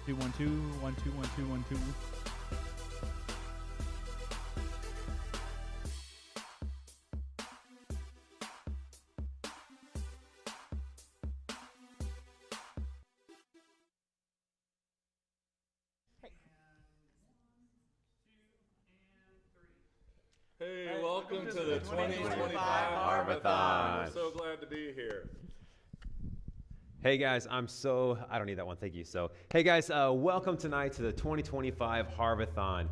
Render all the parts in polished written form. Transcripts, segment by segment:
2, 1, 2, 1, 2, 1, 2, 1, 2. Hey, welcome to the 2025 Harv-A-Thon. We're so glad to be here. Hey guys, I don't need that one, thank you. Hey guys, welcome tonight to the 2025 Harv-A-Thon.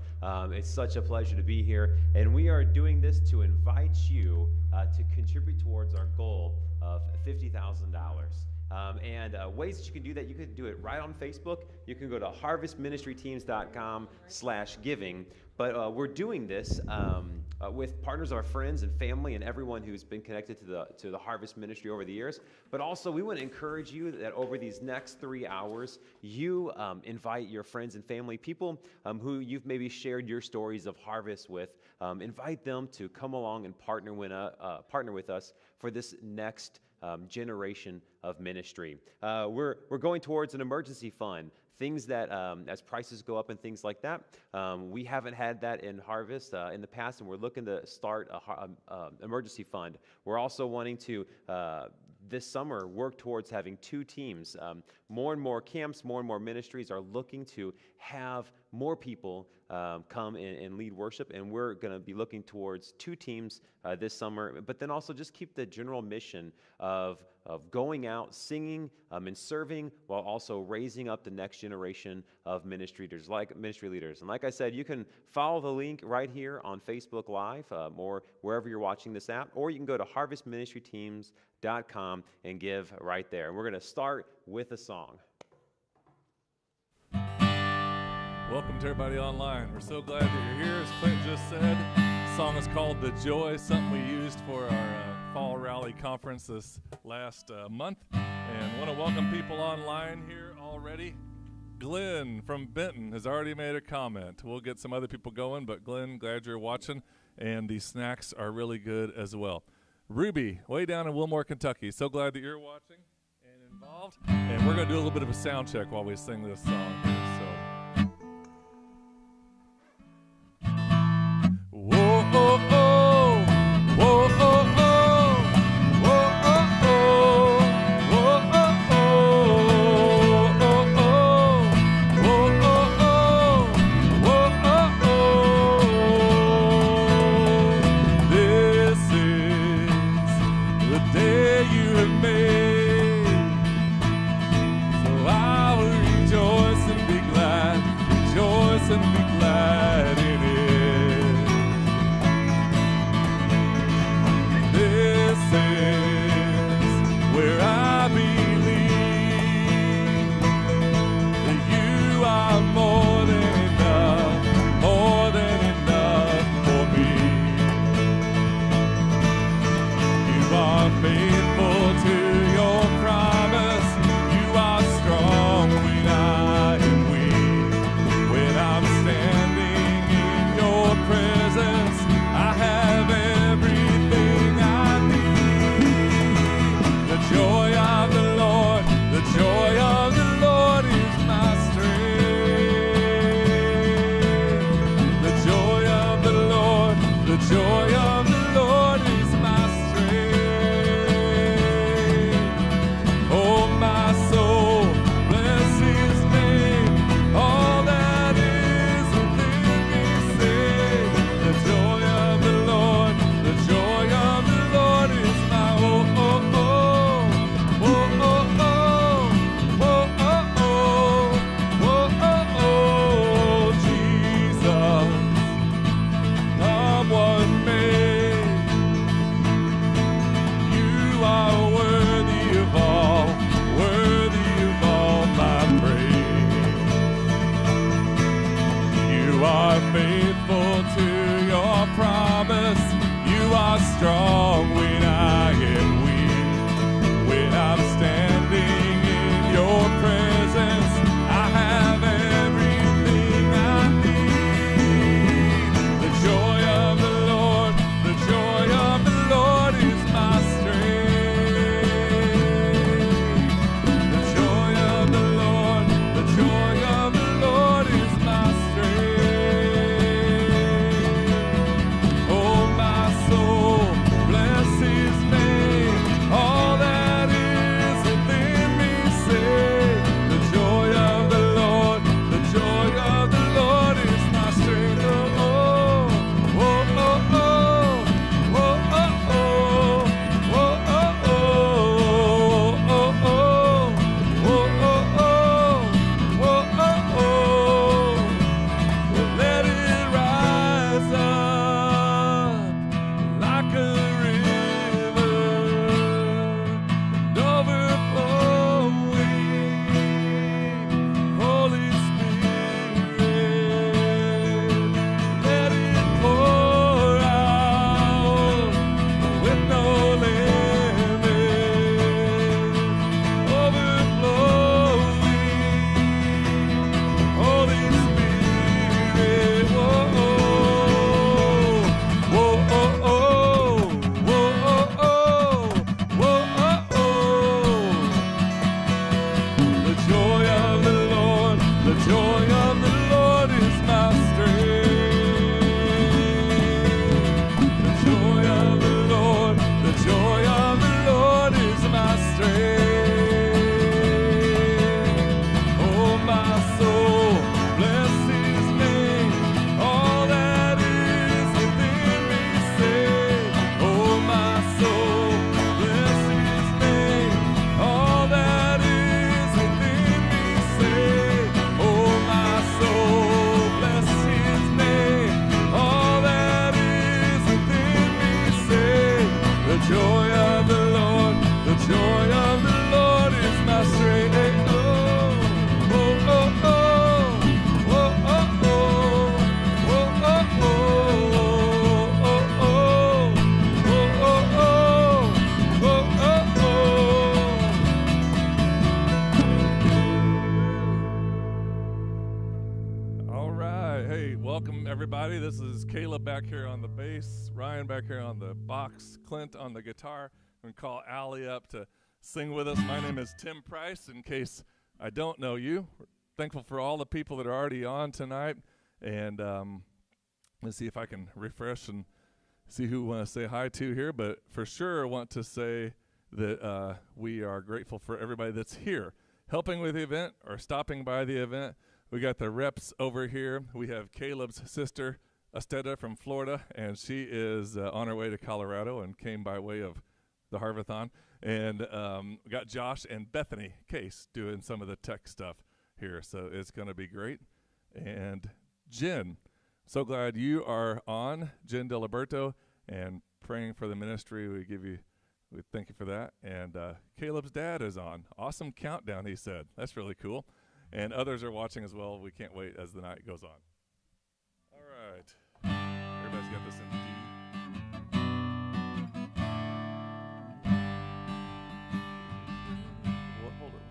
It's such a pleasure to be here, and we are doing this to invite you to contribute towards our goal of $50,000. And ways that you can do that, you can do it right on Facebook. You can go to harvestministryteams.com/giving. But we're doing this with partners, our friends and family, and everyone who's been connected to the Harvest Ministry over the years. But also, we want to encourage you that over these next 3 hours, you invite your friends and family, people who you've maybe shared your stories of harvest with. Invite them to come along and partner with us for this next generation of ministry. We're going towards an emergency fund. Things that, as prices go up and things like that, we haven't had that in Harvest in the past, and we're looking to start an emergency fund. We're also wanting to, this summer, work towards having 2 teams. More and more camps, more and more ministries are looking to have more people come and lead worship, and we're going to be looking towards 2 teams this summer, but then also just keep the general mission of going out, singing, and serving, while also raising up the next generation of ministry leaders. And like I said, you can follow the link right here on Facebook Live or wherever you're watching this app, or you can go to harvestministryteams.com and give right there. And we're going to start with a song. Welcome to everybody online. We're so glad that you're here. As Clint just said, the song is called The Joy, something we used for our fall rally conference this last month. And want to welcome people online here already. Glenn from Benton has already made a comment. We'll get some other people going, but Glenn, glad you're watching. And the snacks are really good as well. Ruby, way down in Wilmore, Kentucky. So glad that you're watching and involved. And we're going to do a little bit of a sound check while we sing this song here. Whoa, oh, oh, whoa, oh, oh, whoa, oh, oh, whoa, oh, oh, whoa, oh, oh, whoa, oh, oh. This is the day you have made, so I will rejoice and be glad, rejoice and be glad in it. This is where I believe that you are more than enough for me. You are faithful to your promise. You are strong when I am weak. When I'm standing in your presence, I have everything I need. The joy of the Lord is my strength. The joy of the Lord is my strength. Oh, my soul, bless his name. All that is within me, sing. The joy of the Lord is my oh, oh, oh, oh, oh, oh, oh, oh, oh, oh, oh, Jesus, come what may. You are worthy of all my praise. You are faithful to your promise. You are strong when I am weak. When I'm standing in your presence, I have everything I need. The joy of the Lord is my strength. The joy of the Lord is my strength. Hey, welcome everybody. This is Caleb back here on the bass, Ryan back here on the box, Clint on the guitar. I'm going to call Allie up to sing with us. My name is Tim Price, in case I don't know you. We're thankful for all the people that are already on tonight. And let's see if I can refresh and see who we want to say hi to here. But for sure, I want to say that we are grateful for everybody that's here, helping with the event or stopping by the event. We got the reps over here. We have Caleb's sister, Esteta from Florida, and she is on her way to Colorado and came by way of the Harv-A-Thon. And we got Josh and Bethany Case doing some of the tech stuff here, so it's going to be great. And Jen, so glad you are on, Jen Diliberto, and praying for the ministry. We thank you for that. And Caleb's dad is on. Awesome countdown, he said. That's really cool. And others are watching as well. We can't wait as the night goes on. All right. Everybody's got this in D. Well, hold it.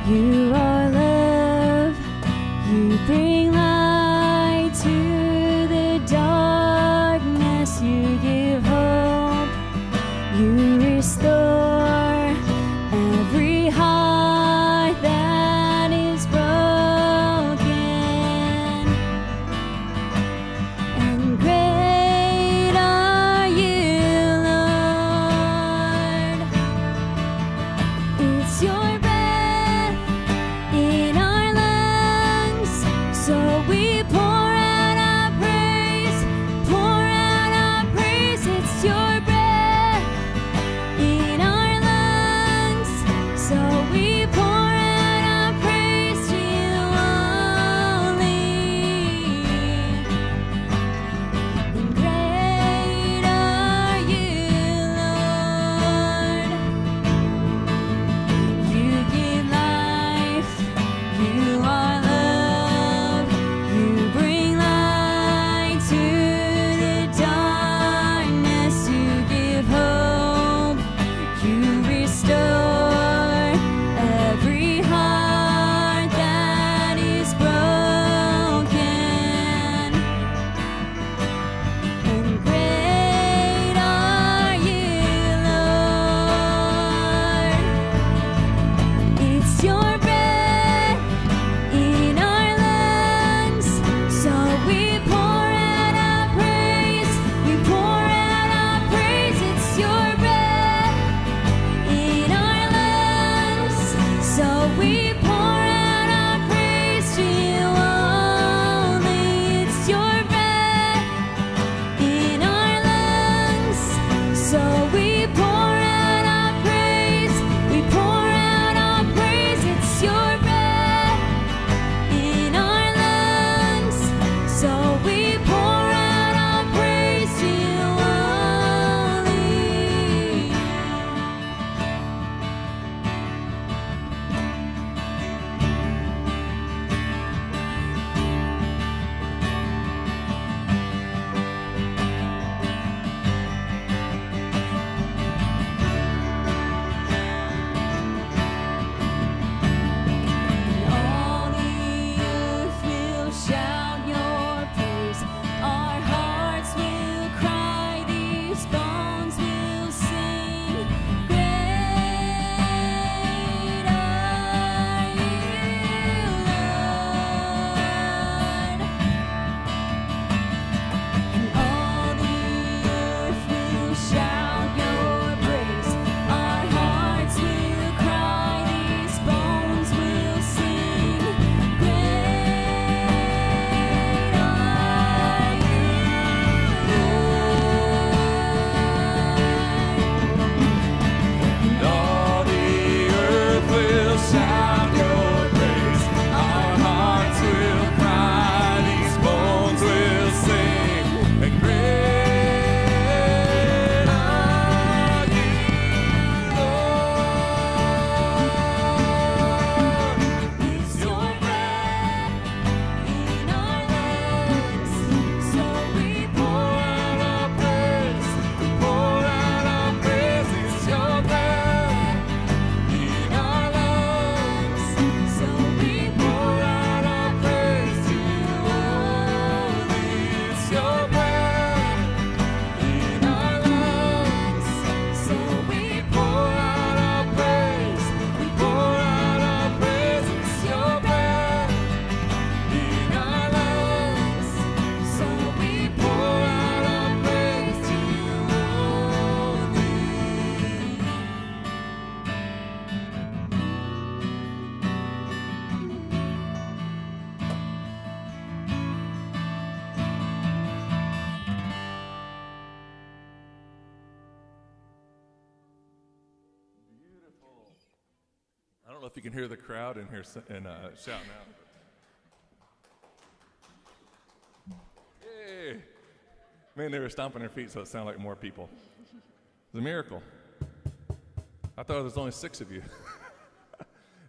You are love, you bring light to the darkness, you give hope, you restore every heart that is broken, and great are you, Lord. It's your in our lungs, so we pour out our praise, it's your breath in our lungs, so we pour out our praise to you only, and great are you, Lord, you give life. You are love, you bring light to the darkness, you give hope, you restore every heart that is broken, and great are you, Lord. It's your breath in our lungs, so we pour out our praise, it's your breath in our lungs, so we pour out our praise to you only, it's your breath in our lungs, so we pour out our praise, it's your breath in our lungs, so we pour out our praise to you only. if you can hear the crowd in here and shouting out. Yay! Man, they were stomping their feet, so it sounded like more people. It's a miracle. I thought there was only 6 of you.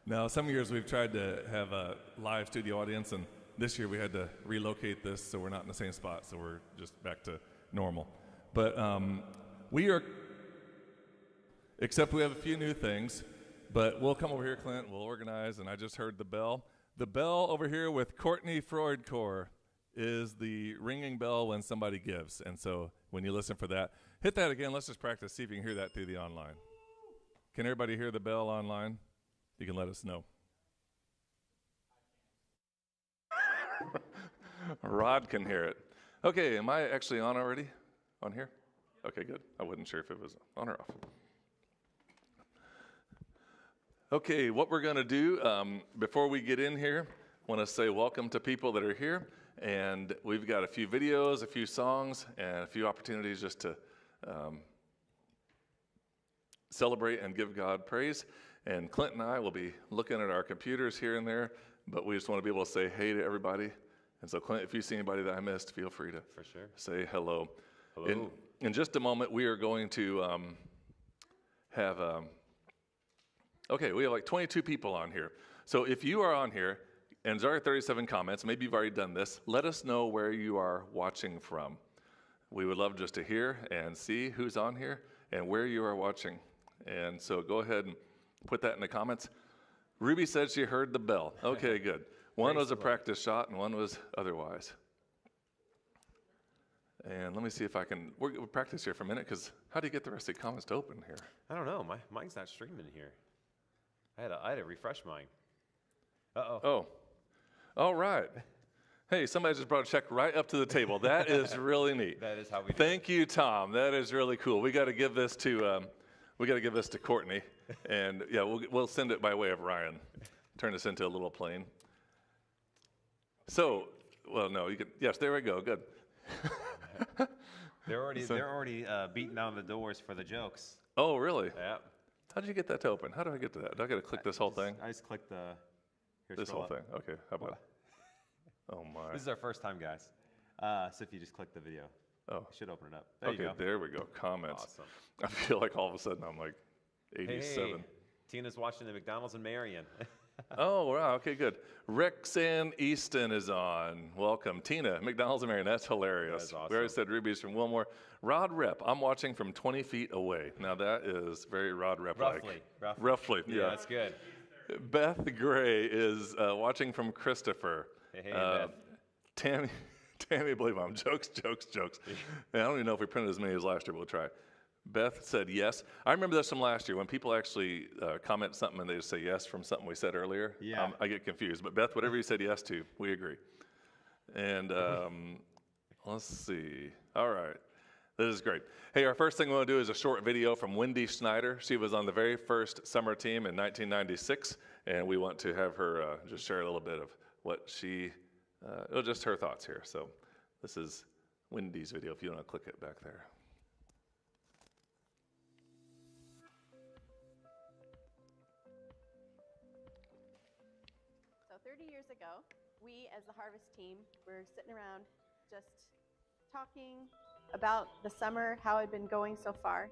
Now, some years we've tried to have a live studio audience, and this year we had to relocate this so we're not in the same spot, so we're just back to normal. But we are, except we have a few new things, but we'll come over here, Clint, we'll organize, and I just heard the bell. The bell over here with Courtney Freudcore is the ringing bell when somebody gives, and so when you listen for that, hit that again. Let's just practice, see if you can hear that through the online. Can everybody hear the bell online? You can let us know. Rod can hear it. Okay, am I actually on already? On here? Okay, good. I wasn't sure if it was on or off. Okay, what we're going to do before we get in here, I want to say welcome to people that are here. And we've got a few videos, a few songs, and a few opportunities just to celebrate and give God praise. And Clint and I will be looking at our computers here and there, but we just want to be able to say hey to everybody. And so, Clint, if you see anybody that I missed, feel free to say hello. Hello. In just a moment, we are going to have, we have like 22 people on here. So if you are on here, and there are 37 comments, maybe you've already done this, let us know where you are watching from. We would love just to hear and see who's on here and where you are watching. And so go ahead and put that in the comments. Ruby said she heard the bell. Okay, good. One was a practice shot and one was otherwise. And let me see if I can, we'll practice here for a minute, because how do you get the rest of the comments to open here? I don't know. Mine's not streaming here. I had to refresh mine. Uh-oh. Oh. All right. Hey, somebody just brought a check right up to the table. That is really neat. That is how we do it. Thank you, Tom. That is really cool. We got to give this to Courtney, and yeah, we'll send it by way of Ryan. Turn this into a little plane. So, well, no, you could. Yes, there we go. Good. They're already beating down the doors for the jokes. Oh, really? Yeah. How did you get that to open? How do I get to that? Do I got to click this whole thing? I just clicked the. This whole thing. Okay. How about? Oh my. This is our first time, guys. So if you just click the video, it should open it up. There you go. There we go. Comments. Awesome. I feel like all of a sudden I'm like 87. Hey, Tina's watching the McDonald's in Marion. Oh, wow. Okay, good. Rexanne Easton is on. Welcome. Tina, McDonald's in Marion. That's hilarious. That's awesome. We already said Ruby's from Wilmore. Rod Rep, I'm watching from 20 feet away. Now that is very Rod Rep-like. Roughly. Yeah, that's good. Beth Gray is watching from Christopher. Hey, Beth. Tammy, believe I'm. Jokes. I don't even know if we printed as many as last year, but we'll try. Beth said yes. I remember this from last year when people actually comment something and they just say yes from something we said earlier. Yeah. I get confused. But Beth, whatever you said yes to, we agree. And let's see. All right. This is great. Hey, our first thing we want to do is a short video from Wendy Schneider. She was on the very first summer team in 1996, and we want to have her just share a little bit of what she, just her thoughts here. So this is Wendy's video, if you want to click it back there. So 30 years ago, we as the Harvest team were sitting around just talking about the summer, how it had been going so far.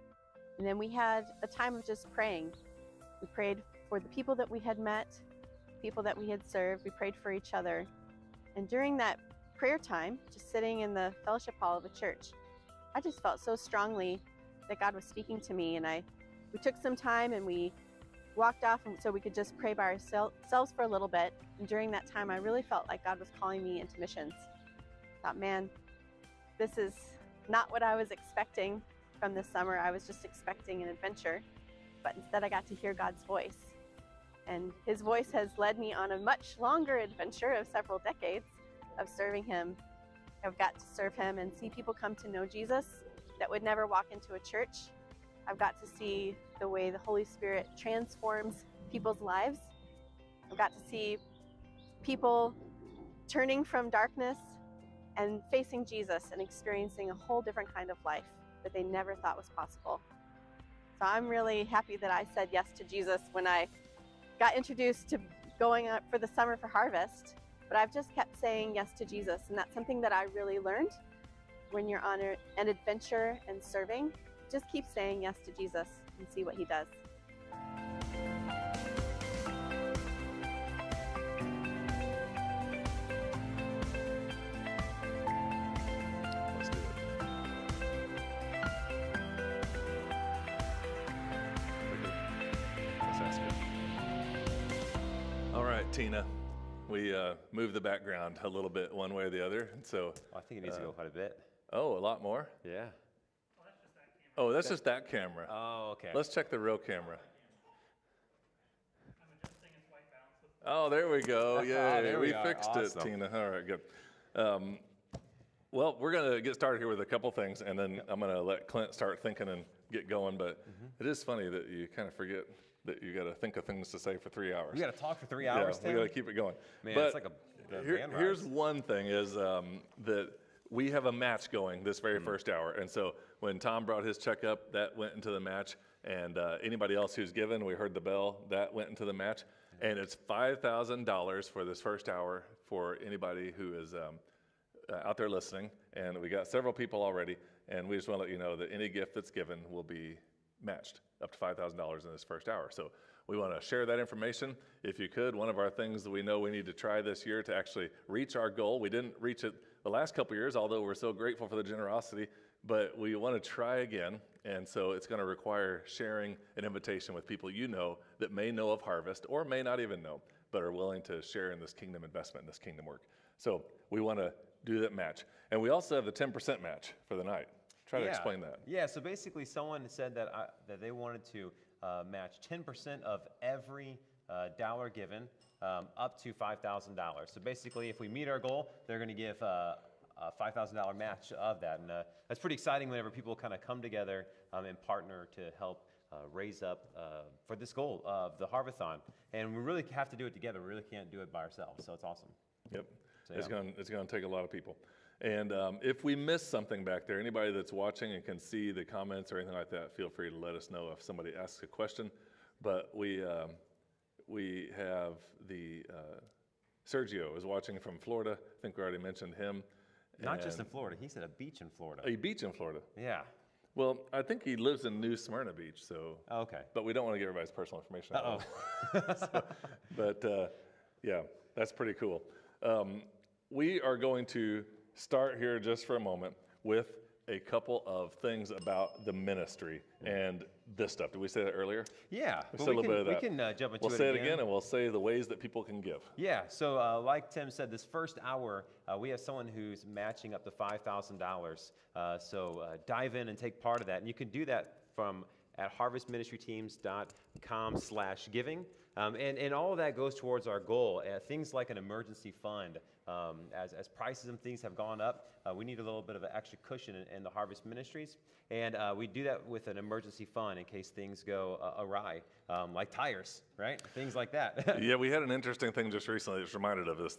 And then we had a time of just praying. We prayed for the people that we had met, people that we had served. We prayed for each other. And during that prayer time, just sitting in the fellowship hall of a church, I just felt so strongly that God was speaking to me. And we took some time and we walked off so we could just pray by ourselves for a little bit. And during that time, I really felt like God was calling me into missions. I thought, man, this is not what I was expecting from this summer. I was just expecting an adventure, but instead I got to hear God's voice. And his voice has led me on a much longer adventure of several decades of serving him. I've got to serve him and see people come to know Jesus that would never walk into a church. I've got to see the way the Holy Spirit transforms people's lives. I've got to see people turning from darkness and facing Jesus and experiencing a whole different kind of life that they never thought was possible. So I'm really happy that I said yes to Jesus when I got introduced to going up for the summer for Harvest, but I've just kept saying yes to Jesus, and that's something that I really learned when you're on an adventure and serving. Just keep saying yes to Jesus and see what he does. Let's do it. Pretty good. That sounds good. All right, Tina. We moved the background a little bit one way or the other, and so. I think it needs to go quite a bit. Oh, a lot more? Yeah. Oh, that's just that camera. Oh, okay. Let's check the real camera. Oh, there we go. Yeah, There we we are. fixed Awesome. it, Tina. All right, good. Well, we're going to get started here with a couple things, and then I'm going to let Clint start thinking and get going. But it is funny that you kind of forget that you got to think of things to say for 3 hours. We got to talk for 3 hours, Yeah, we Tim? got to keep it going. Man, but it's like a van here's ride. one thing is that we have a match going this very first hour. And so when Tom brought his check up, that went into the match. And anybody else who's given, we heard the bell, that went into the match. And it's $5,000 for this first hour for anybody who is out there listening. And we got several people already. And we just want to let you know that any gift that's given will be matched up to $5,000 in this first hour. So we want to share that information. If you could, one of our things that we know we need to try this year to actually reach our goal. We didn't reach it the last couple years, although we're so grateful for the generosity, but we want to try again. And so it's going to require sharing an invitation with people you know that may know of Harvest or may not even know, but are willing to share in this kingdom investment, in this kingdom work. So we want to do that match. And we also have the 10% match for the night. Try to explain that. Yeah, so basically someone said that they wanted to match 10% of every dollar given up to $5,000. So basically, if we meet our goal, they're going to give a $5,000 match of that. And that's pretty exciting whenever people kind of come together and partner to help raise up for this goal of the Harv-A-Thon. And we really have to do it together. We really can't do it by ourselves. So it's awesome. Yep. So, It's yeah. going to take a lot of people. And if we miss something back there, anybody that's watching and can see the comments or anything like that, feel free to let us know if somebody asks a question. But we have the Sergio is watching from Florida. I think we already mentioned him. Not just in Florida. He said a beach in Florida. A beach in Florida. Yeah. Well, I think he lives in New Smyrna Beach, so. Oh, okay. But we don't want to give everybody's personal information out. Uh-oh. But yeah, that's pretty cool. We are going to start here just for a moment with a couple of things about the ministry and this stuff. Did we say that earlier? Yeah. We but said a little bit of that. We can jump into We'll say it again, and we'll say the ways that people can give. Yeah, so like Tim said, this first hour, we have someone who's matching up to $5,000. So dive in and take part of that. And you can do that from at harvestministryteams.com/giving. And all of that goes towards our goal. Things like an emergency fund. As prices and things have gone up, we need a little bit of an extra cushion in the Harvest Ministries. And we do that with an emergency fund in case things go awry, like tires, right? Things like that. Yeah, we had an interesting thing just recently that's reminded of this,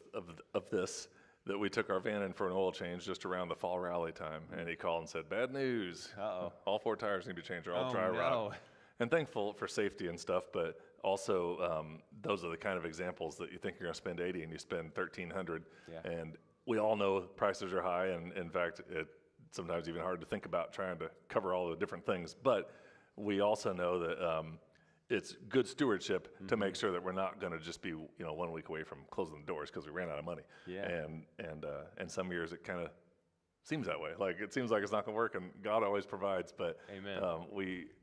that we took our van in for an oil change just around the fall rally time, and he called and said, "Bad news. Uh-oh. All 4 tires need to change. They're all Oh, dry no. rot." And thankful for safety and stuff, but also those are the kind of examples that you think you're going to spend 80 and you spend 1,300. Yeah. And we all know prices are high, and in fact, it's sometimes even hard to think about trying to cover all the different things. But we also know that it's good stewardship to make sure that we're not going to just be 1 week away from closing the doors because we ran out of money. Yeah. And some years it kind of seems that way. Like it seems like it's not going to work, and God always provides. But Amen.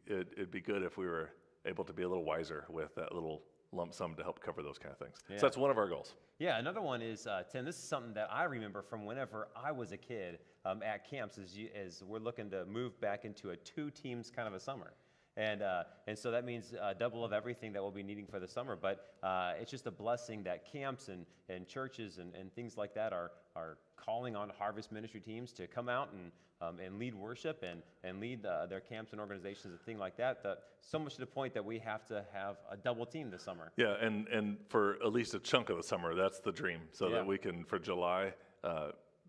It'd be good if we were able to be a little wiser with that little lump sum to help cover those kind of things. Yeah. So that's one of our goals. Yeah, another one is, Tim, this is something that I remember from whenever I was a kid at camps as we're looking to move back into a 2 teams kind of a summer. And so that means double of everything that we'll be needing for the summer. But it's just a blessing that camps and churches and things like that are calling on Harvest Ministry teams to come out and lead worship and lead their camps and organizations and things like that. So much to the point that we have to have a double team this summer. Yeah, and for at least a chunk of the summer, that's the dream, so that we can, for July,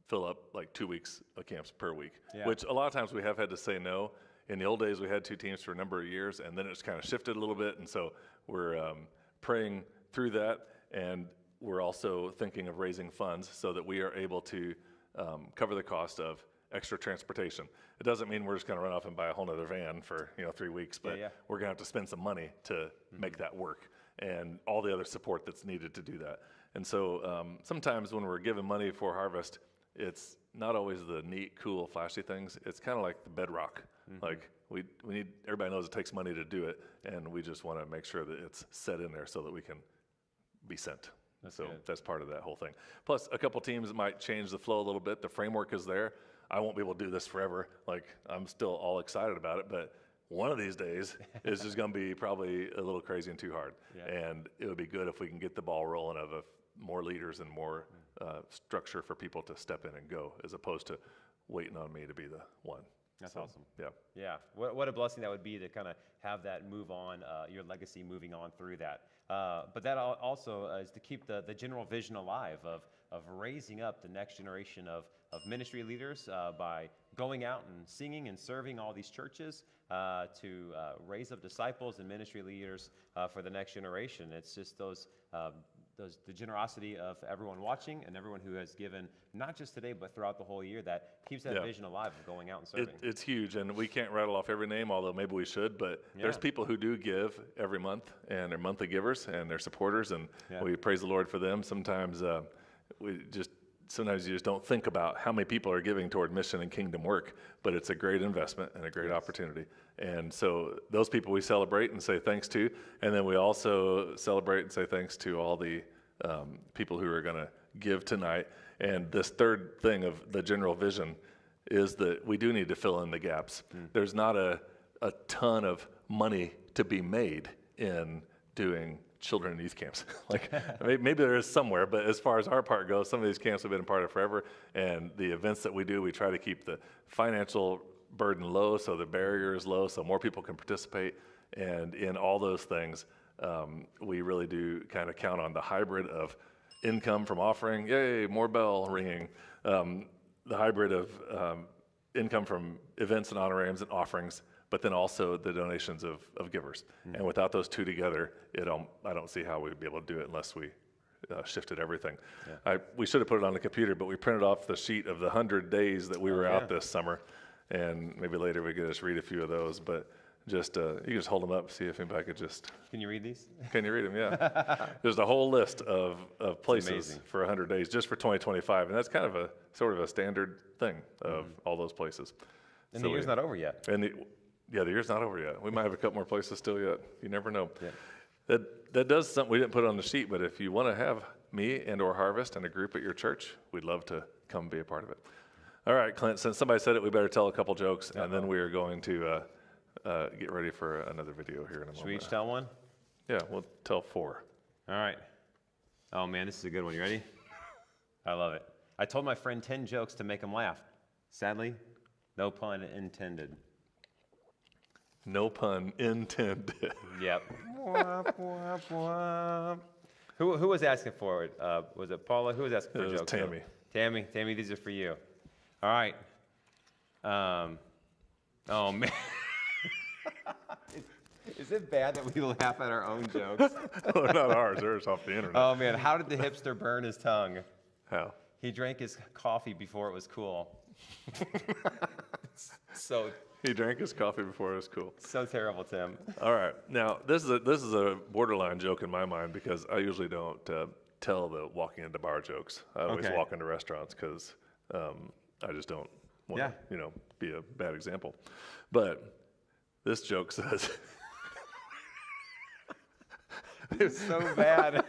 fill up like 2 weeks of camps per week, which a lot of times we have had to say no. In the old days, we had 2 teams for a number of years, and then it's kind of shifted a little bit, and so we're praying through that, and we're also thinking of raising funds so that we are able to cover the cost of extra transportation. It doesn't mean we're just going to run off and buy a whole nother van for 3 weeks, but we're going to have to spend some money to make that work, and all the other support that's needed to do that. And so sometimes when we're giving money for Harvest, it's not always the neat, cool, flashy things. It's kind of like the bedrock. Like we need, everybody knows it takes money to do it, and we just want to make sure that it's set in there so that we can be sent. That's part of that whole thing. Plus, a couple teams might change the flow a little bit. The framework is there. I won't be able to do this forever. Like, I'm still all excited about it, but one of these days is just going to be probably a little crazy and too hard. And it would be good if we can get the ball rolling of more leaders and more structure for people to step in and go, as opposed to waiting on me to be the one. That's awesome. Yeah. Yeah. What a blessing that would be to kind of have that move on, your legacy moving on through that. But that also is to keep the general vision alive of raising up the next generation of ministry leaders by going out and singing and serving all these churches to raise up disciples and ministry leaders for the next generation. It's just the generosity of everyone watching and everyone who has given, not just today, but throughout the whole year, that keeps that vision alive of going out and serving. It's huge, and we can't rattle off every name, although maybe we should, but there's people who do give every month, and they're monthly givers, and they're supporters, and we praise the Lord for them. Sometimes sometimes you just don't think about how many people are giving toward mission and kingdom work, but it's a great investment and a great opportunity. And so those people we celebrate and say thanks to, and then we also celebrate and say thanks to all the people who are going to give tonight. And this third thing of the general vision is that we do need to fill in the gaps. There's not a ton of money to be made in doing children and youth camps. Like maybe there is somewhere, but as far as our part goes, some of these camps have been a part of forever, and the events that we do, we try to keep the financial burden low so the barrier is low so more people can participate. And in all those things, we really do kind of count on the hybrid of income from offering, yay, more bell ringing, the hybrid of income from events and honorariums and offerings, but then also the donations of givers. And without those two together, I don't see how we'd be able to do it unless we shifted everything. We should have put it on the computer, but we printed off the sheet of the 100 days that we were out this summer, and maybe later we could just read a few of those, but just you can just hold them up, see if anybody could just... Can you read these? Can you read them? Yeah. There's a whole list of places for 100 days just for 2025, and that's kind of a sort of a standard thing of all those places. And the year's not over yet. The year's not over yet. We might have a couple more places still yet. You never know. That does something we didn't put on the sheet, but if you want to have me and or Harvest and a group at your church, we'd love to come be a part of it. All right, Clint, since somebody said it, we better tell a couple jokes, and then we are going to get ready for another video here in a moment. Should we each tell one? Yeah, we'll tell 4. All right. Oh, man, this is a good one. You ready? I love it. I told my friend 10 jokes to make him laugh. Sadly, no pun intended. No pun intended. Yep. Who was asking for it? Was it Paula? Who was asking for jokes? Tammy. Tammy, these are for you. All right. Oh, man. Is it bad that we laugh at our own jokes? Well, they're not ours. They're off the internet. Oh, man. How did the hipster burn his tongue? How? He drank his coffee before it was cool. He drank his coffee before it was cool. So terrible, Tim. All right. Now, this is a borderline joke in my mind because I usually don't tell the walking into bar jokes. I always walk into restaurants because I just don't want to, be a bad example. But this joke says... It's so bad.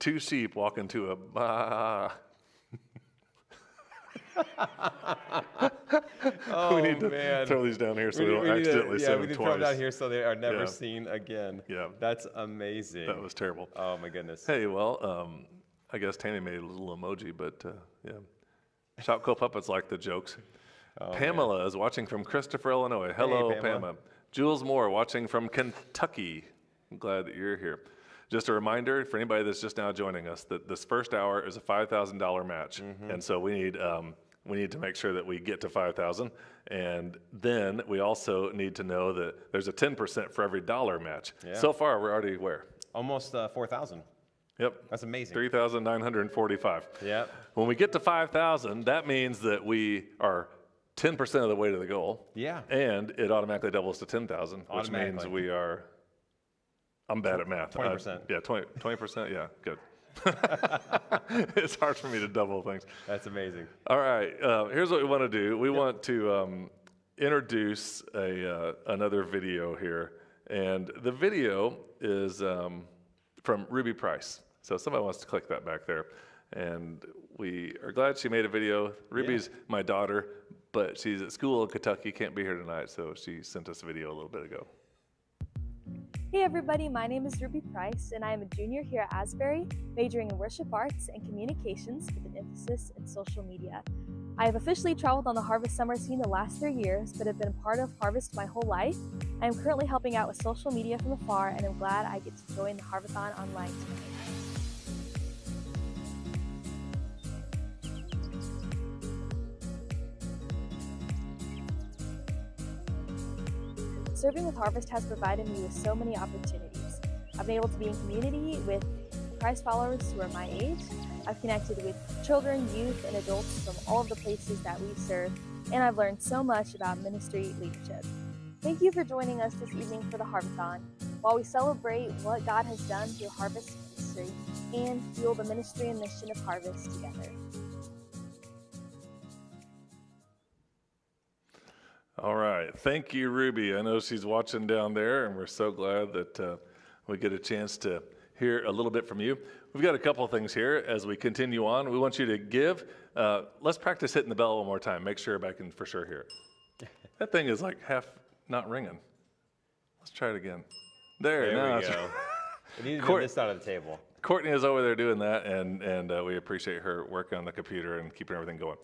2 sheep walk into a bar. Oh, we need to man. throw these down here so we don't accidentally say them we need to twice. throw them down here so they are never seen again. Yeah. That's amazing. That was terrible. Oh, my goodness. Hey, well, I guess Tammy made a little emoji, but yeah. Shout Co Puppets like the jokes. Oh, Pamela is watching from Christopher, Illinois. Hello, Hey, Pamela. Pamela. Jules Moore watching from Kentucky. I'm glad that you're here. Just a reminder for anybody that's just now joining us that this first hour is a $5,000 match. And so we need we need to make sure that we get to 5,000. And then we also need to know that there's a 10% for every dollar match. Yeah. So far, we're already where? Almost 4,000. Yep. That's amazing. 3,945. Yep. When we get to 5,000, that means that we are 10% of the way to the goal. Yeah. And it automatically doubles to 10,000, which means Automatically. we are, I'm bad at math. 20%. Yeah, 20%, yeah, good. It's hard for me to double things. That's amazing. All right, here's what we want to do. We want to introduce another video here. And the video is from Ruby Price. So somebody wants to click that back there. And we are glad she made a video. Ruby's my daughter, but she's at school in Kentucky, can't be here tonight, so she sent us a video a little bit ago. Hey everybody, my name is Ruby Price and I am a junior here at Asbury, majoring in worship arts and communications with an emphasis in social media. I have officially traveled on the Harvest Summer Team the last 3 years, but have been a part of Harvest my whole life. I am currently helping out with social media from afar and am glad I get to join the Harv-A-Thon online tonight. Serving with Harvest has provided me with so many opportunities. I've been able to be in community with Christ followers who are my age. I've connected with children, youth, and adults from all of the places that we serve, and I've learned so much about ministry leadership. Thank you for joining us this evening for the Harv-A-Thon, while we celebrate what God has done through Harvest history and fuel the ministry and mission of Harvest together. All right, thank you, Ruby. I know she's watching down there, and we're so glad that we get a chance to hear a little bit from you. We've got a couple of things here as we continue on. We want you to give. Let's practice hitting the bell one more time. Make sure everybody can for sure hear it. That thing is like half not ringing. Let's try it again. There There we it's- go. It needs to be this side of the table. Courtney is over there doing that, and we appreciate her working on the computer and keeping everything going.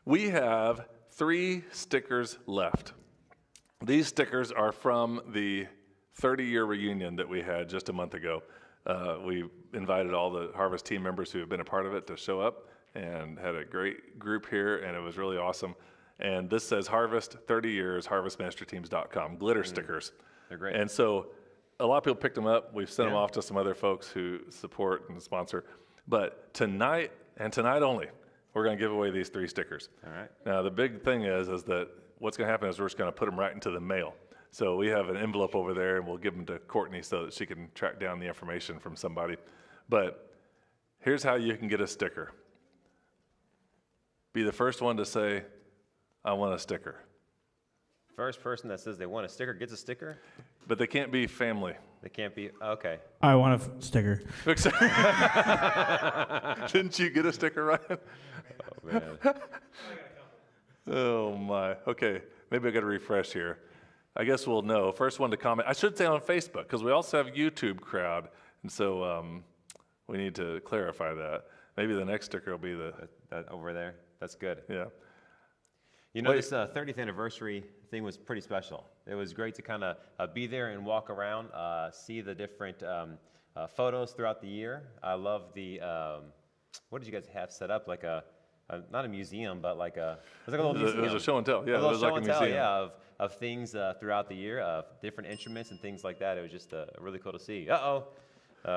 We have 3 stickers left. These stickers are from the 30-year reunion that we had just a month ago. We invited all the Harvest team members who have been a part of it to show up and had a great group here, and it was really awesome. And this says Harvest 30 years, harvestministryteams.com, glitter stickers. They're great. And so a lot of people picked them up. We've sent them off to some other folks who support and sponsor. But tonight, and tonight only, we're going to give away these 3 stickers. All right. Now, the big thing is that what's going to happen is we're just going to put them right into the mail. So we have an envelope over there, and we'll give them to Courtney so that she can track down the information from somebody. But here's how you can get a sticker. Be the first one to say, I want a sticker. First person that says they want a sticker gets a sticker. But they can't be family. They can't be, okay. I want a sticker. Didn't you get a sticker, Ryan? Oh, man. Oh, my. Okay, maybe I got to refresh here. I guess we'll know. First one to comment. I should say on Facebook, because we also have YouTube crowd, and so we need to clarify that. Maybe the next sticker will be the... That over there, that's good. Yeah. You know, this 30th anniversary thing was pretty special. It was great to kind of be there and walk around, see the different photos throughout the year. I love the, what did you guys have set up? Like not a museum, but like it was like a little museum. It was a show and tell. Yeah, a it little was show like a and tell, museum. yeah, of things throughout the year, of different instruments and things like that. It was just really cool to see.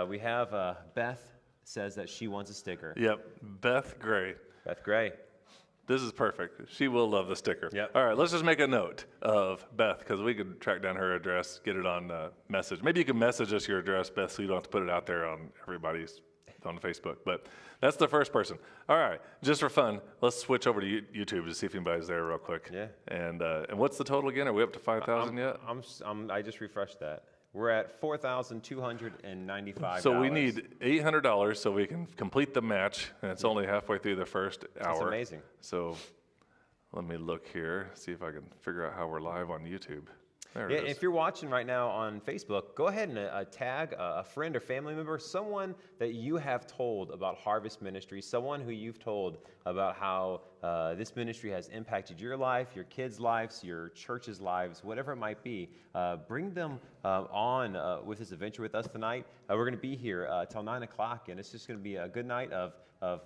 We have Beth says that she wants a sticker. Yep, Beth Gray. Beth Gray. This is perfect. She will love the sticker. Yep. All right, let's just make a note of Beth, because we could track down her address, get it on message. Maybe you can message us your address, Beth, so you don't have to put it out there on everybody's on Facebook. But that's the first person. All right, just for fun, let's switch over to YouTube to see if anybody's there real quick. Yeah. And what's the total again? Are we up to 5,000 yet? I just refreshed that. We're at $4,295. So we need $800 so we can complete the match, and it's only halfway through the first hour. That's amazing. So let me look here, see if I can figure out how we're live on YouTube. There Yeah, it is. if you're watching right now on Facebook, go ahead and tag a friend or family member, someone that you have told about Harvest Ministry, someone who you've told about how this ministry has impacted your life, your kids' lives, your church's lives, whatever it might be. Bring them on with this adventure with us tonight. We're going to be here till 9 o'clock, and it's just going to be a good night of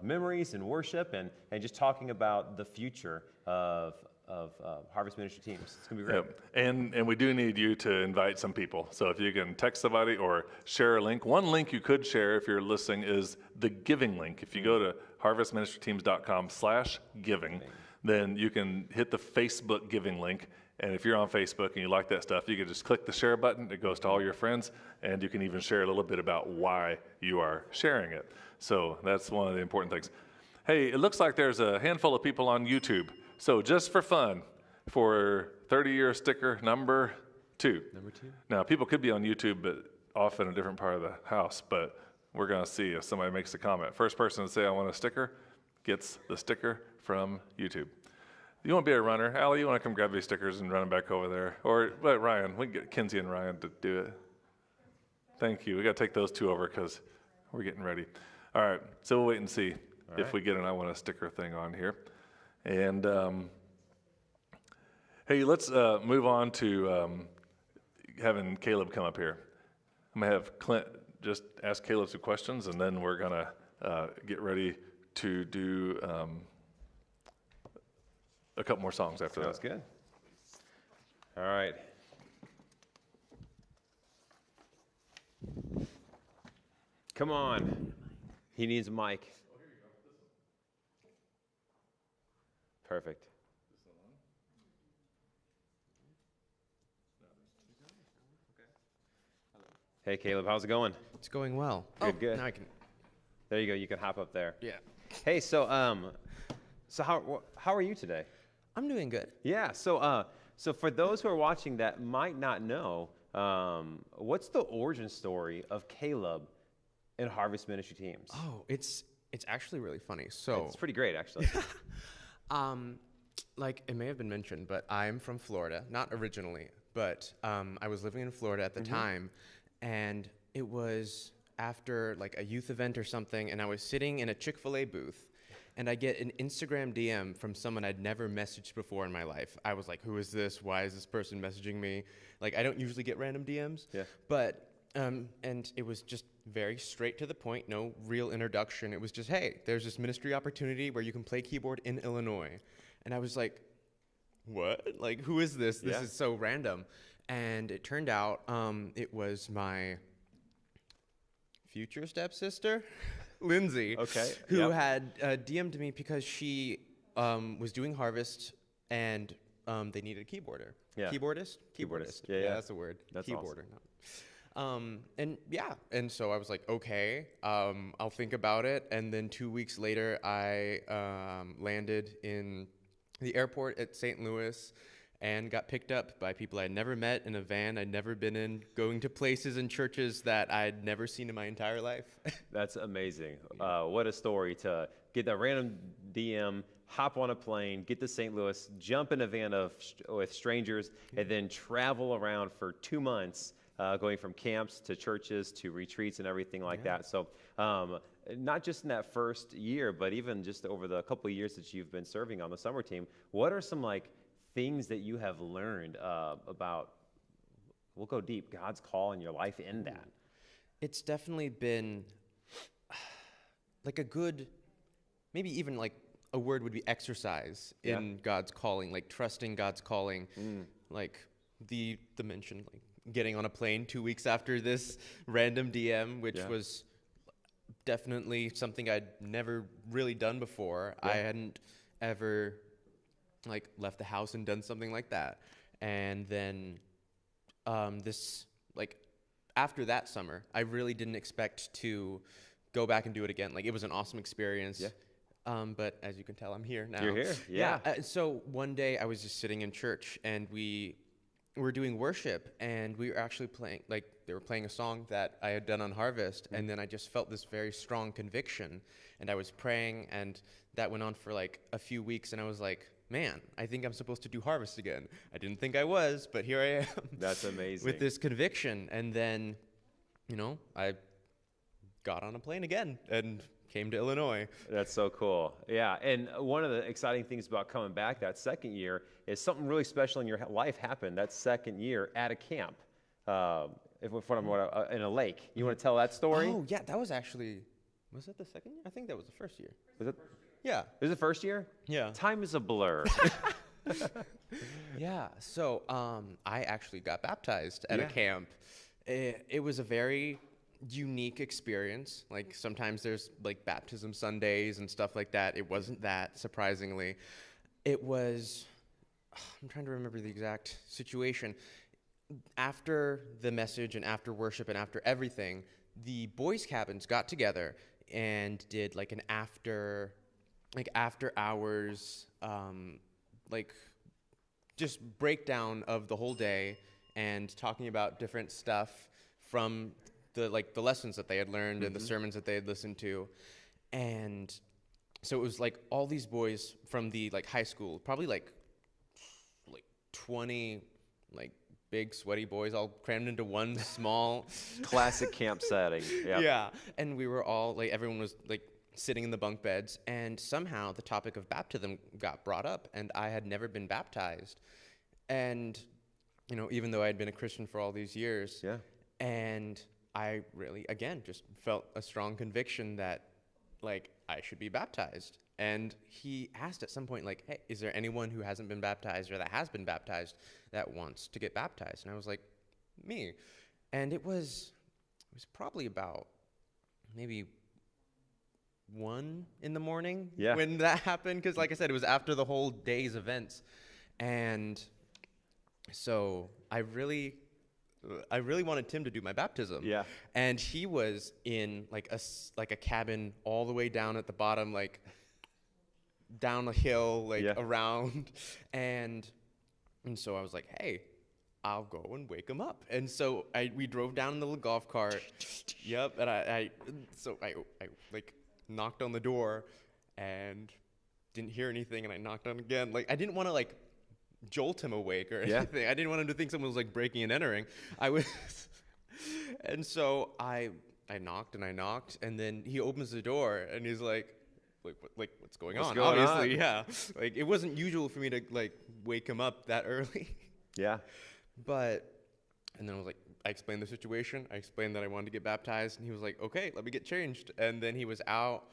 memories and worship and just talking about the future of Harvest Ministry teams. It's going to be great. Yep. And we do need you to invite some people. So if you can text somebody or share a link. One link you could share if you're listening is the giving link. If you go to harvestministryteams.com/giving, then you can hit the Facebook giving link. And if you're on Facebook and you like that stuff, you can just click the share button. It goes to all your friends, and you can even share a little bit about why you are sharing it. So that's one of the important things. Hey, it looks like there's a handful of people on YouTube. So just for fun, for 30-year sticker number 2. Number 2. Now, people could be on YouTube, but off in a different part of the house, but we're going to see if somebody makes a comment. First person to say, I want a sticker, gets the sticker from YouTube. You want to be a runner? Allie, you want to come grab these stickers and run them back over there? Or, but Ryan, we can get Kinsey and Ryan to do it. Thank you. We got to take those 2 over because we're getting ready. All right, so we'll wait and see if we get an I want a sticker thing on here. And hey, let's move on to having Caleb come up here. I'm going to have Clint just ask Caleb some questions, and then we're going to get ready to do a couple more songs after that. Sounds good. All right. Come on. He needs a mic. Perfect. Hey, Caleb, how's it going? It's going well. Good. Now I can. There you go. You can hop up there. Yeah. Hey, so how are you today? I'm doing good. Yeah. So for those who are watching that might not know, what's the origin story of Caleb and Harvest Ministry Teams? Oh, it's actually really funny. So It's pretty great, actually. like it may have been mentioned, but I'm from Florida, not originally, but I was living in Florida at the time, and it was after like a youth event or something, and I was sitting in a Chick-fil-A booth, and I get an Instagram DM from someone I'd never messaged before in my life. I was like, who is this? Why is this person messaging me? Like, I don't usually get random DMs. Yeah. But, and it was just very straight to the point, no real introduction. It was just, hey, there's this ministry opportunity where you can play keyboard in Illinois. And I was like, what? Like, who is this? This is so random. And it turned out it was my future stepsister, Lindsay, who had DM'd me because she was doing Harvest and they needed a keyboarder. Yeah. Keyboardist? Keyboardist. Yeah, that's the word. That's keyboarder. And so I was like, okay, I'll think about it. And then 2 weeks later, I landed in the airport at St. Louis and got picked up by people I'd never met in a van I'd never been in, going to places and churches that I'd never seen in my entire life. That's amazing. What a story to get that random DM, hop on a plane, get to St. Louis, jump in a van with strangers, and then travel around for 2 months, going from camps to churches to retreats and everything like that. So not just in that first year, but even just over the couple of years that you've been serving on the summer team, what are some things that you have learned about, we'll go deep, God's call in your life in that? It's definitely been like a good, maybe even like a word would be exercise in God's calling, like trusting God's calling, like the mention, like getting on a plane 2 weeks after this random DM, which was definitely something I'd never really done before. I hadn't ever left the house and done something like that. And then after that summer, I really didn't expect to go back and do it again. Like, it was an awesome experience. Yeah. But as you can tell, I'm here now. You're here. Yeah. So one day I was just sitting in church and we were doing worship and we were actually playing, they were playing a song that I had done on Harvest. And then I just felt this very strong conviction and I was praying and that went on for a few weeks. And I was like, man, I think I'm supposed to do Harvest again. I didn't think I was, but here I am. That's amazing. With this conviction. And then, I got on a plane again and came to Illinois. That's so cool. Yeah, and one of the exciting things about coming back that second year is something really special in your life happened that second year at a camp, in a lake. You want to tell that story? Oh, yeah, that was actually, was it the second year? I think that was the first year. Was it? Yeah. Was it the first year? Yeah. Time is a blur. Yeah, so I actually got baptized at a camp. It was a very unique experience. Like sometimes there's like baptism Sundays and stuff like that. It wasn't that, surprisingly. It was, I'm trying to remember the exact situation. After the message and after worship and after everything, the boys' cabins got together and did like an after hours, just breakdown of the whole day and talking about different stuff from the lessons that they had learned and the sermons that they had listened to. And so it was like all these boys from the high school, probably like 20 big sweaty boys all crammed into one small Classic camp setting. Yep. Yeah. And we were all everyone was sitting in the bunk beds, and somehow the topic of baptism got brought up, and I had never been baptized. And even though I had been a Christian for all these years, and I really, again, just felt a strong conviction that, I should be baptized. And he asked at some point, hey, is there anyone who hasn't been baptized or that has been baptized that wants to get baptized? And I was like, me. And it was probably about maybe 1 in the morning when that happened. Because like I said, it was after the whole day's events. And so I really wanted Tim to do my baptism. Yeah. And he was in a cabin all the way down at the bottom, down a hill, around. And so I was like, hey, I'll go and wake him up. And so we drove down in the little golf cart. Yep. And I knocked on the door and didn't hear anything. And I knocked on again. I didn't want to jolt him awake or anything. I didn't want him to think someone was breaking and entering. And so I knocked and I knocked, and then he opens the door and he's like what's going on? Obviously, yeah. It wasn't usual for me to wake him up that early. Yeah. And then I explained the situation. I explained that I wanted to get baptized, and he was like, okay, let me get changed. And then he was out.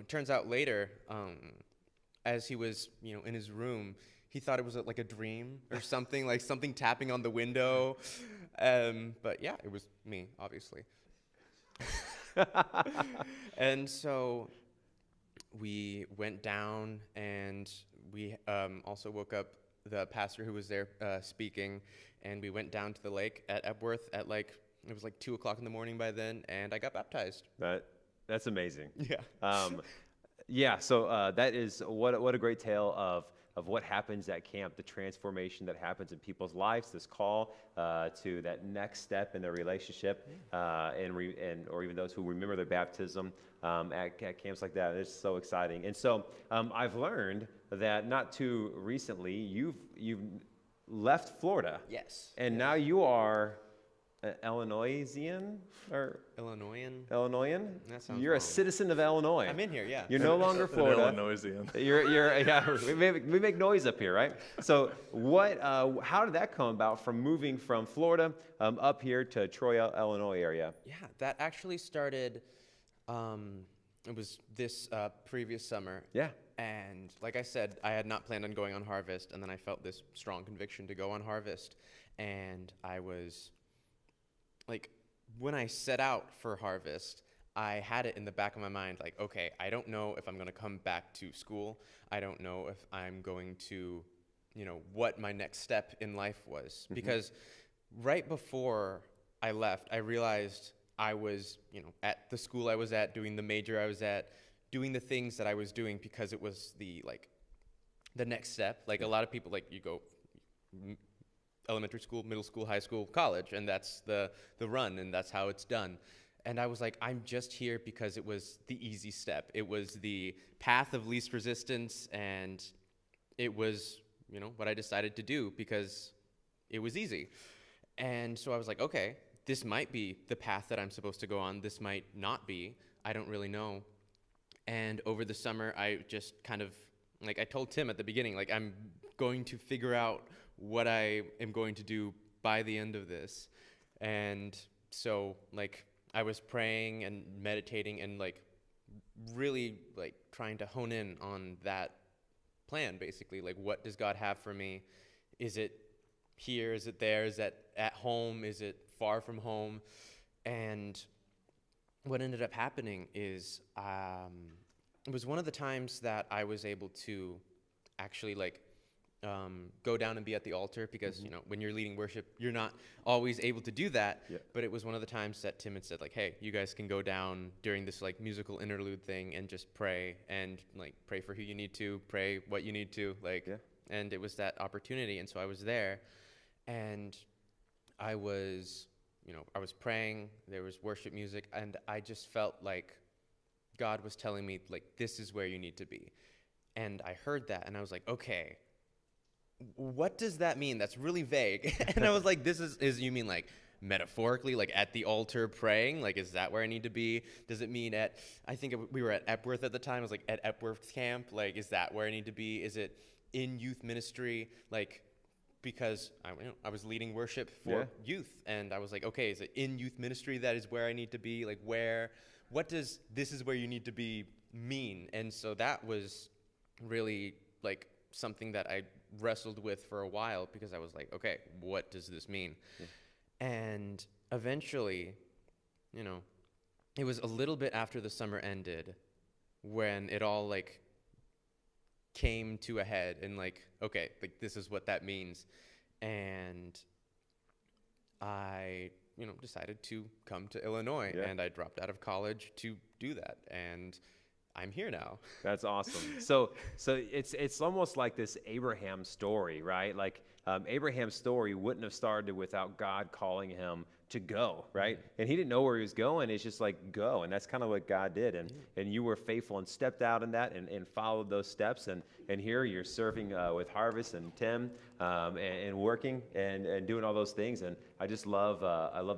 Turns out later, as he was, in his room, he thought it was a dream or something, something tapping on the window. But yeah, it was me, obviously. And so we went down, and we also woke up the pastor who was there speaking, and we went down to the lake at Epworth at it was 2 o'clock in the morning by then, and I got baptized. That's amazing. Yeah. So that is what a great tale of what happens at camp, the transformation that happens in people's lives, this call to that next step in their relationship, or even those who remember their baptism at camps like that. It's so exciting. And so I've learned that not too recently you've left Florida. Yes. And now you are Illinoisian or Illinoisan? That sounds You're wrong. A citizen of Illinois. I'm in here, yeah. You're no longer Florida. Illinoisian. We make noise up here, right? So how did that come about from moving from Florida up here to Troy, Illinois area? Yeah, that actually started, it was this previous summer. Yeah. And like I said, I had not planned on going on Harvest, and then I felt this strong conviction to go on Harvest. And I was when I set out for Harvest, I had it in the back of my mind, okay, I don't know if I'm going to come back to school. I don't know if I'm going to, what my next step in life was. Mm-hmm. Because right before I left, I realized I was, at the school I was at, doing the major I was at, doing the things that I was doing because it was the next step. A lot of people, you go elementary school, middle school, high school, college, and that's the run, and that's how it's done. And I was I'm just here because it was the easy step. It was the path of least resistance, and it was, what I decided to do because it was easy. And so I was like, okay, this might be the path that I'm supposed to go on. This might not be. I don't really know. And over the summer, I just kind of, like I told Tim at the beginning, like I'm going to figure out what I am going to do by the end of this. And so, like, I was praying and meditating and, like, really, like, trying to hone in on that plan, basically. Like, what does God have for me? Is it here? Is it there? Is it at home? Is it far from home? And what ended up happening is it was one of the times that I was able to actually, like, go down and be at the altar because, when you're leading worship, you're not always able to do that. Yeah. But it was one of the times that Tim had said, like, hey, you guys can go down during this, like, musical interlude thing and just pray and, like, pray for who you need to, pray what you need to, like, and it was that opportunity. And so I was there and I was praying, there was worship music, and I just felt like God was telling me, like, this is where you need to be. And I heard that and I was like, okay, what does that mean? That's really vague. And I was like, this is you mean like metaphorically, like at the altar praying? Like, is that where I need to be? Does it mean I think we were at Epworth at the time. I was like, at Epworth camp, like, is that where I need to be? Is it in youth ministry? Like, because I was leading worship for youth, and I was like, okay, is it in youth ministry that is where I need to be? Like, what does this is where you need to be mean? And so that was really, like, something that I wrestled with for a while because I was like, okay, what does this mean? Yeah. And eventually, it was a little bit after the summer ended when it all, like, came to a head and, like, okay, like, this is what that means. And I, decided to come to Illinois, and I dropped out of college to do that. And I'm here now. That's awesome. So it's almost like this Abraham story, right? Like, Abraham's story wouldn't have started without God calling him to go, right? And he didn't know where he was going. It's just like, go. And that's kind of what God did. And you were faithful and stepped out in that and followed those steps. And here you're serving with Harvest and Tim and working and doing all those things. And I just love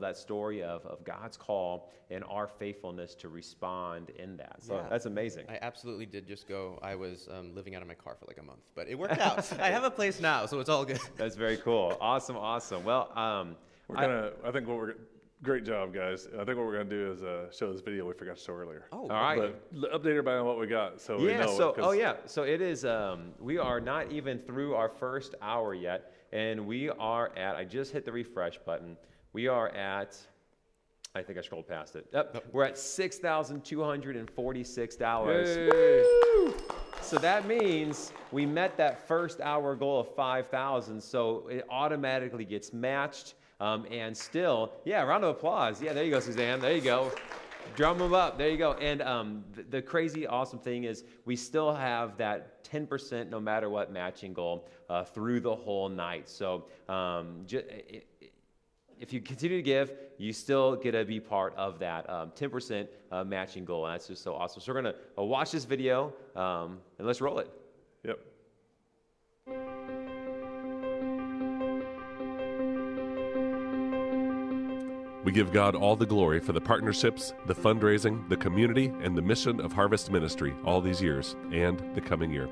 that story of God's call and our faithfulness to respond in that. So that's amazing. I absolutely did just go. I was living out of my car for like a month, but it worked out. I have a place now, so it's all good. That's very cool. Awesome. Well, great job, guys. I think what we're gonna do is show this video we forgot to show earlier. Oh, all right. But update everybody on what we got, so we know. So it is. We are not even through our first hour yet, and we are at. I just hit the refresh button. We are at. I think I scrolled past it. We're at $6,246. So that means we met that first hour goal of 5,000. So it automatically gets matched. And still, round of applause. Yeah, there you go, Suzanne. There you go. Drum them up. There you go. And the crazy, awesome thing is we still have that 10% no matter what matching goal through the whole night. So if you continue to give, you still get to be part of that 10% matching goal. And that's just so awesome. So we're going to watch this video, and let's roll it. Yep. We give God all the glory for the partnerships, the fundraising, the community, and the mission of Harvest Ministry all these years and the coming year.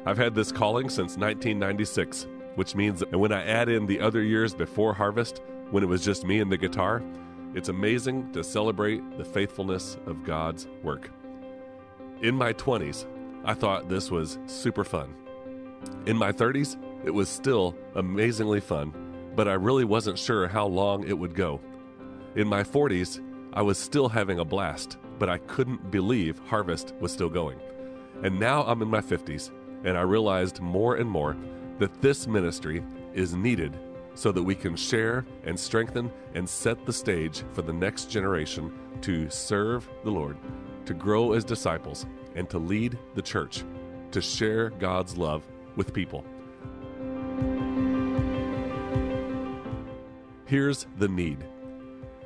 I've had this calling since 1996, which means that when I add in the other years before Harvest, when it was just me and the guitar, it's amazing to celebrate the faithfulness of God's work. In my 20s, I thought this was super fun. In my 30s, it was still amazingly fun, but I really wasn't sure how long it would go. In my 40s, I was still having a blast, but I couldn't believe Harvest was still going. And now I'm in my 50s, and I realized more and more that this ministry is needed so that we can share and strengthen and set the stage for the next generation to serve the Lord, to grow as disciples, and to lead the church, to share God's love with people. Here's the need.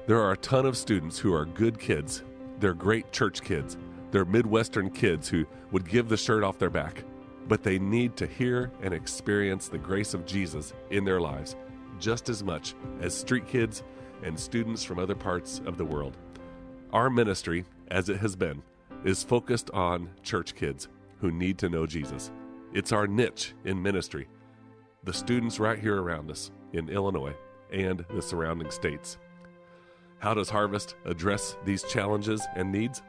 There are a ton of students who are good kids. They're great church kids. They're Midwestern kids who would give the shirt off their back. but they need to hear and experience the grace of Jesus in their lives just as much as street kids and students from other parts of the world. Our ministry, as it has been, is focused on church kids who need to know Jesus. It's our niche in ministry. The students right here around us in Illinois and the surrounding states. How does Harvest address these challenges and needs?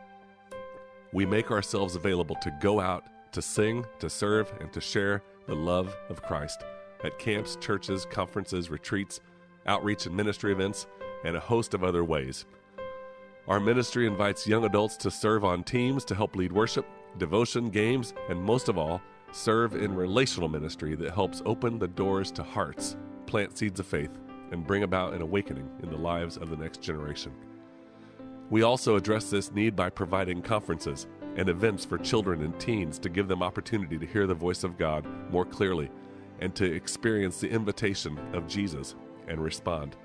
We make ourselves available to go out, to sing, to serve, and to share the love of Christ at camps, churches, conferences, retreats, outreach and ministry events, and a host of other ways. Our ministry invites young adults to serve on teams to help lead worship, devotion, games, and most of all, serve in relational ministry that helps open the doors to hearts, plant seeds of faith, and bring about an awakening in the lives of the next generation. We also address this need by providing conferences and events for children and teens to give them opportunity to hear the voice of God more clearly and to experience the invitation of Jesus and respond.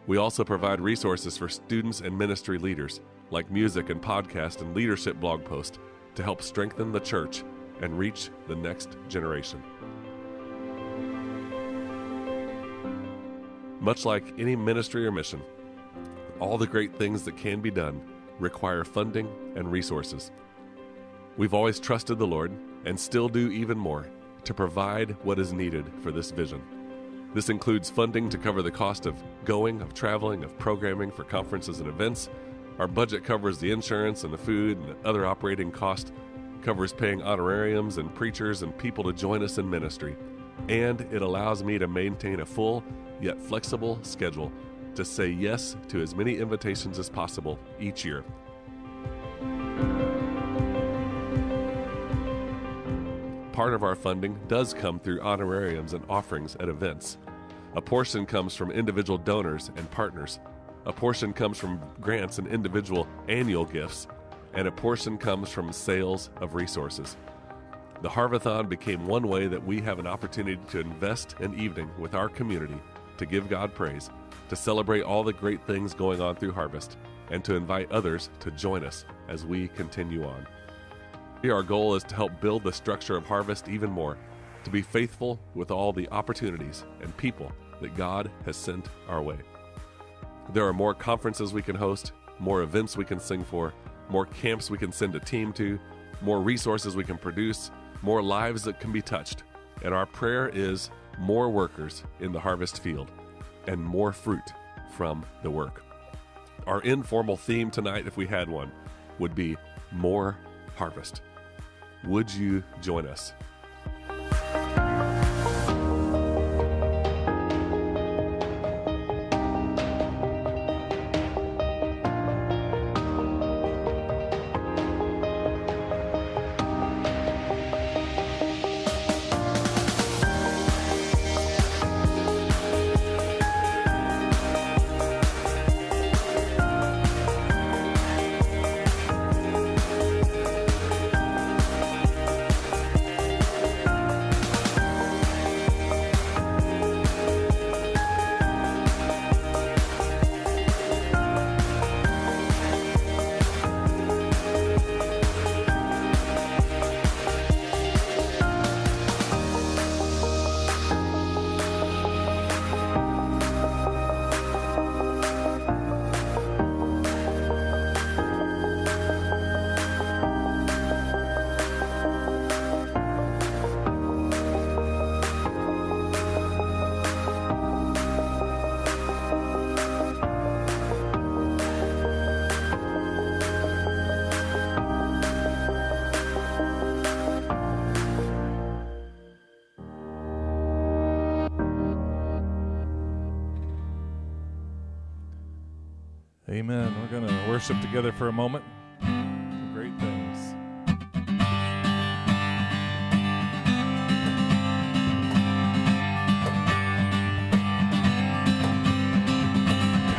We also provide resources for students and ministry leaders, like music and podcast and leadership blog posts, to help strengthen the church and reach the next generation. Much like any ministry or mission, all the great things that can be done require funding and resources. We've always trusted the Lord, and still do even more, to provide what is needed for this vision. This includes funding to cover the cost of going, of traveling, of programming for conferences and events. Our budget covers the insurance and the food and the other operating cost, covers paying honorariums and preachers and people to join us in ministry, and it allows me to maintain a full yet flexible schedule to say yes to as many invitations as possible each year. Part of our funding does come through honorariums and offerings at events. A portion comes from individual donors and partners. A portion comes from grants and individual annual gifts, and a portion comes from sales of resources. The Harv-A-Thon became one way that we have an opportunity to invest an evening with our community, to give God praise, to celebrate all the great things going on through Harvest, and to invite others to join us as we continue on. Our goal is to help build the structure of Harvest even more, to be faithful with all the opportunities and people that God has sent our way. There are more conferences we can host, more events we can sing for, more camps we can send a team to, more resources we can produce, more lives that can be touched. And our prayer is more workers in the harvest field and more fruit from the work. Our informal theme tonight, if we had one, would be more harvest. Would you join us? Amen. We're going to worship together for a moment. Great things.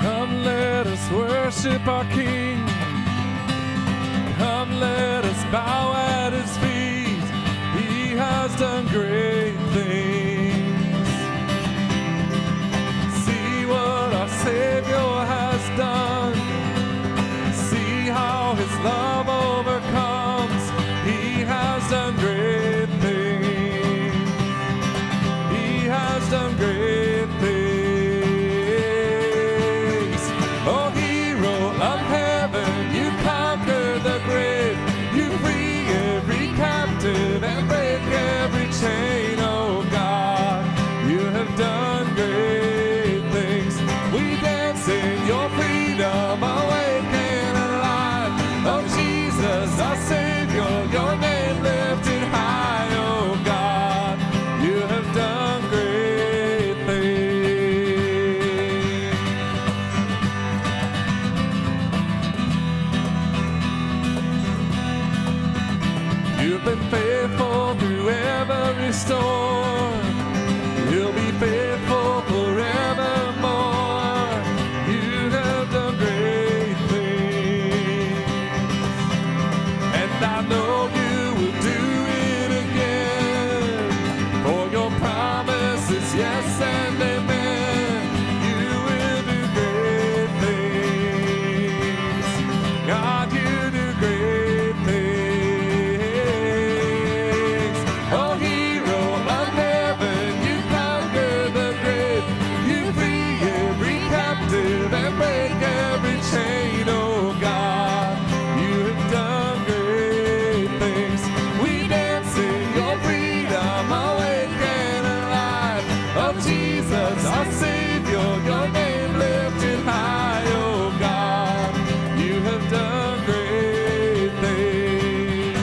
Come, let us worship our King. Come, let us bow at His feet. He has done great things. See what our Savior has done. See how His love overcomes. He has done great things. restore. You'll be faithful forevermore. You have done great things, and I know you will do it again. For your promise is yes and amen. You will do great things. God, you do great things. Oh, hero of heaven, you conquer the grave. You free every captive and break every chain. Oh, God, you have done great things. We dance in your freedom, awake and alive. Oh, Jesus, our Savior, your name lifted high. Oh, God, you have done great things.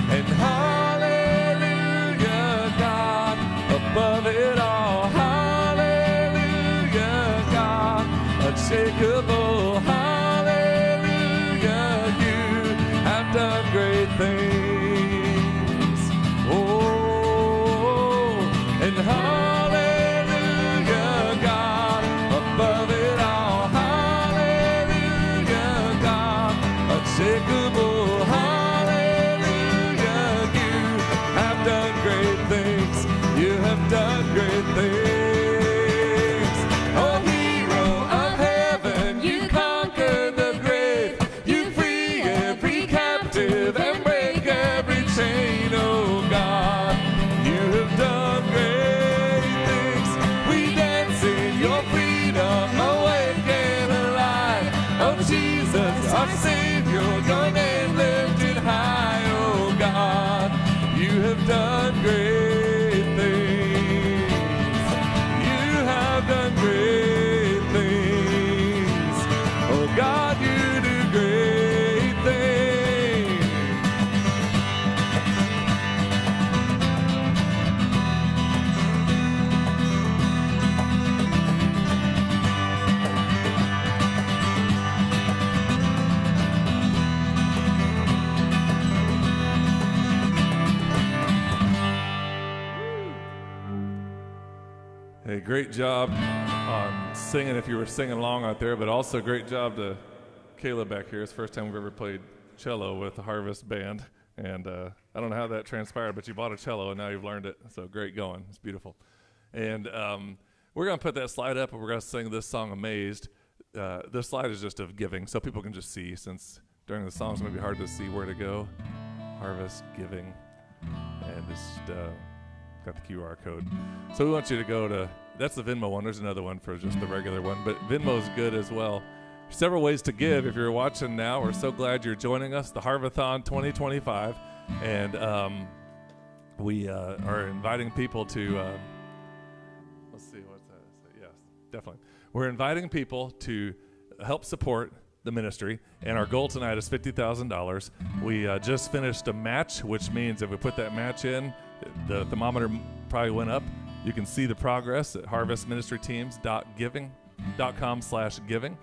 And hallelujah, God, above it all. Hallelujah, God, unshakable. Hallelujah, you have done great things. Oh, and hallelujah, God, above it all. Hallelujah, God, unshakable. Hallelujah, you have done great things. You have done great things. Oh, hero of heaven, you conquer the grave. You free every captive and break every chain. Oh, God, you have done great things. We dance in your freedom, awake and alive. Oh, Jesus, our Savior, your name lifted high. Oh, God, you have done great things. You have done great things. Oh, God, you do great things. Hey, great job on singing if you were singing along out there, but also great job to Caleb back here. It's the first time we've ever played cello with the Harvest Band, and I don't know how that transpired, but you bought a cello and now you've learned it, so great going. It's beautiful. And we're going to put that slide up and we're going to sing this song, Amazed. This slide is just of giving, so people can just see, since during the songs it may be hard to see where to go. Harvest, giving, and just got the QR code. So we want you to go to, that's the Venmo one. There's another one for just the regular one, but Venmo's good as well. Several ways to give. If you're watching now, we're so glad you're joining us, the Harv-A-Thon 2025. And we are inviting people to, let's see, what's that? Yes, definitely. We're inviting people to help support the ministry, and our goal tonight is $50,000. We just finished a match, which means if we put that match in, the thermometer probably went up. You can see the progress at harvestministryteams.com/giving.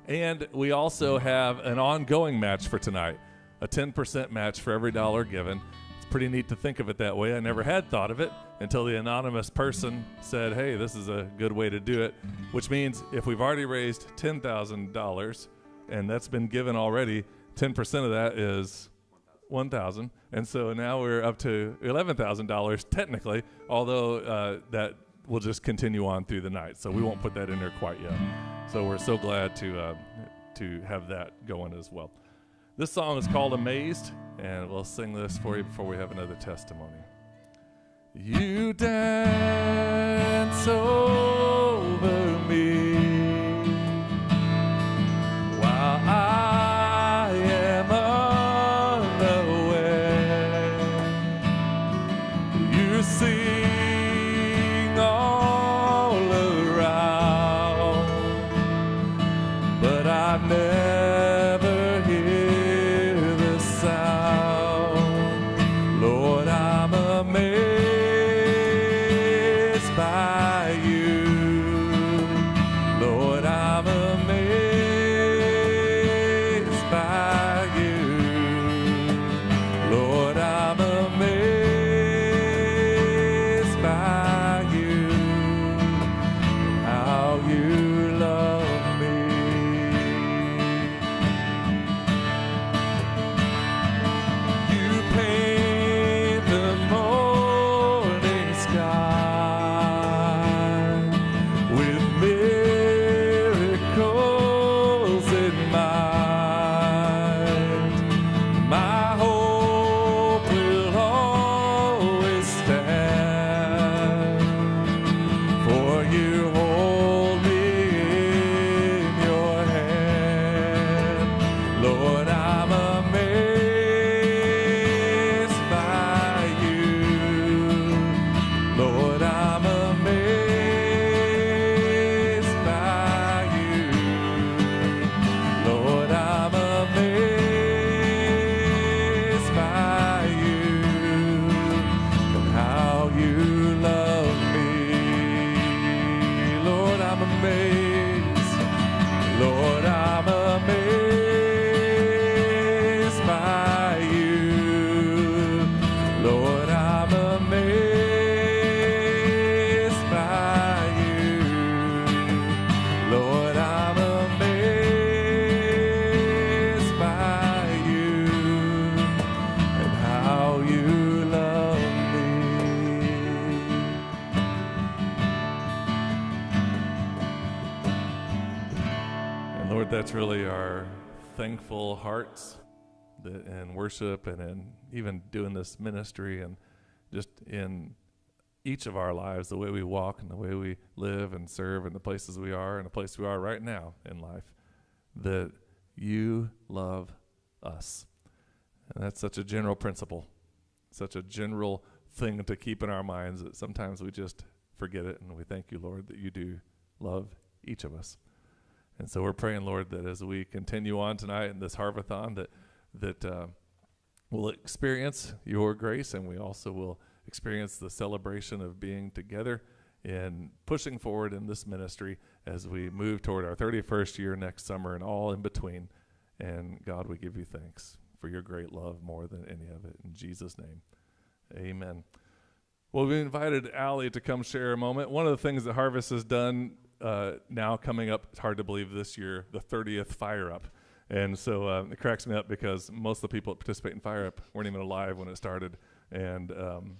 And we also have an ongoing match for tonight, a 10% match for every dollar given. It's pretty neat to think of it that way. I never had thought of it until the anonymous person said, hey, this is a good way to do it, which means if we've already raised $10,000 and that's been given already, 10% of that is $1,000, and so now we're up to $11,000 technically, although that will just continue on through the night, so we won't put that in there quite yet. So we're so glad to have that going as well. This song is called Amazed, and we'll sing this for you before we have another testimony. You dance over me while I am unaware. You sing all around, but I never hear the sound. Lord, I'm amazed by Lord, that's really our thankful hearts that in worship and in even doing this ministry and just in each of our lives, the way we walk and the way we live and serve and the places we are and the place we are right now in life, that you love us. And that's such a general principle, such a general thing to keep in our minds that sometimes we just forget it. And we thank you, Lord, that you do love each of us. And so we're praying, Lord, that as we continue on tonight in this Harv-A-Thon, that we'll experience your grace, and we also will experience the celebration of being together and pushing forward in this ministry as we move toward our 31st year next summer and all in between. And God, we give you thanks for your great love more than any of it. In Jesus' name, amen. Well, we invited Allie to come share a moment. One of the things that Harvest has done now coming up, it's hard to believe this year, the 30th Fire Up. And so it cracks me up because most of the people that participate in Fire Up weren't even alive when it started. And in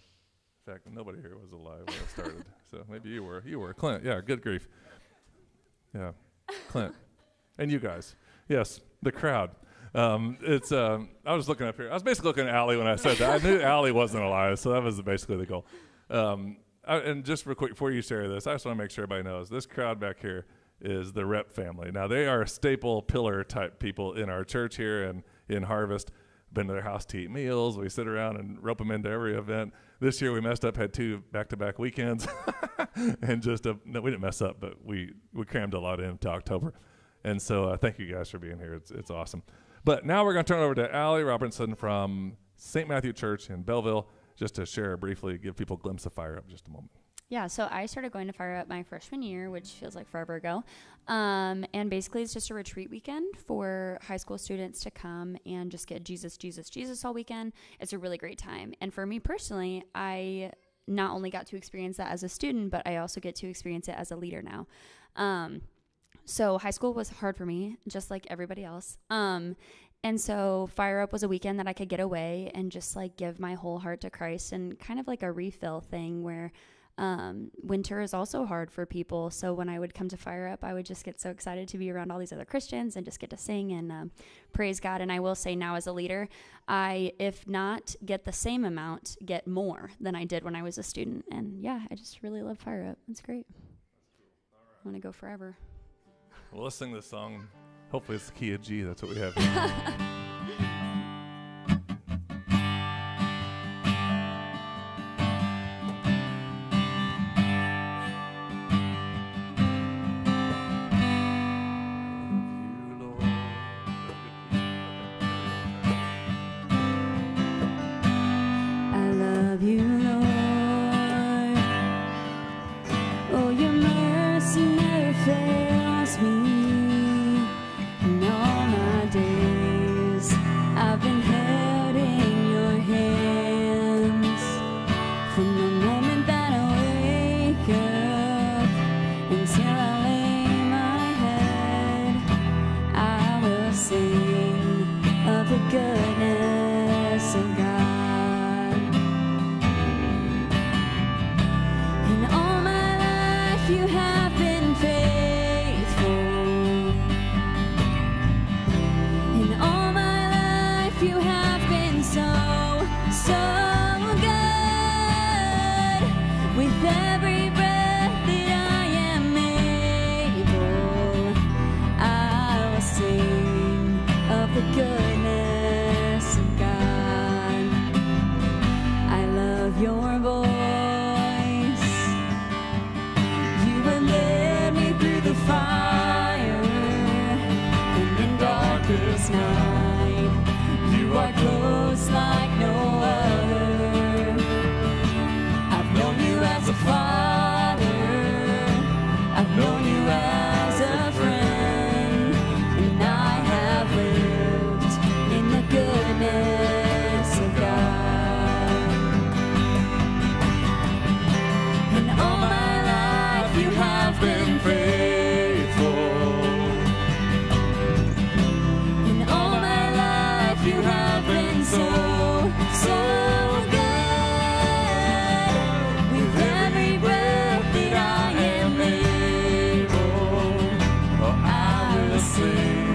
fact, nobody here was alive when it started. So maybe you were. You were. Clint, yeah, good grief. Yeah, Clint. And you guys. Yes, the crowd. I was looking up here. I was basically looking at Allie when I said that. I knew Allie wasn't alive, so that was basically the goal. And just real quick, before you share this, I just want to make sure everybody knows this crowd back here is the Rep family. Now, they are staple pillar type people in our church here and in Harvest. Been to their house to eat meals. We sit around and rope them into every event. This year we messed up, had 2 back-to-back weekends. And no, we didn't mess up, but we crammed a lot into October. And so thank you guys for being here. It's awesome. But now we're going to turn over to Allie Robertson from St. Matthew Church in Belleville, just to share briefly, give people a glimpse of Fire Up in just a moment. Yeah, so I started going to Fire Up my freshman year, which feels like forever ago. And basically it's just a retreat weekend for high school students to come and just get Jesus, Jesus, Jesus all weekend. It's a really great time. And for me personally, I not only got to experience that as a student, but I also get to experience it as a leader now. So high school was hard for me, just like everybody else. And so Fire Up was a weekend that I could get away and just like give my whole heart to Christ, and kind of like a refill thing where winter is also hard for people. So when I would come to Fire Up, I would just get so excited to be around all these other Christians and just get to sing and praise God. And I will say now as a leader, I, if not get the same amount, get more than I did when I was a student. And yeah, I just really love Fire Up. It's great. I want to go forever. Well, let's sing this song. Hopefully it's the key of G. That's what we have. I love you, Lord. Oh, your mercy never fails me. In all my days, I've been held in your hands. From the moment that I wake up until I lay my head, I will sing of the goodness of God. In all my life, you have been faithful. In all my life, you have been so, so good. With every breath that I am able, I will sing of the goodness of God. I love your voice. You have led me through the fire, and in darkest night, you are close like no other. I've known you as a father, I've known you as a friend, and I have lived in the goodness of God. In all my life, you have been faithful. In all my life, you have been so, so good. With every breath that I am able, I will sing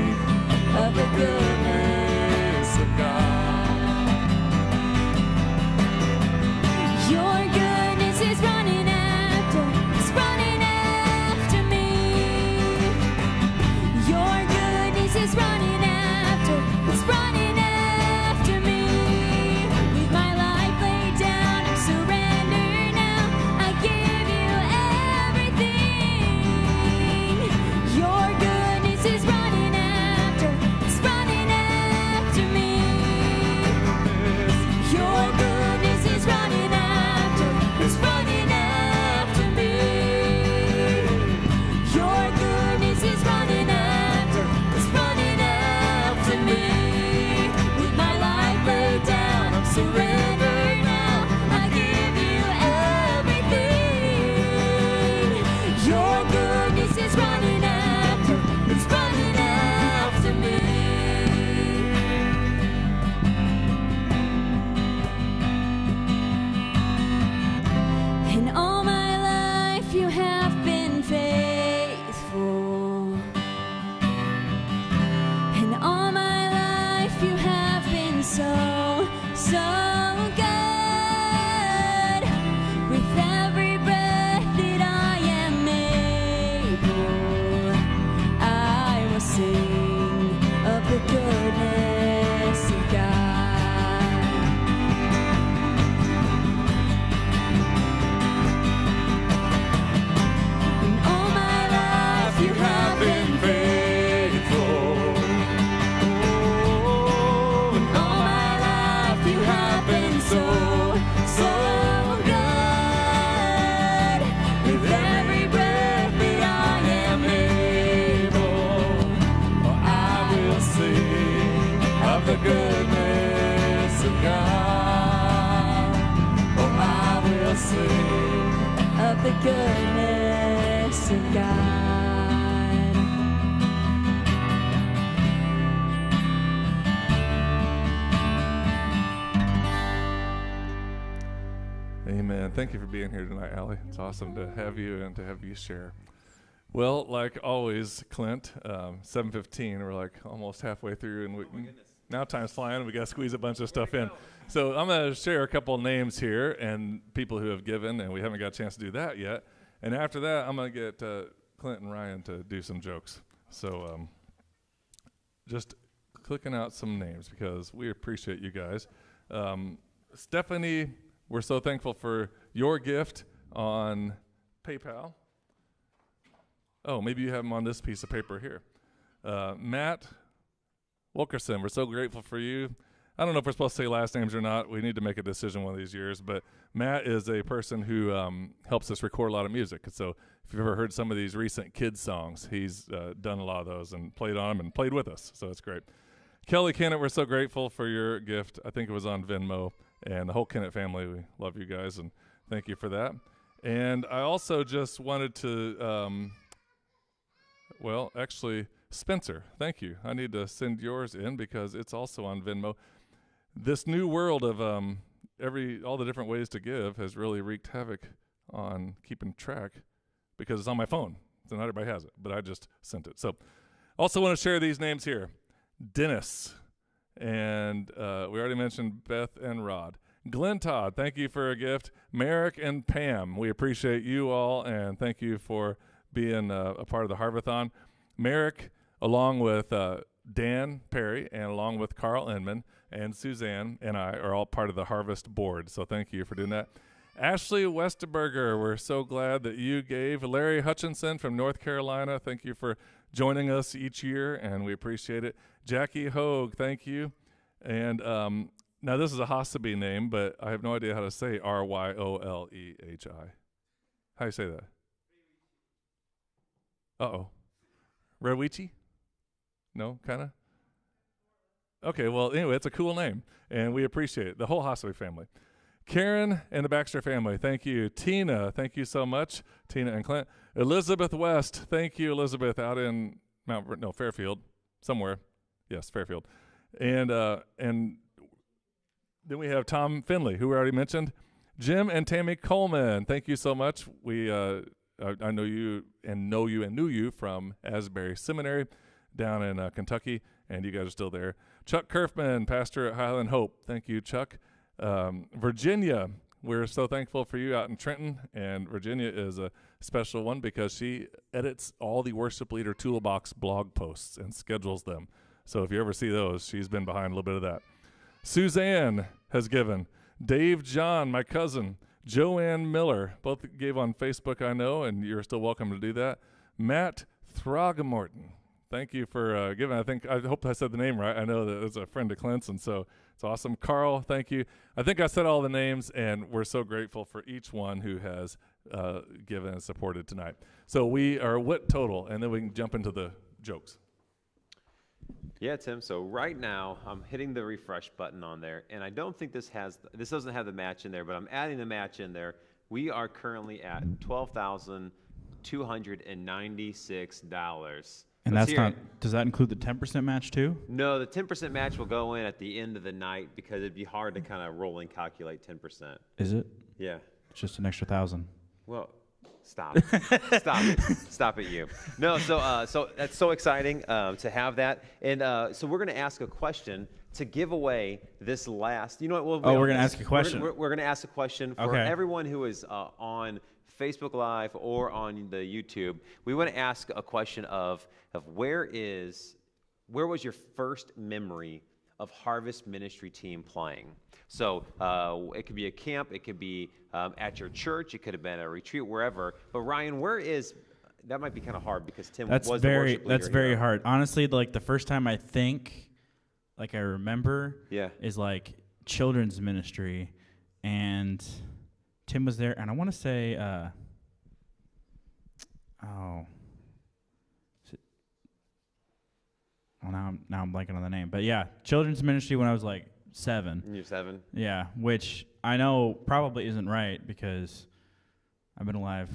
goodness of God. Amen. Thank you for being here tonight, Allie. It's awesome to have you and to have you share. Well, like always, Clint, 7:15. We're like almost halfway through, and now time's flying. We got to squeeze a bunch of stuff in. So I'm going to share a couple names here and people who have given, and we haven't got a chance to do that yet. And after that, I'm going to get Clint and Ryan to do some jokes. So just clicking out some names because we appreciate you guys. Stephanie, we're so thankful for your gift on PayPal. Oh, maybe you have them on this piece of paper here. Matt Wilkerson, we're so grateful for you. I don't know if we're supposed to say last names or not. We need to make a decision one of these years. But Matt is a person who helps us record a lot of music. So if you've ever heard some of these recent kids songs, he's done a lot of those and played on them and played with us. So it's great. Kelly Kennett, we're so grateful for your gift. I think it was on Venmo. And the whole Kennett family, we love you guys, and thank you for that. And I also just wanted to, actually, Spencer, thank you. I need to send yours in because it's also on Venmo. This new world of all the different ways to give has really wreaked havoc on keeping track because it's on my phone. So not everybody has it, but I just sent it. So also want to share these names here. Dennis. And we already mentioned Beth and Rod. Glenn Todd, thank you for a gift. Merrick and Pam, we appreciate you all, and thank you for being a part of the Harv-A-Thon. Merrick, along with Dan Perry, and along with Carl Inman, and Suzanne and I are all part of the Harvest Board, so thank you for doing that. Ashley Westerberger, we're so glad that you gave. Larry Hutchinson from North Carolina, thank you for joining us each year, and we appreciate it. Jackie Hogue, thank you. And now this is a Hassabi name, but I have no idea how to say Ryolehi. How do you say that? Uh-oh. Rewichi? No, kind of? Okay, well, anyway, it's a cool name, and we appreciate it. The whole Hassabi family. Karen and the Baxter family, thank you. Tina, thank you so much. Tina and Clint. Elizabeth West, thank you, Elizabeth, out in Fairfield, somewhere. Yes, Fairfield. And then we have Tom Finley, who we already mentioned. Jim and Tammy Coleman, thank you so much. We I know you and knew you from Asbury Seminary down in Kentucky, and you guys are still there. Chuck Kerfman, pastor at Highland Hope. Thank you, Chuck. Virginia, we're so thankful for you out in Trenton, and Virginia is a special one because she edits all the Worship Leader Toolbox blog posts and schedules them. So if you ever see those, she's been behind a little bit of that. Suzanne has given. Dave John, my cousin. Joanne Miller, both gave on Facebook, I know, and you're still welcome to do that. Matt Throgmorton, thank you for giving. I hope I said the name right. I know that it's a friend of Clint's, and so it's awesome. Carl, thank you. I think I said all the names, and we're so grateful for each one who has given and supported tonight. So we are what total, and then we can jump into the jokes. Yeah, Tim. So right now I'm hitting the refresh button on there, and I don't think this doesn't have the match in there, but I'm adding the match in there. We are currently at $12,296. And that's not. Does that include the 10% match too? No, the 10% match will go in at the end of the night because it'd be hard to kind of roll and calculate 10%. Is it? Yeah. It's just an extra 1,000. Well, stop it, you. No, so that's so exciting to have that, and so we're going to ask a question to give away this last. You know what? We're going to ask a question. We're going to ask a question for everyone who is on Facebook Live or on the YouTube. We want to ask a question of where was your first memory of Harvest Ministry Team playing? So it could be a camp, it could be at your church, it could have been a retreat, wherever. But Ryan, that might be kind of hard because Tim was the worship leader. That's very hard. Honestly, like the first time I think, like I remember, is like children's ministry, and Tim was there, and I want to say, now I'm blanking on the name, but yeah, children's ministry when I was like 7. You're 7? Yeah, which I know probably isn't right because I've been alive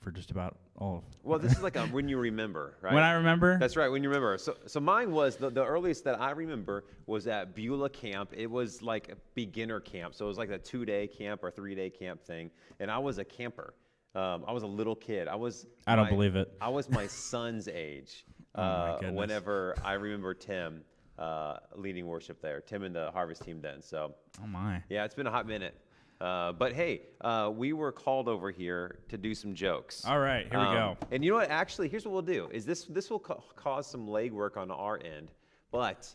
for just about all of. Well, this is like when you remember, right? When I remember. That's right. When you remember. So mine was the earliest that I remember was at Beulah Camp. It was like a beginner camp, so it was like a 2-day camp or 3-day camp thing, and I was a camper. I was a little kid. I don't believe it. I was my son's age. My goodness. Whenever I remember Tim leading worship there, Tim and the Harvest team then. So. Oh my. Yeah, it's been a hot minute. But hey, we were called over here to do some jokes. All right, here we go. And you know what? Actually, here's what we'll do: is this will cause some legwork on our end. But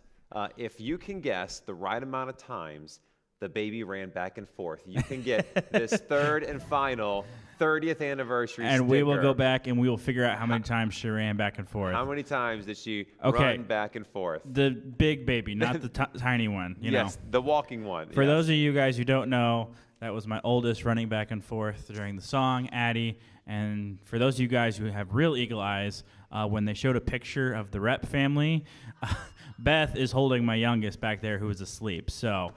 if you can guess the right amount of times the baby ran back and forth, you can get this third and final 30th anniversary and sticker. we will go back and we will figure out how many times she ran back and forth. How many times did she run back and forth? The big baby, not the tiny one. Yes, the walking one. For those of you guys who don't know, that was my oldest running back and forth during the song, Addie. And for those of you guys who have real eagle eyes, when they showed a picture of the Rep family, Beth is holding my youngest back there who is asleep. So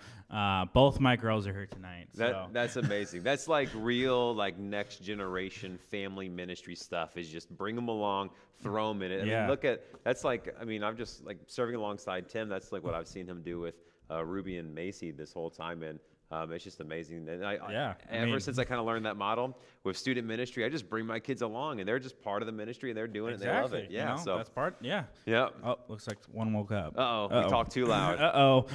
both my girls are here tonight. That's amazing. That's like real, like next generation family ministry stuff. Is just bring them along, throw them in it. I mean, that's like. I mean, I'm just like serving alongside Tim. That's like what I've seen him do with Ruby and Macy this whole time, and it's just amazing. And ever since I kind of learned that model with student ministry, I just bring my kids along, and they're just part of the ministry, and they're doing it, and they love it. Yeah, so that's part. Yeah. Yeah. Oh, looks like one woke up. We talked too loud.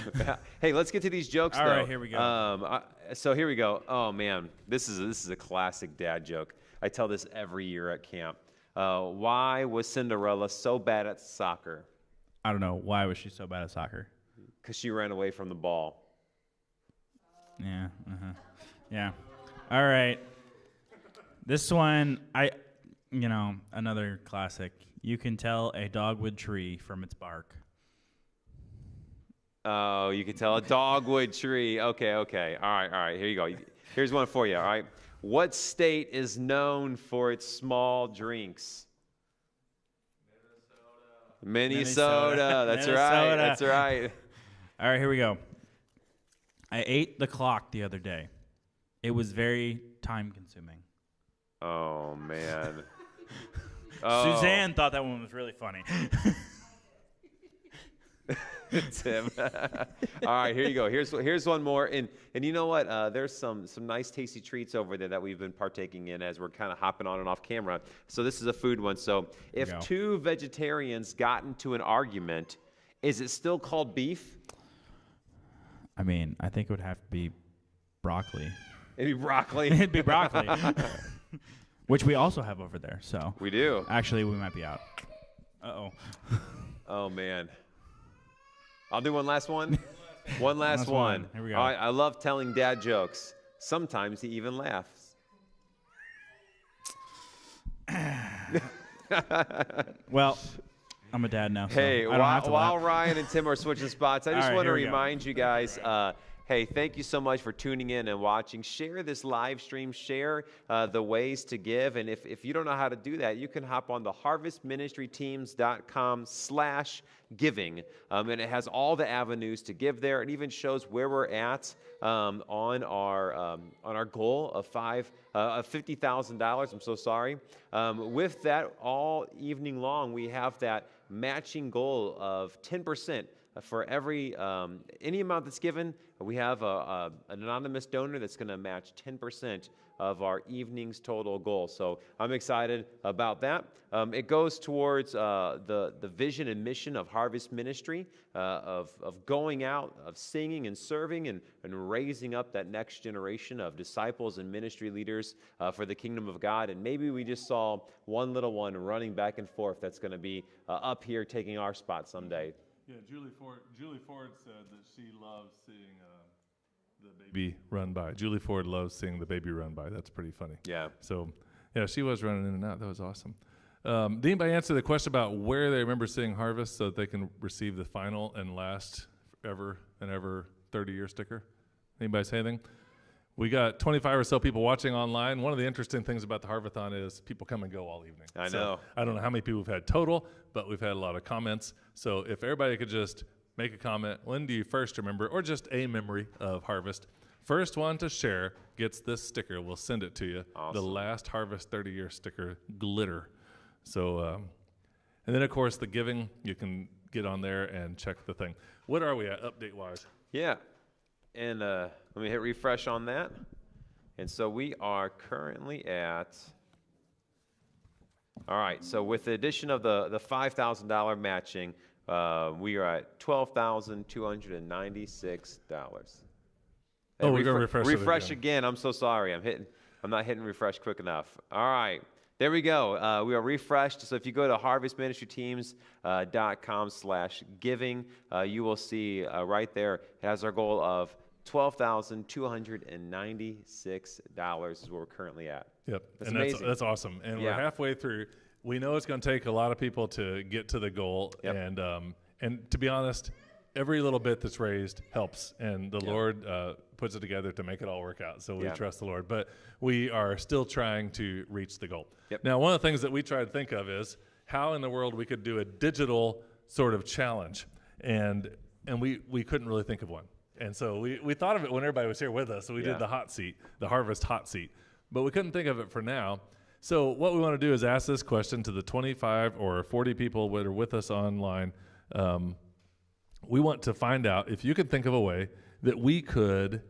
Hey, let's get to these jokes. All though. right, here we go. So here we go. Oh man, this is a classic dad joke. I tell this every year at camp. Why was Cinderella so bad at soccer? I don't know. Why was she so bad at soccer? Because she ran away from the ball. Yeah. Yeah. All right. This one, another classic. You can tell a dogwood tree from its bark. Oh, you can tell a dogwood tree. Okay. All right. Here you go. Here's one for you. All right. What state is known for its small drinks? Minnesota. That's right. That's right. All right, here we go. I ate the clock the other day. It was very time-consuming. Oh, man. Suzanne thought that one was really funny. Tim. All right, here you go. Here's one more. And you know what? There's some nice tasty treats over there that we've been partaking in as we're kind of hopping on and off camera. So this is a food one. So if two vegetarians got into an argument, is it still called beef? I mean, I think it would have to be broccoli. It'd be broccoli. It'd be broccoli. Which we also have over there. So we do. Actually, we might be out. Uh-oh. Oh, man. I'll do one last one. One last one. Here we go. All right, I love telling dad jokes. Sometimes he even laughs. Well, I'm a dad now. So hey, while Ryan and Tim are switching spots, I just want to remind you guys, hey, thank you so much for tuning in and watching. Share this live stream. Share the ways to give. And if you don't know how to do that, you can hop on the harvestministryteams.com/giving. And it has all the avenues to give there. It even shows where we're at on our goal of $50,000. I'm so sorry. With that, all evening long, we have that matching goal of 10%. For every any amount that's given, we have an anonymous donor that's going to match 10% of our evening's total goal. So I'm excited about that. It goes towards the vision and mission of Harvest Ministry, of going out, of singing and serving and raising up that next generation of disciples and ministry leaders for the kingdom of God. And maybe we just saw one little one running back and forth that's going to be up here taking our spot someday. Yeah, Julie Ford said that she loves seeing the baby run by. Julie Ford loves seeing the baby run by. That's pretty funny. Yeah. So, yeah, she was running in and out. That was awesome. Did anybody answer the question about where they remember seeing Harvest so that they can receive the final and last ever 30-year sticker? Anybody say anything? We got 25 or so people watching online. One of the interesting things about the Harv-A-Thon is people come and go all evening. I know. I don't know how many people we've had total, but we've had a lot of comments. So if everybody could just make a comment, when do you first remember, or just a memory of Harvest First one to share gets this sticker. We'll send it to you. Awesome. The Last Harvest 30-year sticker, glitter. So, and then, of course, the giving, you can get on there and check the thing. What are we at update-wise? Yeah. And let me hit refresh on that. And so we are currently at, all right, so with the addition of the $5,000 matching, we are at $12,296. Oh, we're gonna refresh it Refresh again. again. I'm so sorry. I'm not hitting refresh quick enough. All right. There we go. We are refreshed. So if you go to harvestministryteams.com/giving, you will see right there it has our goal of $12,296 is where we're currently at. Yep. That's and amazing. That's awesome. And Yeah. we're halfway through. We know it's going to take a lot of people to get to the goal. Yep. And to be honest, every little bit that's raised helps. And the Lord puts it together to make it all work out. So we trust the Lord. But we are still trying to reach the goal. Yep. Now, one of the things that we try to think of is how in the world we could do a digital sort of challenge. And we couldn't really think of one. And so we thought of it when everybody was here with us. So we did the hot seat, the Harvest hot seat. But we couldn't think of it for now. So what we want to do is ask this question to the 25 or 40 people that are with us online. We want to find out if you could think of a way that we could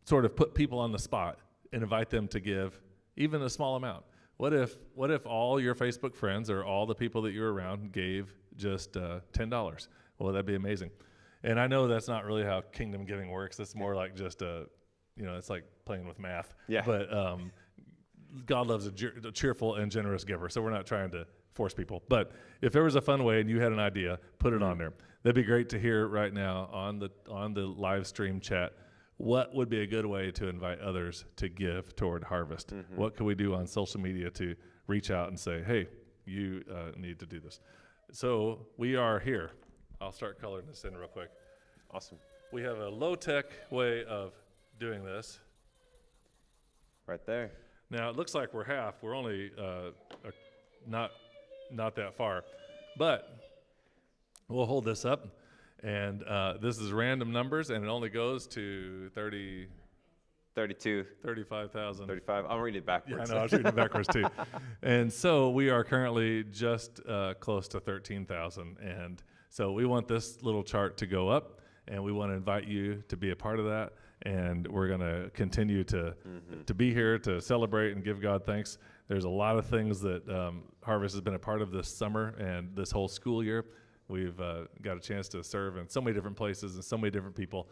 sort of put people on the spot and invite them to give even a small amount. What if all your Facebook friends or all the people that you're around gave just $10? Well, that'd be amazing. And I know that's not really how kingdom giving works. It's more like just it's like playing with math. Yeah. But God loves a cheerful and generous giver, so we're not trying to force people. But if there was a fun way and you had an idea, put it on there. That'd be great to hear right now on the live stream chat. What would be a good way to invite others to give toward Harvest? Mm-hmm. What can we do on social media to reach out and say, hey, you need to do this? So we are here. I'll start coloring this in real quick. Awesome. We have a low-tech way of doing this. Right there. Now, it looks like we're half. We're only not that far. But we'll hold this up. And this is random numbers, and it only goes to 32. 35,000. 35. I'm reading it backwards. Yeah, I know. I was reading it backwards, too. And so we are currently just close to 13,000. And so we want this little chart to go up, and we want to invite you to be a part of that. And we're going to continue to be here to celebrate and give God thanks. There's a lot of things that Harvest has been a part of this summer and this whole school year. We've got a chance to serve in so many different places and so many different people.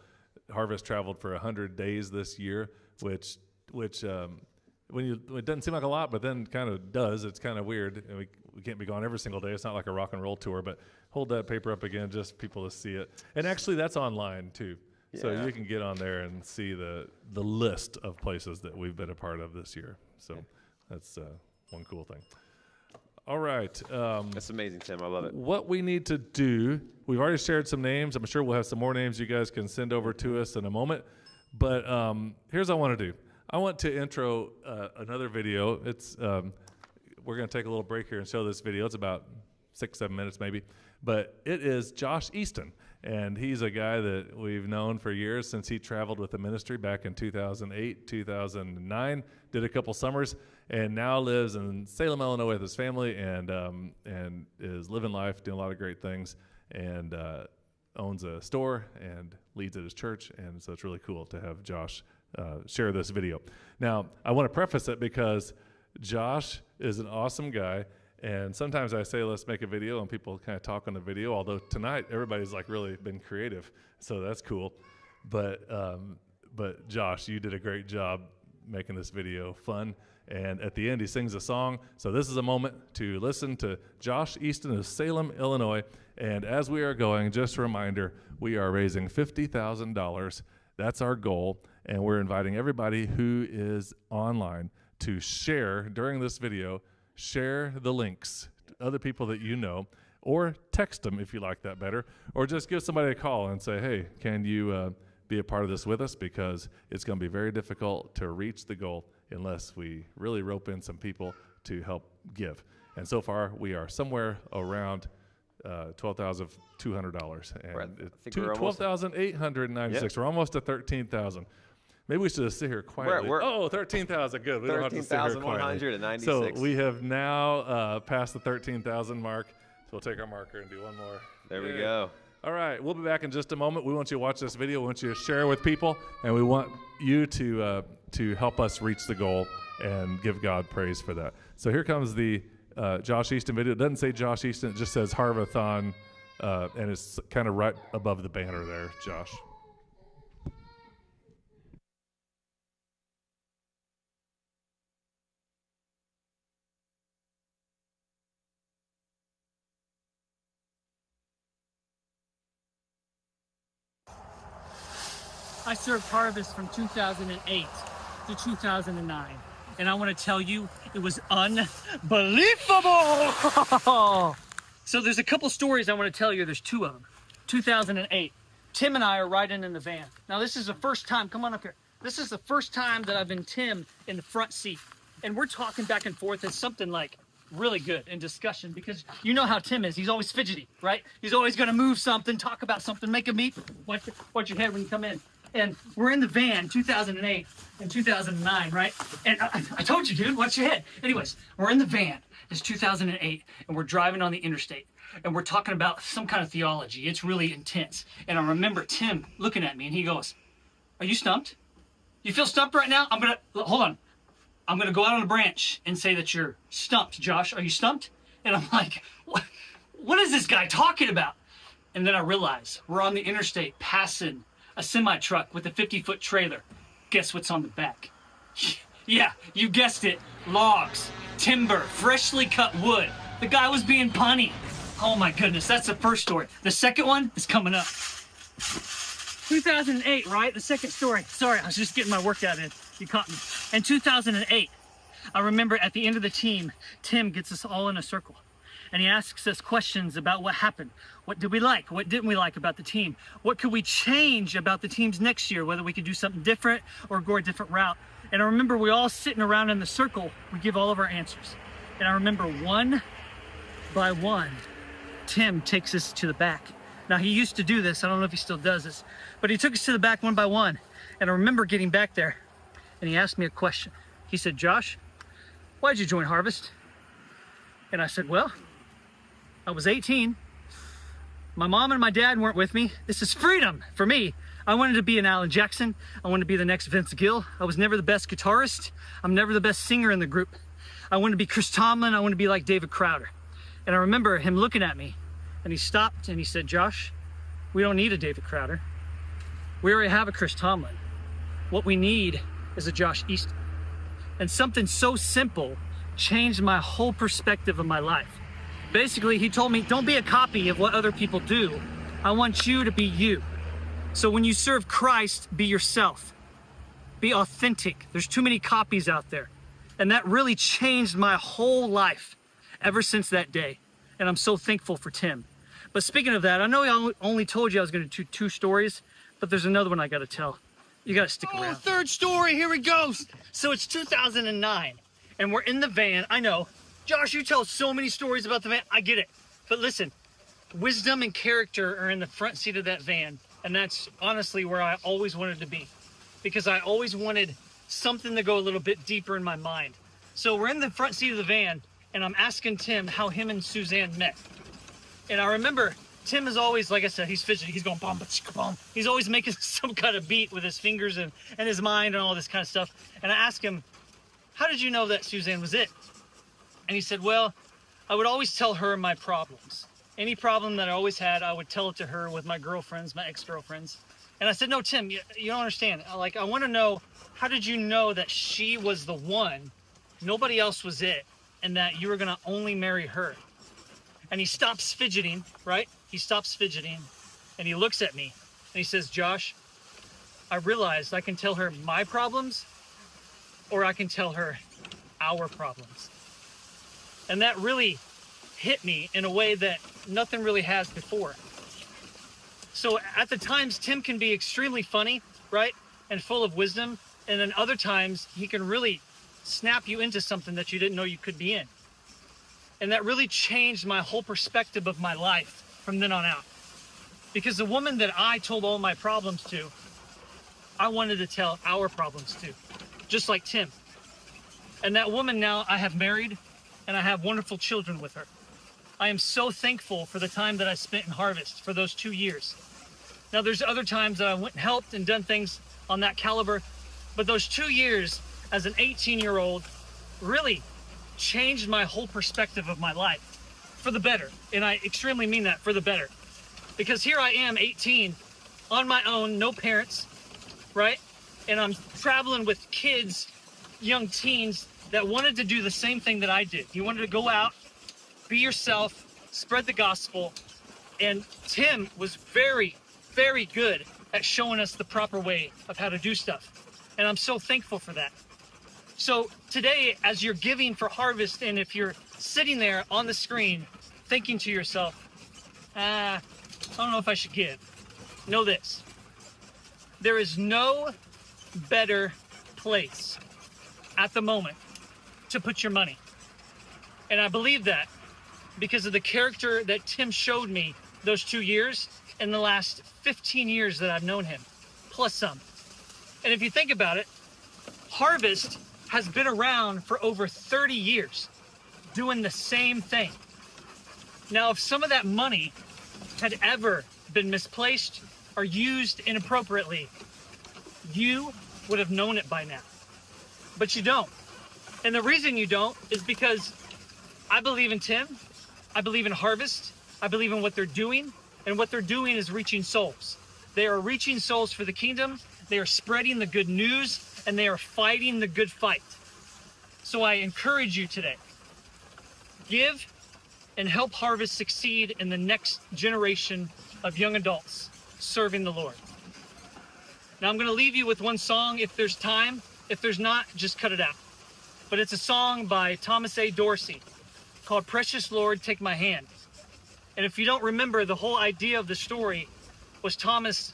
Harvest traveled for 100 days this year, which it doesn't seem like a lot, but then kind of does. It's kind of weird. And we can't be gone every single day. It's not like a rock and roll tour, but hold that paper up again just for people to see it. And actually, that's online, too. Yeah. So you can get on there and see the list of places that we've been a part of this year. So that's one cool thing. All right. That's amazing, Tim. I love it. What we need to do, we've already shared some names. I'm sure we'll have some more names you guys can send over to us in a moment. But here's what I want to do. I want to intro another video. It's we're going to take a little break here and show this video. It's about 6-7 minutes maybe. But it is Josh Easton. And he's a guy that we've known for years since he traveled with the ministry back in 2008, 2009, did a couple summers, and now lives in Salem, Illinois with his family and is living life, doing a lot of great things, and owns a store and leads at his church. And so it's really cool to have Josh share this video. Now, I want to preface it because Josh is an awesome guy. And sometimes I say, let's make a video, and people kind of talk on the video, although tonight everybody's like really been creative, so that's cool. But Josh, you did a great job making this video fun. And at the end, he sings a song. So this is a moment to listen to Josh Easton of Salem, Illinois. And as we are going, just a reminder, we are raising $50,000. That's our goal. And we're inviting everybody who is online to share during this video. Share the links to other people that you know, or text them if you like that better, or just give somebody a call and say, hey, can you be a part of this with us? Because it's going to be very difficult to reach the goal unless we really rope in some people to help give. And so far, we are somewhere around $12,200, and Right. I it's think we're almost- $12,896. We're almost at 13,000. Maybe we should just sit here quietly. We're 13,000. Good. We don't have to sit here quietly. 13,196. So we have now passed the 13,000 mark. So we'll take our marker and do one more. There we Yeah. go. All right, we'll be back in just a moment. We want you to watch this video. We want you to share it with people, and we want you to help us reach the goal and give God praise for that. So here comes the Josh Easton video. It doesn't say Josh Easton. It just says Harv-A-Thon, and it's kind of right above the banner there, Josh. I served Harvest from 2008 to 2009. And I want to tell you, it was unbelievable! So there's a couple stories I want to tell you. There's two of them. 2008, Tim and I are riding in the van. Now this is the first time, come on up here. This is the first time that I've been Tim in the front seat. And we're talking back and forth. It's something like really good in discussion, because you know how Tim is. He's always fidgety, right? He's always going to move something, talk about something, make a meet. Watch your head when you come in. And we're in the van, 2008 and 2009, right? And I told you, dude, watch your head. Anyways, we're in the van. It's 2008, and we're driving on the interstate. And we're talking about some kind of theology. It's really intense. And I remember Tim looking at me, and he goes, "Are you stumped? You feel stumped right now? Hold on. I'm going to go out on a branch and say that you're stumped, Josh. Are you stumped?" And I'm like, what is this guy talking about? And then I realize we're on the interstate passing a semi-truck with a 50-foot trailer. Guess what's on the back? Yeah, you guessed it. Logs, timber, freshly cut wood. The guy was being punny. Oh my goodness, that's the first story. The second one is coming up. 2008, right? The second story. Sorry, I was just getting my workout in. You caught me. In 2008, I remember at the end of the team, Tim gets us all in a circle. And he asks us questions about what happened. What did we like? What didn't we like about the team? What could we change about the teams next year? Whether we could do something different or go a different route. And I remember we all sitting around in the circle, we give all of our answers. And I remember one by one, Tim takes us to the back. Now he used to do this, I don't know if he still does this, but he took us to the back one by one. And I remember getting back there and he asked me a question. He said, "Josh, why'd you join Harvest?" And I said, "Well, I was 18. My mom and my dad weren't with me. This is freedom for me. I wanted to be an Alan Jackson. I wanted to be the next Vince Gill. I was never the best guitarist. I'm never the best singer in the group. I wanted to be Chris Tomlin. I wanted to be like David Crowder." And I remember him looking at me and he stopped and he said, "Josh, we don't need a David Crowder. We already have a Chris Tomlin. What we need is a Josh Easton." And something so simple changed my whole perspective of my life. Basically, he told me, don't be a copy of what other people do. I want you to be you. So when you serve Christ, be yourself. Be authentic. There's too many copies out there. And that really changed my whole life ever since that day. And I'm so thankful for Tim. But speaking of that, I know I only told you I was going to do two stories, but there's another one I got to tell. You got to stick around. Third story, here it goes. So it's 2009, and we're in the van. I know. Josh, you tell so many stories about the van. I get it. But listen, wisdom and character are in the front seat of that van. And that's honestly where I always wanted to be. Because I always wanted something to go a little bit deeper in my mind. So we're in the front seat of the van, and I'm asking Tim how him and Suzanne met. And I remember Tim is always, like I said, he's fidgety. He's going bum, chicka, bum. He's always making some kind of beat with his fingers and his mind and all this kind of stuff. And I asked him, "How did you know that Suzanne was it?" And he said, "Well, I would always tell her my problems. Any problem that I always had, I would tell it to her with my girlfriends, my ex-girlfriends." And I said, "No, Tim, you don't understand. Like, I want to know, how did you know that she was the one, nobody else was it, and that you were going to only marry her?" And he stops fidgeting, right? He stops fidgeting, and he looks at me, and he says, "Josh, I realized I can tell her my problems, or I can tell her our problems." And that really hit me in a way that nothing really has before. So at the times, Tim can be extremely funny, right? And full of wisdom. And then other times, he can really snap you into something that you didn't know you could be in. And that really changed my whole perspective of my life from then on out. Because the woman that I told all my problems to, I wanted to tell our problems to, just like Tim. And that woman now I have married, and I have wonderful children with her. I am so thankful for the time that I spent in Harvest for those 2 years. Now there's other times that I went and helped and done things on that caliber, but those 2 years as an 18-year-old really changed my whole perspective of my life for the better. And I extremely mean that, for the better. Because here I am, 18, on my own, no parents, right? And I'm traveling with kids, young teens that wanted to do the same thing that I did. You wanted to go out, be yourself, spread the gospel. And Tim was very, very good at showing us the proper way of how to do stuff. And I'm so thankful for that. So today, as you're giving for Harvest, and if you're sitting there on the screen thinking to yourself, I don't know if I should give, know this. There is no better place at the moment to put your money. And I believe that because of the character that Tim showed me those 2 years and the last 15 years that I've known him, plus some. And if you think about it, Harvest has been around for over 30 years doing the same thing. Now, if some of that money had ever been misplaced or used inappropriately, you would have known it by now. But you don't. And the reason you don't is because I believe in Tim, I believe in Harvest, I believe in what they're doing, and what they're doing is reaching souls. They are reaching souls for the kingdom, they are spreading the good news, and they are fighting the good fight. So I encourage you today, give and help Harvest succeed in the next generation of young adults serving the Lord. Now I'm going to leave you with one song if there's time. If there's not, just cut it out. But it's a song by Thomas A. Dorsey called Precious Lord, Take My Hand. And if you don't remember, the whole idea of the story was Thomas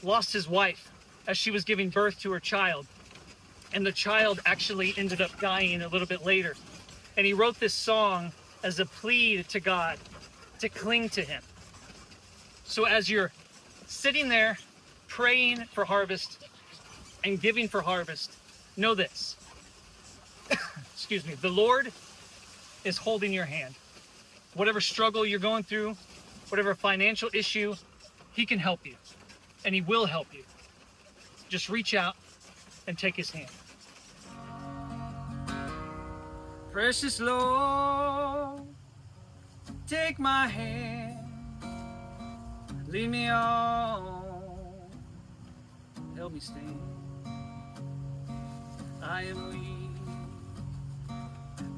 lost his wife as she was giving birth to her child. And the child actually ended up dying a little bit later. And he wrote this song as a plea to God to cling to him. So as you're sitting there praying for Harvest and giving for Harvest, know this. Excuse me. The Lord is holding your hand. Whatever struggle you're going through, whatever financial issue, he can help you. And he will help you. Just reach out and take his hand. Precious Lord, take my hand, lead me on, help me stand. I am weak,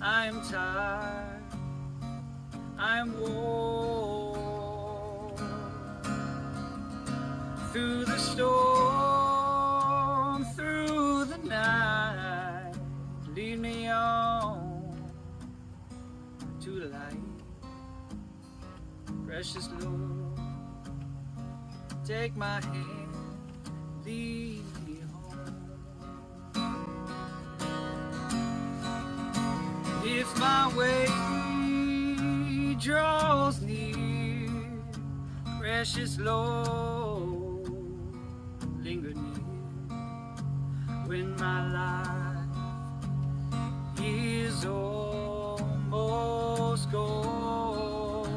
I am tired, I am worn. Through the storm, through the night, lead me on to the light. Precious Lord, take my hand, lead me home. If my way draws near, precious Lord, linger near. When my life is almost gone,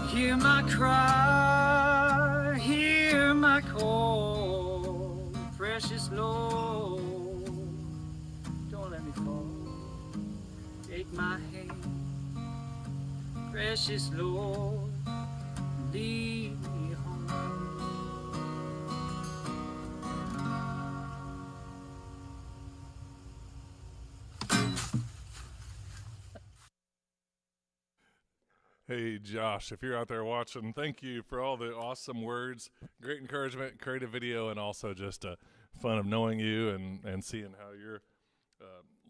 hear my cry, hear my call, precious Lord, don't let me fall. Take my hand, precious Lord, lead me home. Hey, Josh, if you're out there watching, thank you for all the awesome words, great encouragement, creative video, and also just fun of knowing you and seeing how your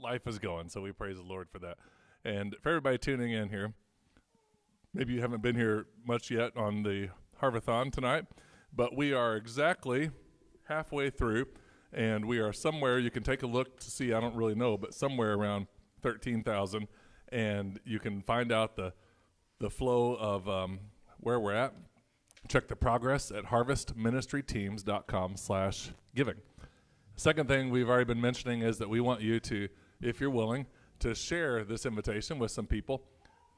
life is going. So we praise the Lord for that. And for everybody tuning in here, maybe you haven't been here much yet on the Harv-A-Thon tonight, but we are exactly halfway through, and we are somewhere, you can take a look to see, I don't really know, but somewhere around 13,000, and you can find out the flow of where we're at. Check the progress at harvestministryteams.com/giving. Second thing we've already been mentioning is that we want you to, if you're willing, to share this invitation with some people.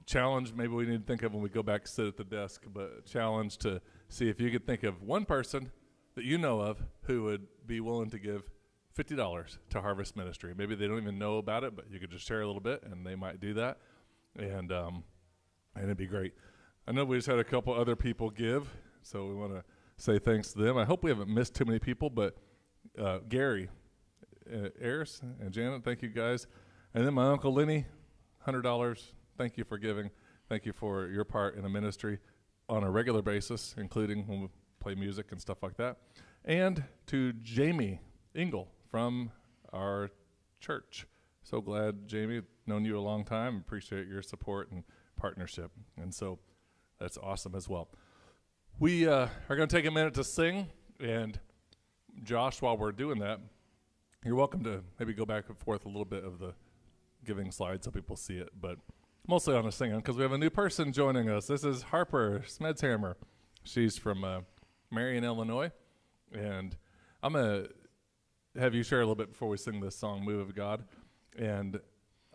Challenge, maybe we need to think of when we go back to sit at the desk, but challenge to see if you could think of one person that you know of who would be willing to give $50 to Harvest Ministry. Maybe they don't even know about it, but you could just share a little bit, and they might do that, and it'd be great. I know we just had a couple other people give, so we want to say thanks to them. I hope we haven't missed too many people, but Gary, Ayers, and Janet, thank you guys. And then my Uncle Lenny, $100. Thank you for giving. Thank you for your part in the ministry on a regular basis, including when we play music and stuff like that. And to Jamie Engel from our church. So glad, Jamie, known you a long time. Appreciate your support and partnership. And so that's awesome as well. We are going to take a minute to sing. And Josh, while we're doing that, you're welcome to maybe go back and forth a little bit of the giving slide so people see it. But mostly on the singing, because we have a new person joining us. This is Harper Smedshammer. She's from Marion, Illinois. And I'm going to have you share a little bit before we sing this song, Move of God. And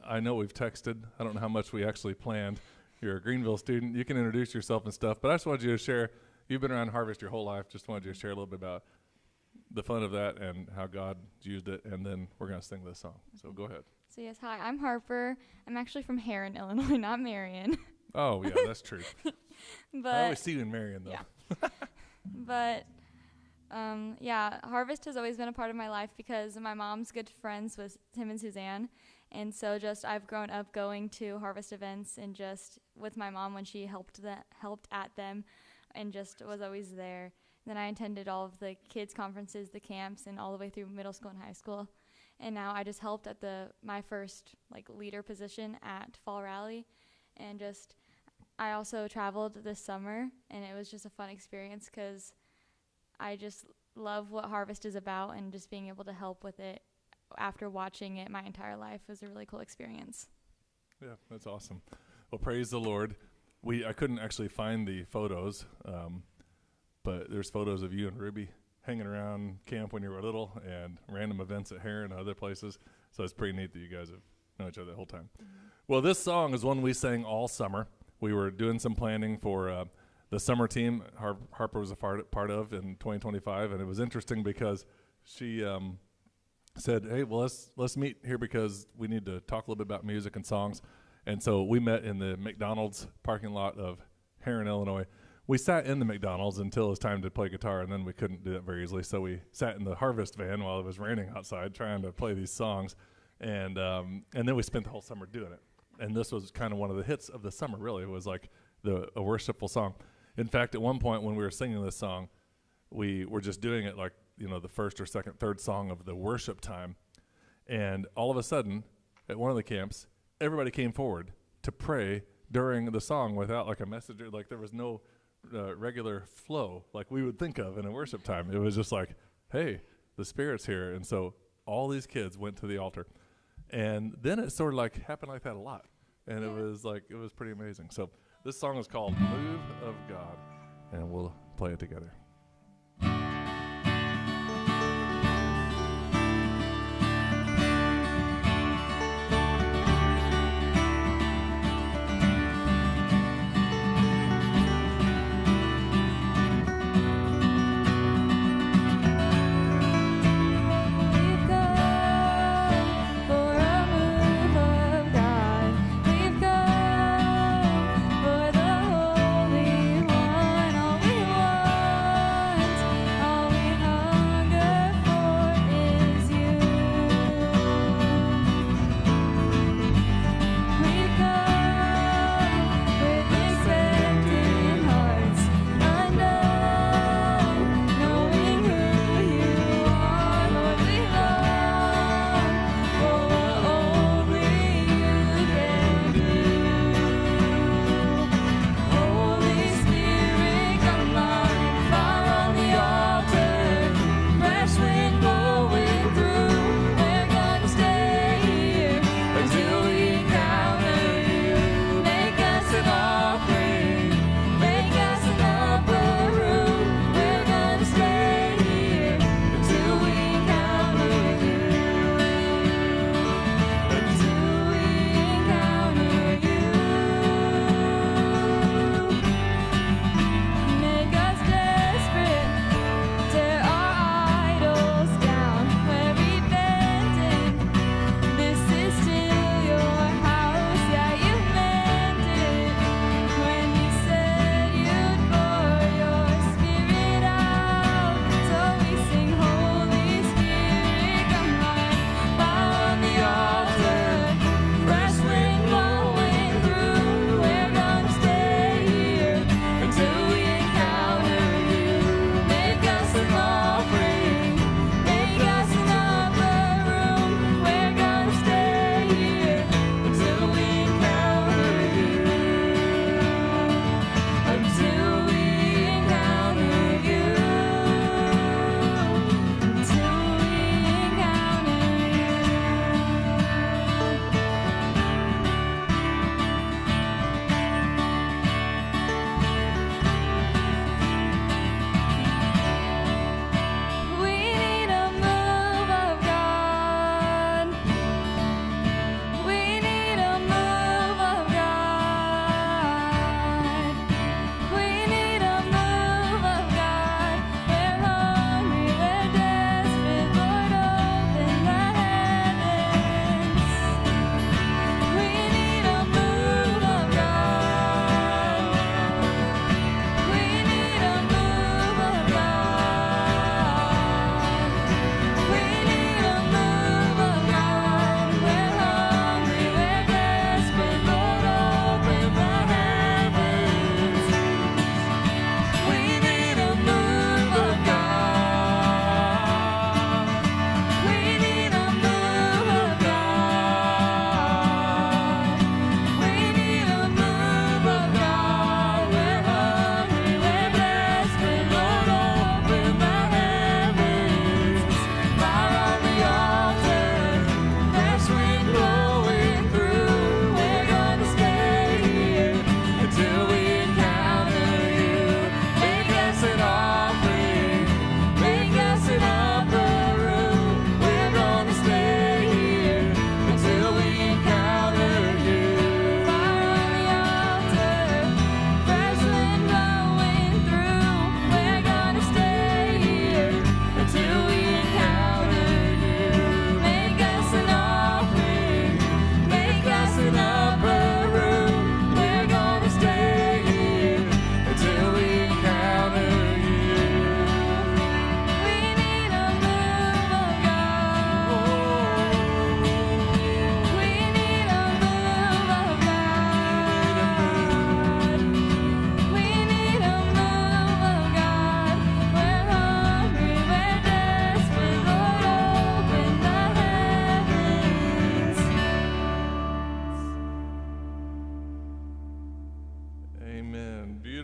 I know we've texted. I don't know how much we actually planned. You're a Greenville student. You can introduce yourself and stuff. But I just wanted you to share. You've been around Harvest your whole life. Just wanted you to share a little bit about the fun of that and how God used it. And then we're going to sing this song. So go ahead. So yes, hi, I'm Harper. I'm actually from Heron, Illinois, not Marion. Oh, yeah, that's true. But I always see you in Marion, though. Yeah. But, yeah, Harvest has always been a part of my life because my mom's good friends with Tim and Suzanne. And so just I've grown up going to Harvest events and just with my mom when she helped at them and just was always there. Then I attended all of the kids' conferences, the camps, and all the way through middle school and high school. And now I just helped at my first leader position at Fall Rally, and just I also traveled this summer, and it was just a fun experience because I just love what Harvest is about, and just being able to help with it after watching it my entire life was a really cool experience. Yeah, that's awesome. Well, praise the Lord. I couldn't actually find the photos, but there's photos of you and Ruby hanging around camp when you were little and random events at Heron and other places. So it's pretty neat that you guys have known each other the whole time. Mm-hmm. Well, this song is one we sang all summer. We were doing some planning for the summer team Harper was a part of in 2025. And it was interesting because she said, hey, well, let's meet here because we need to talk a little bit about music and songs. And so we met in the McDonald's parking lot of Heron, Illinois. We sat in the McDonald's until it was time to play guitar, and then we couldn't do that very easily. So we sat in the Harvest van while it was raining outside trying to play these songs. And then we spent the whole summer doing it. And this was kind of one of the hits of the summer, really. It was like a worshipful song. In fact, at one point when we were singing this song, we were just doing it like, the first or second, third song of the worship time. And all of a sudden, at one of the camps, everybody came forward to pray during the song without a messenger. There was no regular flow like we would think of in a worship time. It was just like, hey, the Spirit's here. And so all these kids went to the altar. And then it sort of happened like that a lot. And it was pretty amazing. So this song is called Move of God, and we'll play it together. For the Holy One, all we want.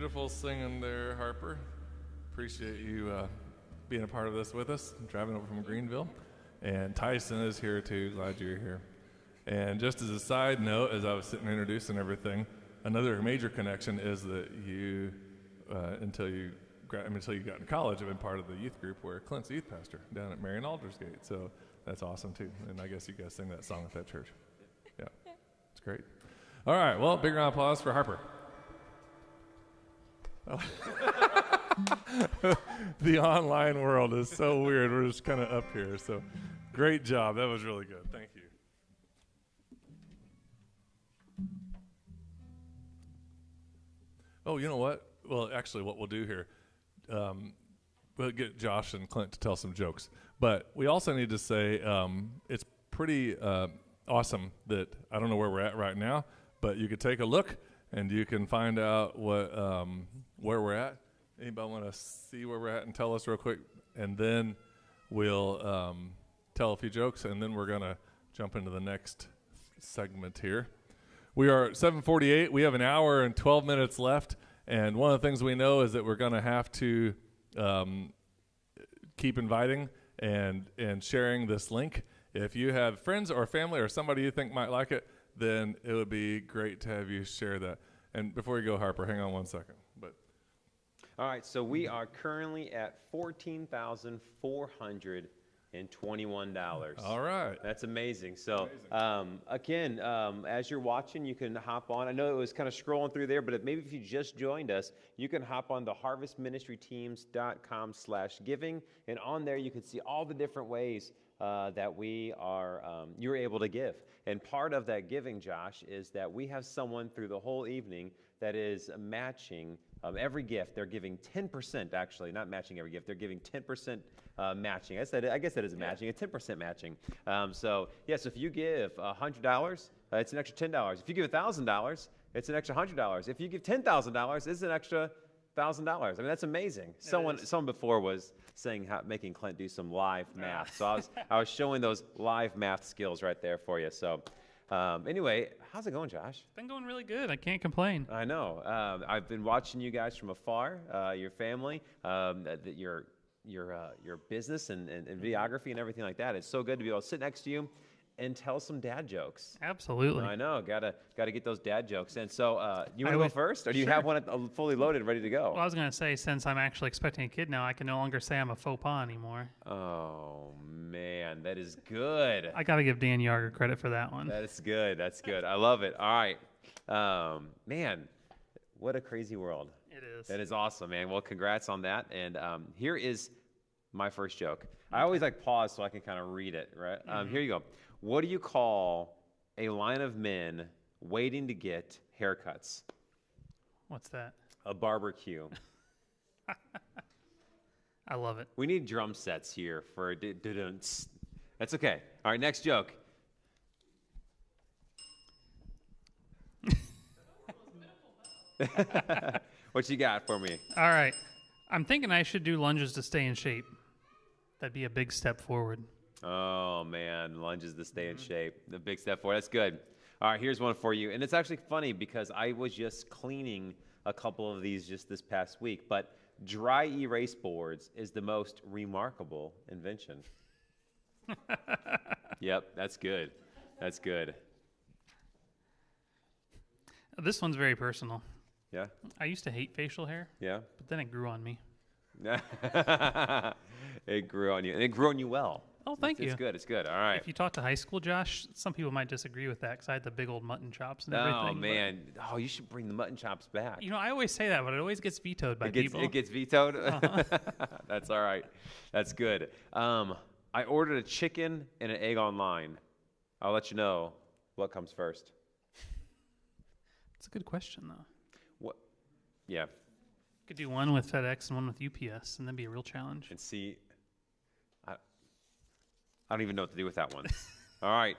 beautiful singing there, Harper. Appreciate you being a part of this with us, driving over from Greenville. And Tyson is here too. Glad you're here. And just as a side note, as I was sitting introducing everything, another major connection is that you, until you got in college, have been part of the youth group where Clint's youth pastor down at Marion Aldersgate. So that's awesome too. And I guess you guys sing that song at that church. Yeah, it's great. All right, well, big round of applause for Harper. Oh. The online world is so weird. We're just kind of up here. So great job. That was really good. Thank you. Oh, you know what? Well, actually, what we'll do here, we'll get Josh and Clint to tell some jokes. But we also need to say it's pretty awesome that I don't know where we're at right now, but you could take a look and you can find out what where we're at. Anybody want to see where we're at and tell us real quick? And then we'll tell a few jokes, and then we're going to jump into the next segment here. We are at 7:48. We have an hour and 12 minutes left, and one of the things we know is that we're going to have to keep inviting and sharing this link. If you have friends or family or somebody you think might like it, then it would be great to have you share that. And before you go, Harper, hang on one second. All right, so we are currently at $14,421. All right. That's amazing. So, again, as you're watching, you can hop on. I know it was kind of scrolling through there, but maybe if you just joined us, you can hop on the harvestministryteams.com/giving, and on there you can see all the different ways that you're able to give. And part of that giving, Josh, is that we have someone through the whole evening that is matching every gift. They're giving 10%, actually, not matching every gift. They're giving 10% matching. I guess that is matching, a 10% matching. So if you give $100, it's an extra $10. If you give $1,000, it's an extra $100. If you give $10,000, it's an extra $1,000. I mean, that's amazing. Someone before was saying making Clint do some live math. So I was showing those live math skills right there for you. So anyway, how's it going, Josh? Been going really good. I can't complain. I know. I've been watching you guys from afar, your family, your business and videography and everything like that. It's so good to be able to sit next to you and tell some dad jokes. Absolutely. I know. Gotta get those dad jokes. And so, you want to go first, or do you have one fully loaded, ready to go? Well, I was going to say, since I'm actually expecting a kid now, I can no longer say I'm a faux pas anymore. Oh man, that is good. I got to give Dan Yarger credit for that one. That's good. That's good. I love it. All right, man, what a crazy world. It is. That is awesome, man. Well, congrats on that. And here is my first joke. I always pause so I can kind of read it. Right. Here you go. What do you call a line of men waiting to get haircuts? What's that? A barbecue. I love it. We need drum sets here for That's okay. All right, next joke. What you got for me? All right. I'm thinking I should do lunges to stay in shape. That'd be a big step forward. Oh, man, lunges to stay in shape. The big step forward. That's good. All right, here's one for you. And it's actually funny because I was just cleaning a couple of these just this past week. But dry erase boards is the most remarkable invention. Yep, that's good. That's good. This one's very personal. Yeah? I used to hate facial hair. Yeah? But then it grew on me. It grew on you. And it grew on you well. Oh, thank you. It's good. It's good. All right. If you talk to high school, Josh, some people might disagree with that because I had the big old mutton chops and everything. Oh, man. Oh, you should bring the mutton chops back. You know, I always say that, but it always gets vetoed by people. It gets vetoed? Uh-huh. That's all right. That's good. I ordered a chicken and an egg online. I'll let you know what comes first. It's a good question, though. What? Yeah. Could do one with FedEx and one with UPS, and that'd be a real challenge. And see, I don't even know what to do with that one. All right.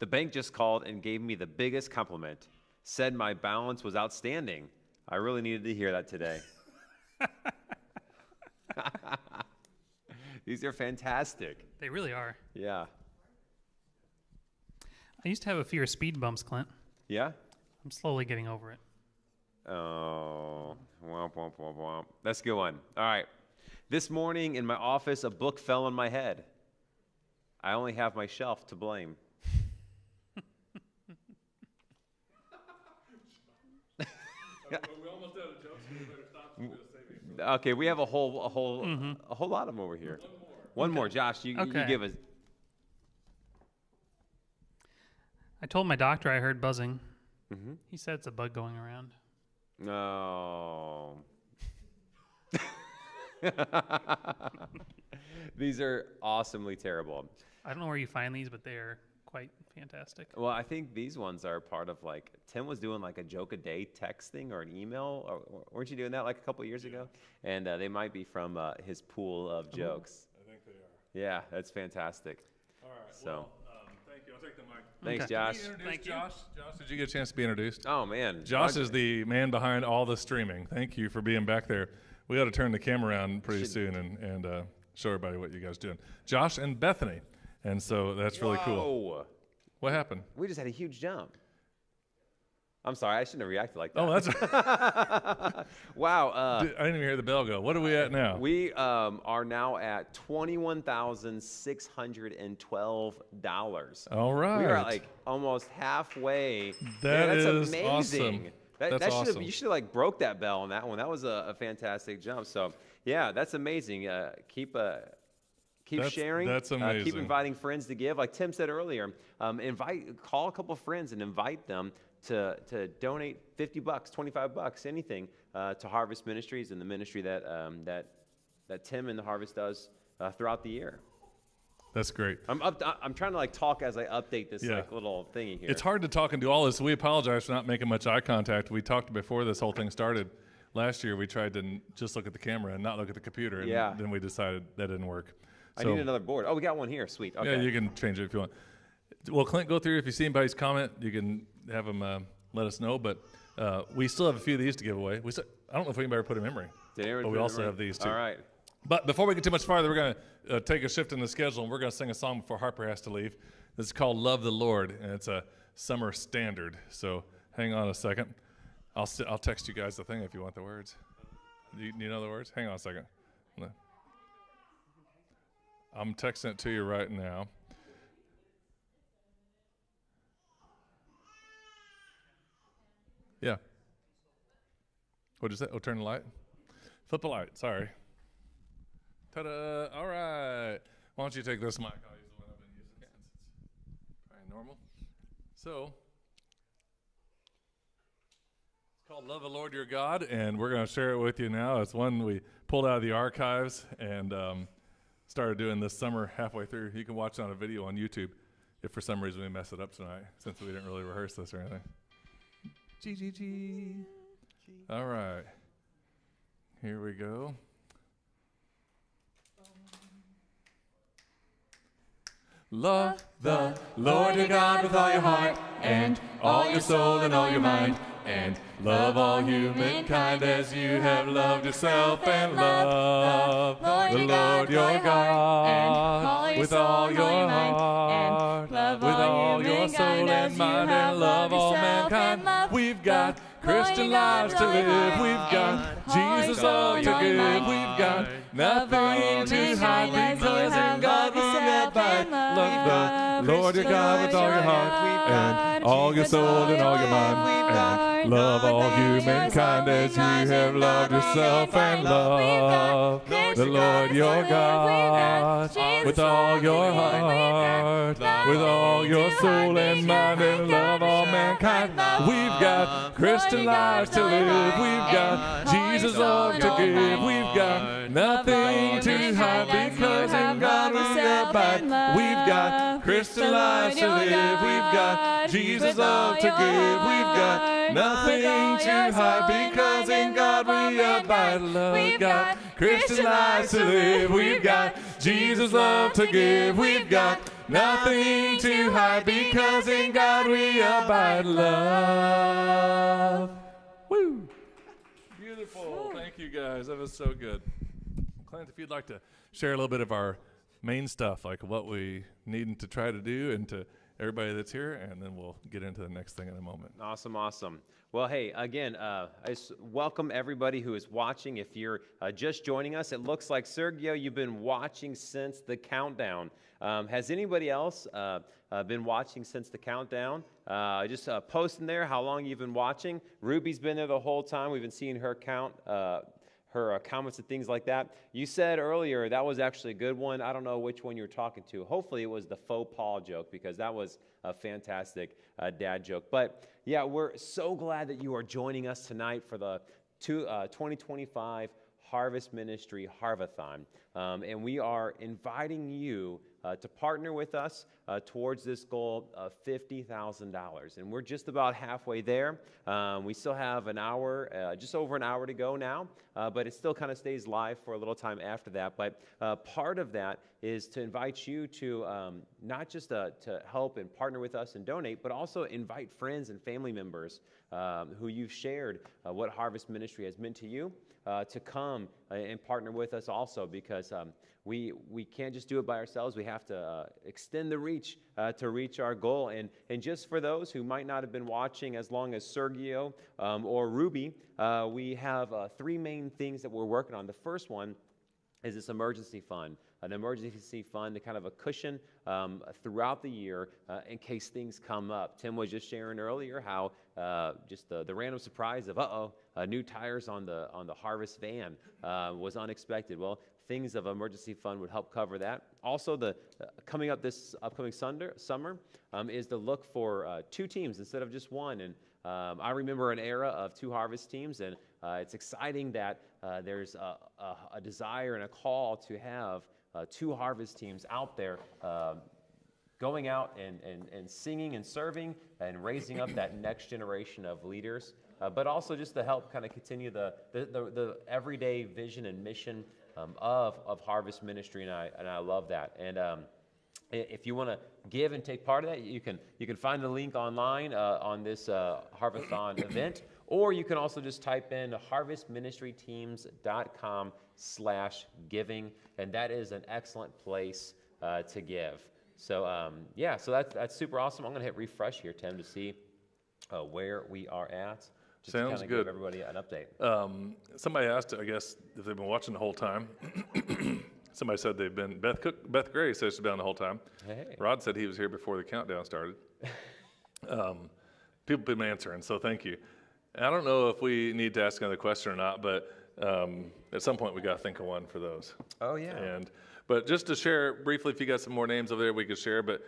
The bank just called and gave me the biggest compliment. Said my balance was outstanding. I really needed to hear that today. These are fantastic. They really are. Yeah. I used to have a fear of speed bumps, Clint. Yeah? I'm slowly getting over it. Oh, womp, womp, womp, womp. That's a good one. All right. This morning in my office, a book fell on my head. I only have myself to blame. We almost out of jokes, so we better stop, so we'll save you. Okay, we have a whole lot of them over here. One more, Josh. You give us. I told my doctor I heard buzzing. Mm-hmm. He said it's a bug going around. No. These are awesomely terrible. I don't know where you find these, but they are quite fantastic. Well, I think these ones are part of like Tim was doing like a joke a day texting or an email. Or weren't you doing that like a couple of years ago? And they might be from his pool of jokes. I think they are. Yeah, that's fantastic. All right. So. Well, thank you. I'll take the mic. Thanks, Josh. Thank you. Josh, did you get a chance to be introduced? Oh, man. Josh is the man behind all the streaming. Thank you for being back there. We got to turn the camera around pretty soon and show everybody what you guys are doing. Josh and Bethany. And so that's really cool. What happened? We just had a huge jump. I'm sorry, I shouldn't have reacted like that. Oh, that's wow. I didn't even hear the bell go. What are we at now? We are now at $21,612. All right. We are like almost halfway. That's amazing. Awesome. That's awesome. You should have like broke that bell on that one. That was a fantastic jump. So yeah, that's amazing. Keep sharing. That's amazing. Keep inviting friends to give. Like Tim said earlier, call a couple of friends and invite them to donate $50, $25, anything to Harvest Ministries and the ministry that Tim and the Harvest does throughout the year. That's great. I'm trying to like talk as I update this like little thingy here. It's hard to talk and do all this. We apologize for not making much eye contact. We talked before this whole thing started. Last year we tried to just look at the camera and not look at the computer, and then we decided that didn't work. I need another board. Oh, we got one here. Sweet. Okay. Yeah, you can change it if you want. Well, Clint, go through. If you see anybody's comment, you can have them let us know. But we still have a few of these to give away. I don't know if anybody put them in memory. But we also have these too. All right. But before we get too much farther, we're going to take a shift in the schedule, and we're going to sing a song before Harper has to leave. This is called Love the Lord, and it's a summer standard. So hang on a second. I'll text you guys the thing if you want the words. Do you know the words? Hang on a second. I'm texting it to you right now. Yeah. What'd you say? Oh, turn the light? Flip the light. Sorry. Ta-da. All right. Why don't you take this mic? I'll use the one I've been using. It's probably normal. So, it's called Love the Lord Your God, and we're going to share it with you now. It's one we pulled out of the archives and started doing this summer halfway through. You can watch it on a video on YouTube if for some reason we mess it up tonight, since we didn't really rehearse this or anything. G. All right. Here we go. Love the Lord your God with all your heart and all your soul and all your mind, and love all humankind as you have loved yourself, and love the Lord your God with all your heart, with all your soul and mind, and love all mankind. We've got Christian lives to live. We've got Jesus love to give. We've got nothing to hide because in God we abide. Love the Lord your God with all your heart and all your soul and all your mind, and love all humankind as you have loved yourself, and love the Lord your God with all your heart, with all your soul and mind, and love all mankind. We've got Christian lives to live. We've got Jesus love to give. We've got nothing to hide because in God we abide. We've got Christian lives to live. We've got Jesus love to give. We've got nothing to hide because in God we abide. We've got Christian lives to live. We've got Jesus love to give. We've got nothing to hide because in God we abide. Love. Woo! Beautiful. Thank you guys. That was so good. Clint, if you'd like to share a little bit of our main stuff, like what we need to try to do and to everybody that's here, and then we'll get into the next thing in a moment. Awesome, awesome. Well, hey, again, I just welcome everybody who is watching. If you're just joining us, it looks like, Sergio, you've been watching since the countdown. Has anybody else been watching since the countdown? Just post in there how long you've been watching. Ruby's been there the whole time. We've been seeing her count her comments and things like that. You said earlier that was actually a good one. I don't know which one you were talking to. Hopefully it was the faux Paul joke, because that was a fantastic dad joke. But yeah, we're so glad that you are joining us tonight for the 2025 Harvest Ministry Harv-A-Thon. And we are inviting you to partner with us towards this goal of $50,000. And we're just about halfway there. We still have an hour, just over an hour to go now, but it still kind of stays live for a little time after that. But part of that is to invite you to not just to help and partner with us and donate, but also invite friends and family members who you've shared what Harvest Ministry has meant to you to come and partner with us also, because we can't just do it by ourselves. We have to extend the reach to reach our goal. And just for those who might not have been watching as long as Sergio or Ruby, we have three main things that we're working on. The first one is this emergency fund, an emergency fund to kind of a cushion throughout the year in case things come up. Tim was just sharing earlier how just the random surprise of, new tires on the Harvest van was unexpected. Well, things of emergency fund would help cover that. Also, the coming up this upcoming summer is to look for two teams instead of just one. And I remember an era of two Harvest teams, and it's exciting that there's a desire and a call to have two Harvest teams out there going out and singing and serving and raising up that next generation of leaders, but also just to help kind of continue the everyday vision and mission of Harvest Ministry, and I love that. And if you want to give and take part of that, you can find the link online on this Harv-A-Thon event, or you can also just type in harvestministryteams.com/giving, and that is an excellent place to give. So so that's super awesome. I'm going to hit refresh here, Tim, to see where we are at. Just Sounds to good. Give everybody an update. Somebody asked, I guess, if they've been watching the whole time. Somebody said they've been. Beth Gray says she's been on the whole time. Hey. Rod said he was here before the countdown started. People have been answering, so thank you. I don't know if we need to ask another question or not, but at some point we got to think of one for those. Oh yeah. But just to share briefly, if you got some more names over there, we could share. But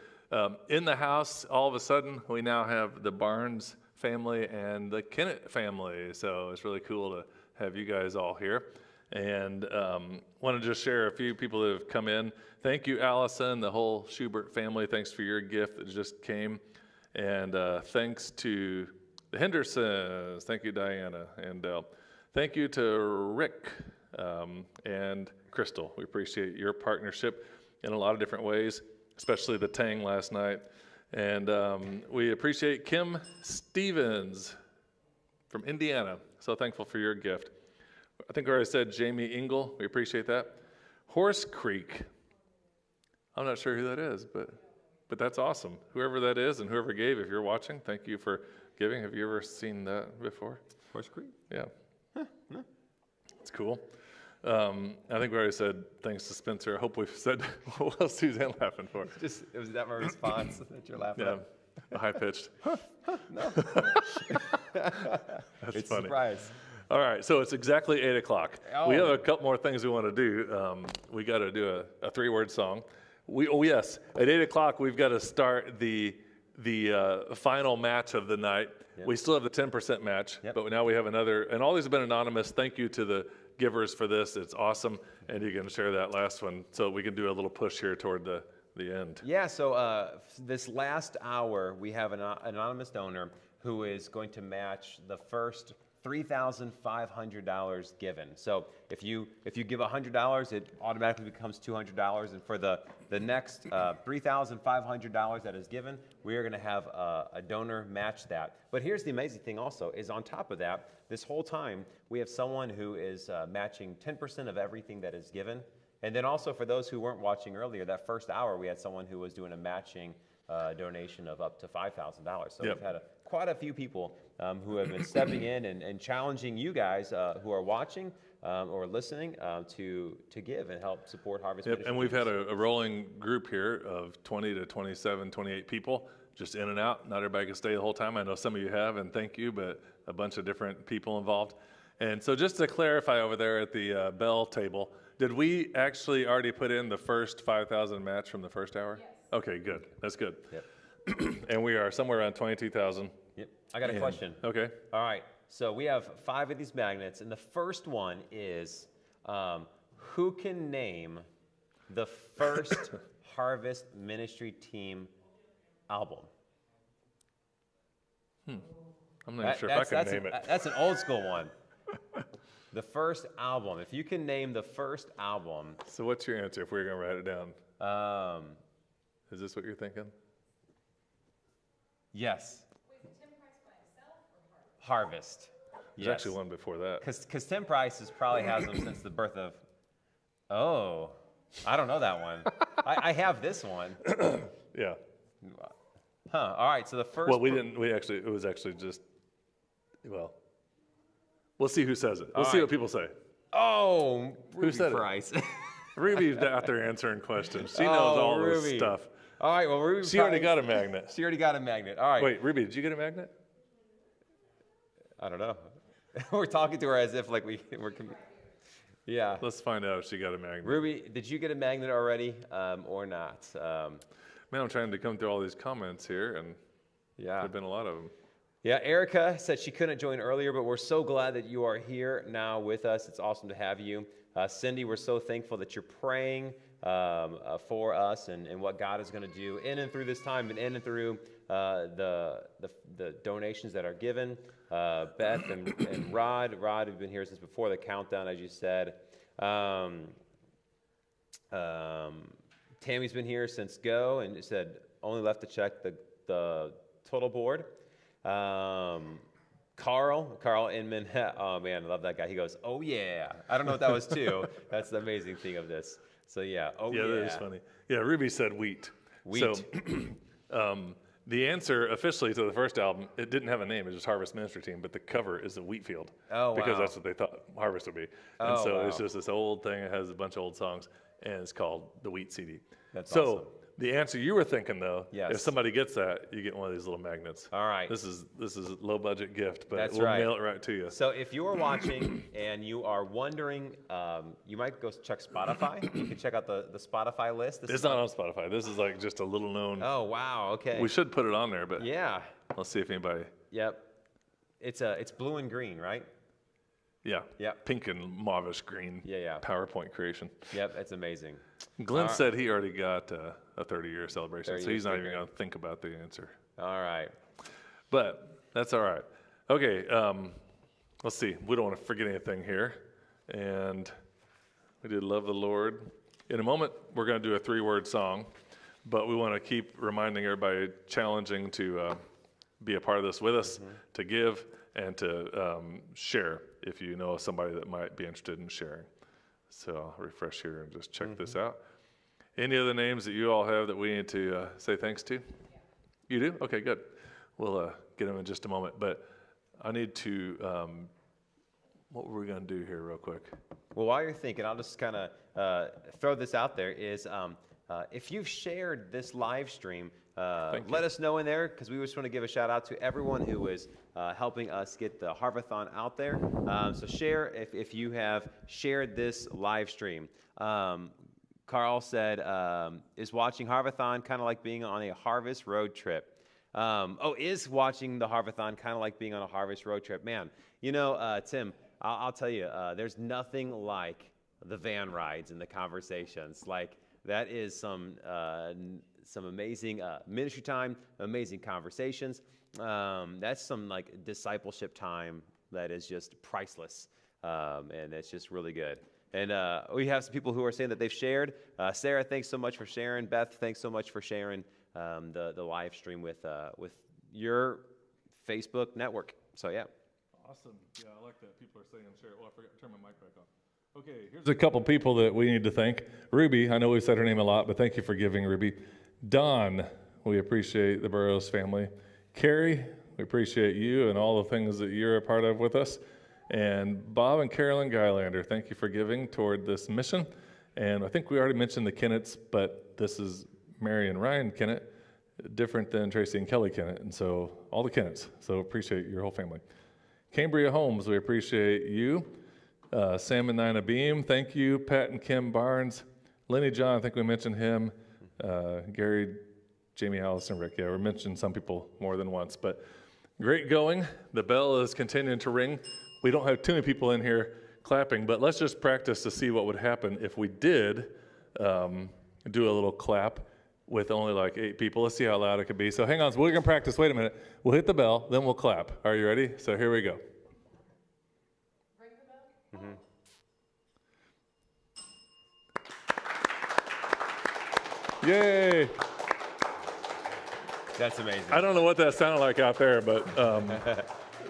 in the house, all of a sudden, we now have the Barnes family and the Kennett family. So it's really cool to have you guys all here. And want to just share a few people that have come in. Thank you, Allison, the whole Schubert family. Thanks for your gift that just came. And thanks to the Hendersons. Thank you, Diana. And thank you to Rick and Crystal. We appreciate your partnership in a lot of different ways, especially the Tang last night. And we appreciate Kim Stevens from Indiana. So thankful for your gift. I think I already said Jamie Engel. We appreciate that. Horse Creek. I'm not sure who that is, but that's awesome. Whoever that is and whoever gave, if you're watching, thank you for giving. Have you ever seen that before? Horse Creek? Yeah. No. It's cool. I think we already said thanks to Spencer. I hope we've said what else Suzanne laughing for. Was that my response that you're laughing at? Yeah, high pitched. No. That's it's funny. a surprise. All right, so it's exactly 8 o'clock. Oh. We have a couple more things we want to do. We got to do a 3-word song. Yes, at 8 o'clock we've got to start the final match of the night. Yep. We still have the 10% match, but now we have another. And all these have been anonymous. Thank you to the givers for this. It's awesome, and you can share that last one so we can do a little push here toward the end. Yeah, so this last hour, we have an anonymous donor who is going to match the first $3,500 given. So if you give $100, it automatically becomes $200. And for the next $3,500 that is given, we are going to have a donor match that. But here's the amazing thing also, is on top of that, this whole time, we have someone who is matching 10% of everything that is given. And then also for those who weren't watching earlier, that first hour, we had someone who was doing a matching donation of up to $5,000. So Yep. we've had quite a few people who have been stepping in and challenging you guys who are watching or listening to give and help support Harvest Yep, Ministry. and we've had a rolling group here of 20 to 27, 28 people, just in and out. Not everybody can stay the whole time. I know some of you have, and thank you, but a bunch of different people involved. And so just to clarify over there at the bell table, did we actually already put in the first 5,000 match from the first hour? Yes. Okay, good. That's good. Yep. And we are somewhere around 22,000. Yep. I got a question. Okay. All right. So we have 5 of these magnets, and the first one is who can name the first Harvest Ministry Team album? I'm not even sure if I can name it. That's an old school one. The first album. If you can name the first album. So what's your answer if we're going to write it down? Is this what you're thinking? Yes. Harvest. There's actually one before that. Because Tim Price probably has them since the birth of. Oh, I don't know that one. I have this one. Yeah. Huh. All right. So the first. Well, it was actually just. Well, we'll see who says it. We'll see what people say. Oh, Ruby who said Price. Ruby's out there answering questions. She knows all this stuff. All right. Well, Ruby. She already got a magnet. She already got a magnet. All right. Wait, Ruby, did you get a magnet? I don't know. We're talking to her as if like we're. Yeah. Let's find out if she got a magnet. Ruby, did you get a magnet already or not? Man, I'm trying to come through all these comments here, and yeah, there've been a lot of them. Yeah, Erica said she couldn't join earlier, but we're so glad that you are here now with us. It's awesome to have you. Cindy, we're so thankful that you're praying for us and what God is going to do in and through this time and in and through the donations that are given. Beth and Rod have been here since before the countdown, as you said. Tammy's been here since go and said only left to check the total board. Carl Inman, oh man, I love that guy. He goes, oh yeah. I don't know what that was too. That's the amazing thing of this. So yeah, oh yeah. Yeah, that is funny. Yeah, Ruby said wheat. Wheat. So the answer officially to the first album, it didn't have a name. It was just Harvest Ministry Team, but the cover is a wheat field. Oh, wow. Because that's what they thought Harvest would be. And Oh, so wow. it's just this old thing. It has a bunch of old songs, and it's called the Wheat CD. That's so awesome. the answer you were thinking, though, Yes. if somebody gets that, you get one of these little magnets. All right. This is a low budget gift, but That's we'll right. mail it right to you. So if you are watching and you are wondering, you might go check Spotify. You can check out the Spotify list. It's not on Spotify. This is like just a little known. Oh, wow. Okay. We should put it on there, but Yeah. let's see if anybody. Yep. It's blue and green, right? Yeah. Yep. Pink and mauvish green. Yeah. PowerPoint creation. Yep. It's amazing. Glenn All right. said he already got a 30-year celebration, 30 so he's year not even celebration. going to think about the answer. All right. But that's all right. Okay, let's see. We don't want to forget anything here. And we did Love the Lord. In a moment, we're going to do a 3-word song, but we want to keep reminding everybody, challenging to be a part of this with us, to give and to share if you know somebody that might be interested in sharing. So I'll refresh here and just check this out. Any other names that you all have that we need to say thanks to? You do? Okay, good. We'll get them in just a moment. But I need to, what were we going to do here real quick? Well, while you're thinking, I'll just kind of throw this out there is if you've shared this live stream, let us know in there because we just want to give a shout out to everyone who is helping us get the Harv-A-Thon out there. So share if you have shared this live stream. Carl said, is watching Harv-A-Thon kind of like being on a harvest road trip? Is watching the Harv-A-Thon kind of like being on a harvest road trip? Man, you know, Tim, I'll tell you, there's nothing like the van rides and the conversations. Like, that is some amazing ministry time, amazing conversations. That's some, like, discipleship time that is just priceless, and it's just really good. And we have some people who are saying that they've shared. Sarah, thanks so much for sharing. Beth, thanks so much for sharing the live stream with your Facebook network. So, yeah. Awesome. Yeah, I like that. People are saying share. Oh, I forgot to turn my mic back on. Okay, here's a couple people that we need to thank. Ruby, I know we've said her name a lot, but thank you for giving, Ruby. Don, we appreciate the Burrows family. Carrie, we appreciate you and all the things that you're a part of with us. And Bob and Carolyn Geilander, thank you for giving toward this mission. And I think we already mentioned the Kennetts, but this is Mary and Ryan Kennett, different than Tracy and Kelly Kennett, and so all the Kennetts. So appreciate your whole family. Cambria Holmes, we appreciate you. Sam and Nina Beam, thank you. Pat and Kim Barnes. Lenny John, I think we mentioned him. Gary, Jamie, Allison, Rick. Yeah, we mentioned some people more than once, but great going. The bell is continuing to ring. We don't have too many people in here clapping, but let's just practice to see what would happen if we did do a little clap with only like 8 people. Let's see how loud it could be. So hang on, so we're gonna practice. Wait a minute. We'll hit the bell, then we'll clap. Are you ready? So here we go. Ring the bell? Mm-hmm. Yay! That's amazing. I don't know what that sounded like out there, but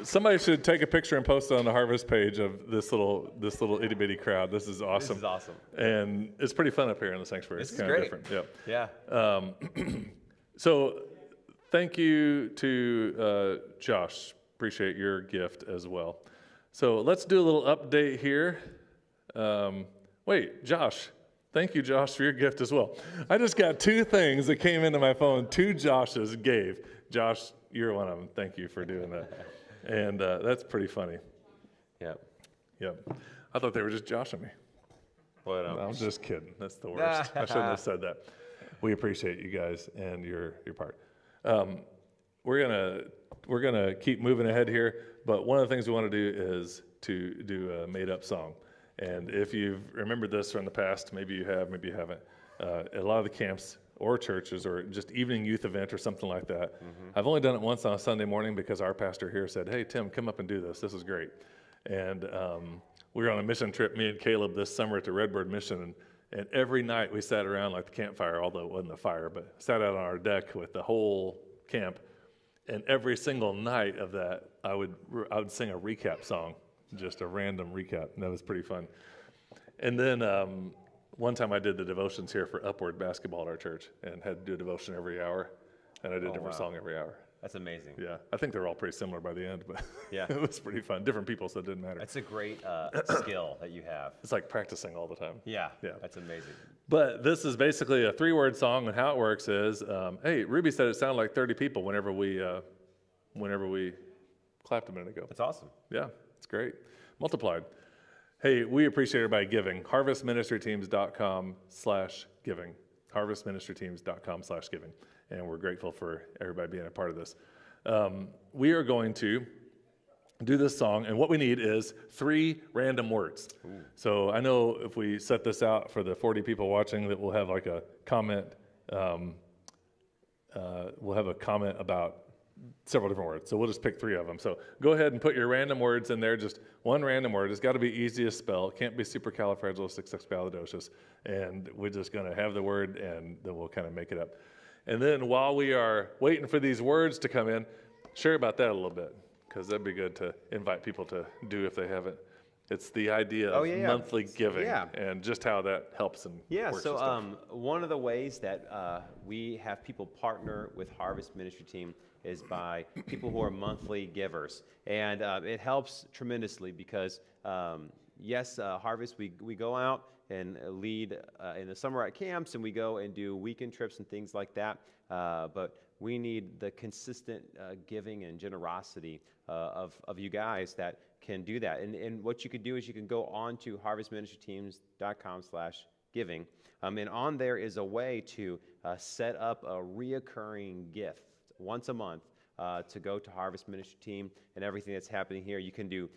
somebody should take a picture and post it on the Harvest page of this little itty bitty crowd. This is awesome. This is awesome. And it's pretty fun up here in the sanctuary. This it's is kind great. of different. Yep. Yeah. So thank you to Josh. Appreciate your gift as well. So let's do a little update here. Wait, Josh. Thank you, Josh, for your gift as well. I just got 2 things that came into my phone. 2 Joshes gave. Josh, you're one of them. Thank you for doing that. And that's pretty funny. Yep. Yep. I thought they were just joshing me. Well, No, I'm just kidding. That's the worst. I shouldn't have said that. We appreciate you guys and your part. We're gonna keep moving ahead here, but one of the things we want to do is to do a made-up song. And if you've remembered this from the past, maybe you have, maybe you haven't. At a lot of the camps or churches or just evening youth event or something like that. Mm-hmm. I've only done it once on a Sunday morning because our pastor here said, "Hey, Tim, come up and do this. This is great." And we were on a mission trip, me and Caleb, this summer to Redbird Mission. And every night we sat around like the campfire, although it wasn't a fire, but sat out on our deck with the whole camp. And every single night of that, I would sing a recap song, just a random recap. And that was pretty fun. And then one time I did the devotions here for Upward Basketball at our church and had to do a devotion every hour. And I did a different song every hour. That's amazing. Yeah, I think they're all pretty similar by the end, but yeah, it was pretty fun. Different people, so it didn't matter. That's a great skill that you have. It's like practicing all the time. Yeah, yeah, that's amazing. But this is basically a 3-word song, and how it works is, hey, Ruby said it sounded like 30 people whenever we clapped a minute ago. That's awesome. Yeah, it's great. Multiplied. Hey, we appreciate everybody giving. HarvestMinistryTeams.com/giving. HarvestMinistryTeams.com/giving. And we're grateful for everybody being a part of this. We are going to do this song, and what we need is 3 random words. Ooh. So I know if we set this out for the 40 people watching that we'll have like a comment, about several different words. So we'll just pick 3 of them. So go ahead and put your random words in there, just one random word. It's got to be easy to spell. It can't be supercalifragilisticexpialidocious. And we're just going to have the word, and then we'll kind of make it up. And then while we are waiting for these words to come in, share about that a little bit, because that'd be good to invite people to do if they haven't. It's the idea of monthly giving and just how that helps and works. So one of the ways that we have people partner with Harvest Ministry Team is by people who are monthly givers. And it helps tremendously because, Harvest, we go out and lead in the summer at camps, and we go and do weekend trips and things like that. But we need the consistent giving and generosity of you guys that can do that. And what you could do is you can go on to harvestministryteams.com/giving. And on there is a way to set up a reoccurring gift once a month to go to Harvest Ministry Team and everything that's happening here. You can do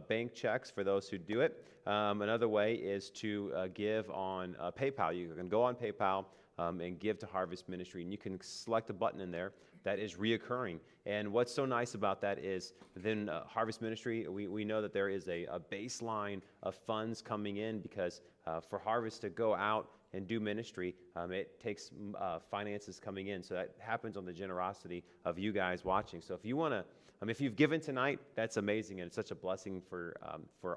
bank checks for those who do it. Another way is to give on PayPal. You can go on PayPal and give to Harvest Ministry, and you can select a button in there that is reoccurring. And what's so nice about that is then Harvest Ministry, we know that there is a baseline of funds coming in because for Harvest to go out and do ministry, it takes finances coming in. So that happens on the generosity of you guys watching. So if you want to, if you've given tonight, that's amazing, and it's such a blessing for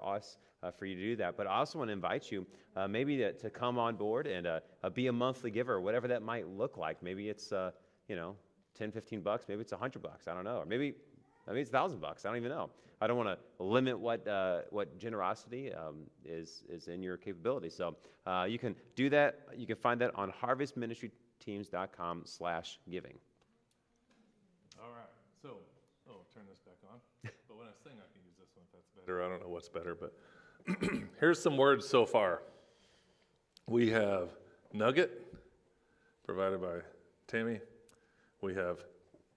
us for you to do that. But I also want to invite you maybe to come on board and be a monthly giver, whatever that might look like. Maybe it's $10, $15, maybe it's $100. I don't know. Or maybe it's $1,000. I don't even know. I don't want to limit what generosity is in your capability. So you can do that. You can find that on harvestministryteams.com/giving. All right. So, turn this back on. But when I sing, I can use this one if that's better. I don't know what's better, but here's some words so far. We have nugget, provided by Tammy. We have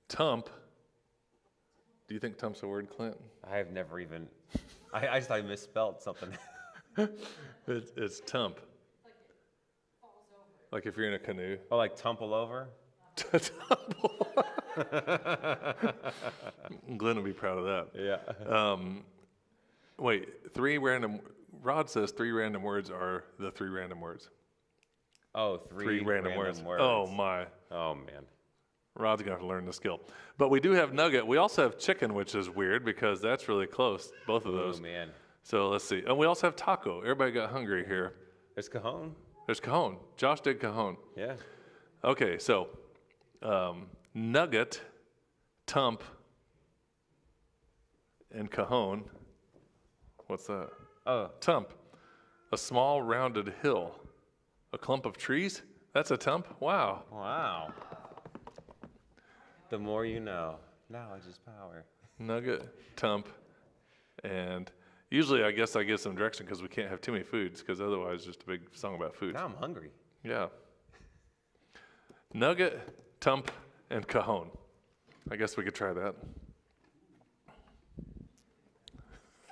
tump. Do you think tump's a word, Clint? I have never even. I just thought I misspelled something. It's tump. Like it falls over. Like if you're in a canoe. Oh, like tumble over? Glenn will be proud of that. Yeah. Wait, Rod says 3 random words are the 3 random words. Oh, three random words. Oh, my. Oh, man. Rod's going to have to learn the skill. But we do have nugget. We also have chicken, which is weird because that's really close, both of those. Oh, man. So let's see. And we also have taco. Everybody got hungry here. There's cajon. There's cajon. Josh did cajon. Yeah. Okay, so nugget, tump, and cajon. What's that? Oh. Tump. A small rounded hill. A clump of trees? That's a tump? Wow. Wow. The more you know. Knowledge is power. Nugget, tump, and usually I guess I give some direction because we can't have too many foods because otherwise it's just a big song about food. Now I'm hungry. Yeah. Nugget, tump, and cajon. I guess we could try that.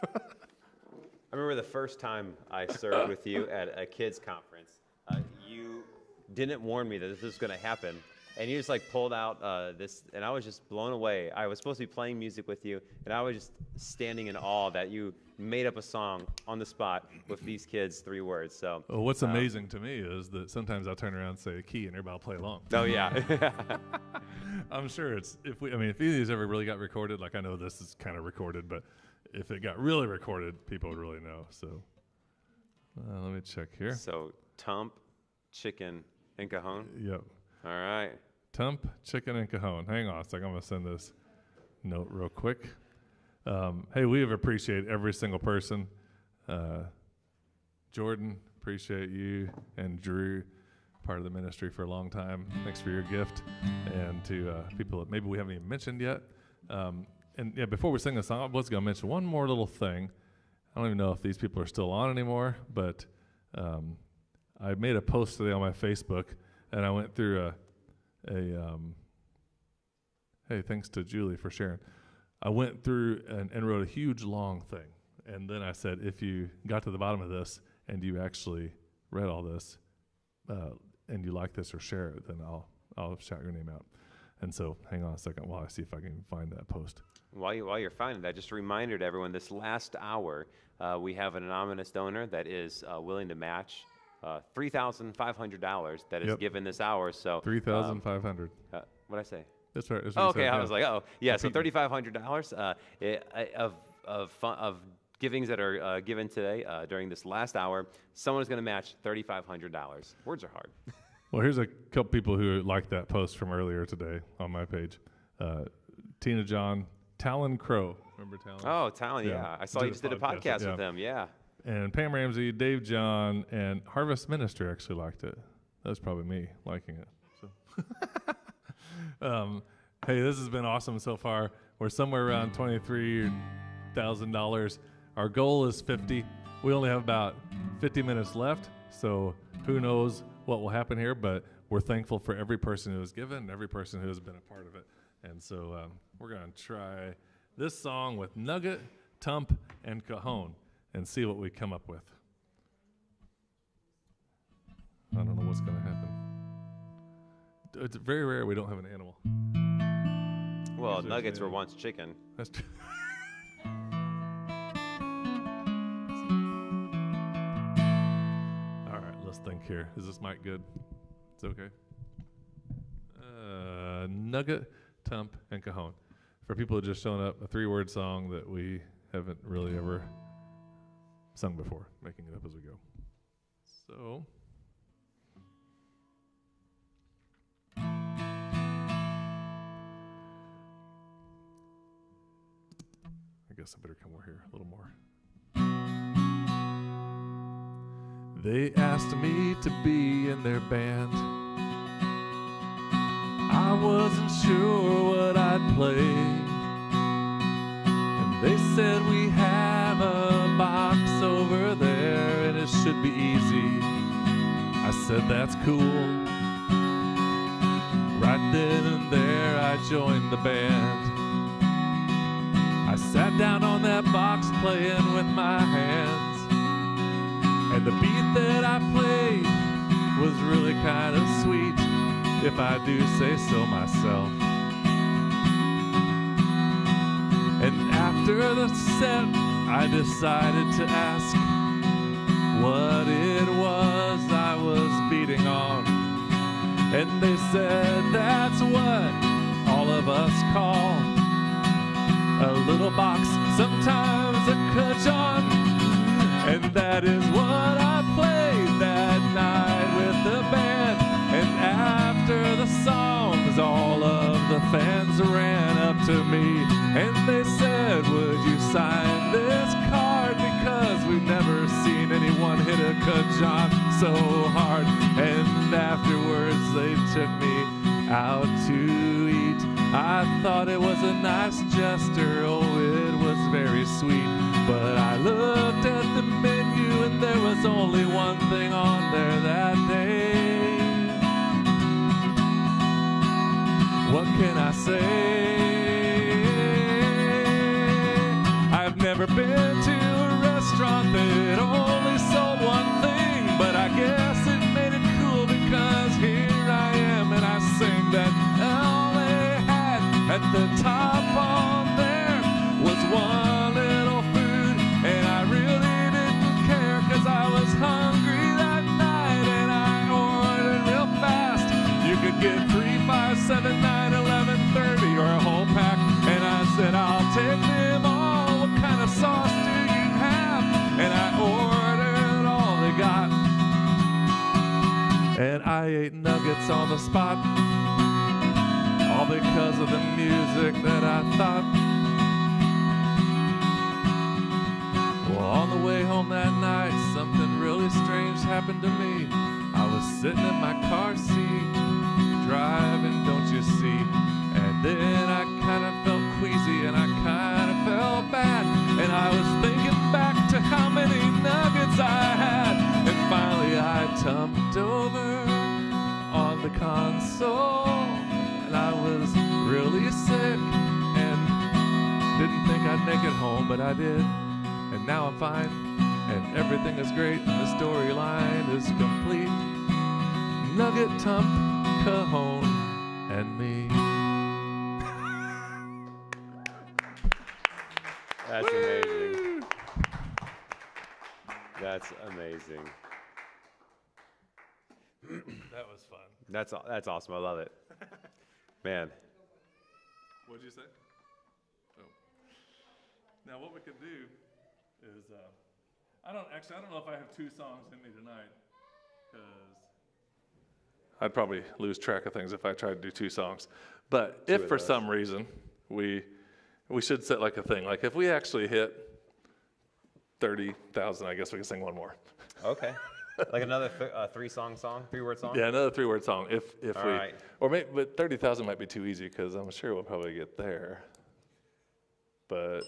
I remember the first time I served with you at a kids conference. You didn't warn me that this was going to happen, and you just pulled out this, and I was just blown away. I was supposed to be playing music with you, and I was just standing in awe that you made up a song on the spot with these kids' 3 words. So, well, what's amazing to me is that sometimes I'll turn around and say a key, and everybody will play along. Oh yeah. I'm sure if any of these ever really got recorded, I know this is kind of recorded, but if it got really recorded, people would really know. So let me check here. So tump, chicken, and cajon? Yep. All right. Tump, chicken, and cajon. Hang on a second. I'm going to send this note real quick. Hey, we have appreciated every single person. Jordan, appreciate you. And Drew, part of the ministry for a long time. Thanks for your gift. And to people that maybe we haven't even mentioned yet. And yeah, before we sing the song, I was going to mention one more little thing. I don't even know if these people are still on anymore, but I made a post today on my Facebook, and I went through hey, thanks to Julie for sharing. I went through and wrote a huge long thing, and then I said, if you got to the bottom of this and you actually read all this, and you like this or share it, then I'll shout your name out. And so, hang on a second while I see if I can find that post. While you're finding that, just a reminder to everyone, this last hour, we have an anonymous donor that is willing to match $3,500 that is given this hour. So $3,500. What did I say? That's right. That's what you said, I yeah. was like, yeah. So $3,500 of givings that are given today during this last hour. Someone is going to match $3,500. Words are hard. Well, here's a couple people who liked that post from earlier today on my page. Tina John, Talon Crow. Remember Talon? Oh, Talon, yeah. I saw you just did a podcast with him, yeah. And Pam Ramsey, Dave John, and Harvest Ministry actually liked it. That was probably me liking it. So, hey, this has been awesome so far. We're somewhere around $23,000. Our goal is 50. We only have about 50 minutes left, so who knows what will happen here, but we're thankful for every person who has given, every person who has been a part of it. And so we're going to try this song with Nugget, Tump, and Cajon and see what we come up with. I don't know what's going to happen. It's very rare we don't have an animal. Well, nuggets were once chicken. That's true. All right, let's think here. Is this mic good? It's okay. Nugget, Tump, and Cajon. For people who just shown up, a 3-word song that we haven't really ever sung before, making it up as we go. So... guess I better come over here a little more. They asked me to be in their band. I wasn't sure what I'd play. And they said we have a box over there and it should be easy. I said that's cool. Right then and there I joined the band. I sat down on that box playing with my hands. And the beat that I played was really kind of sweet, if I do say so myself. And after the set, I decided to ask what it was I was beating on. And they said that's what all of us call a little box, sometimes a cajon. And that is what I played that night with the band. And after the songs, all of the fans ran up to me and they said, would you sign this card? Because we've never seen anyone hit a cajon so hard. And afterwards they took me out to eat. I thought it was a nice gesture, oh it was very sweet. But I looked at the menu and there was only one thing on there that day. What can I say? I've never been to a restaurant that only sold one thing, but I guess it made it cool because here I am and I sing that all they had at the top on there was one little food, and I really didn't care because I was hungry that night and I ordered real fast. You could get 3, 5, 7, 9, 11, 30 or a whole pack, and I said I'll take them all. What kind of sauce do you have? And I ordered all they got, and I ate nuggets on the spot, all because of the music that I thought. Well, on the way home that night, something really strange happened to me. I was sitting in my car seat, driving, don't you see? And then I kind of felt queasy and I kind of felt bad. And I was thinking back to how many nuggets I had. And finally I tumped over on the console. And I was really sick and didn't think I'd make it home, but I did. And now I'm fine, and everything is great, and the storyline is complete. Nugget, Tump, Cajon, and me. That's amazing. That's amazing. That was fun. That's awesome. I love it. Man. What'd you say? Oh. Now what we could do is, I don't know if I have 2 songs in me tonight, because I'd probably lose track of things if I tried to do 2 songs. But if for some reason we should set like a thing, like if we actually hit 30,000, I guess we can sing one more. Okay. Like another 3-word song? Yeah, another 3-word song. If All we, right. or maybe, but 30,000 might be too easy because I'm sure we'll probably get there. But,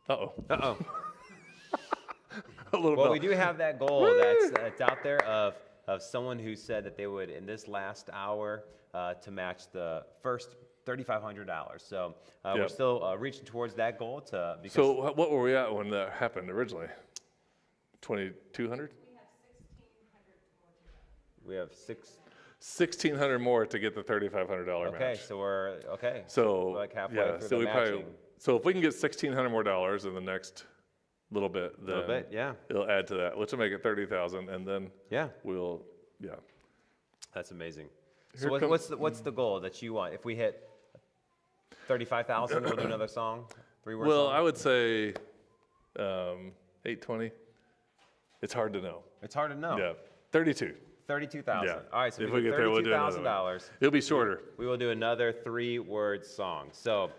uh-oh. A little Well, bit. we do have that goal that's out there of someone who said that they would, in this last hour, to match the first $3,500. So we're still reaching towards that goal. So what were we at when that happened originally? 2,200? We have 1,600 more to get the $3,500 match. Okay, so we're okay. So we're like halfway yeah, through so the we matching. probably, so if we can get $1,600 more dollars in the next little bit, then it'll add to that, which will make it 30,000, and then we'll That's amazing. So what's the goal that you want? If we hit 35,000, we'll do another song, 3-word Well, song? I would say 820. It's hard to know. It's hard to know. Yeah, 32. 32,000. Yeah. All right, so if we get there, we'll do another one. $32,000. It'll be shorter. We will do another 3-word song. So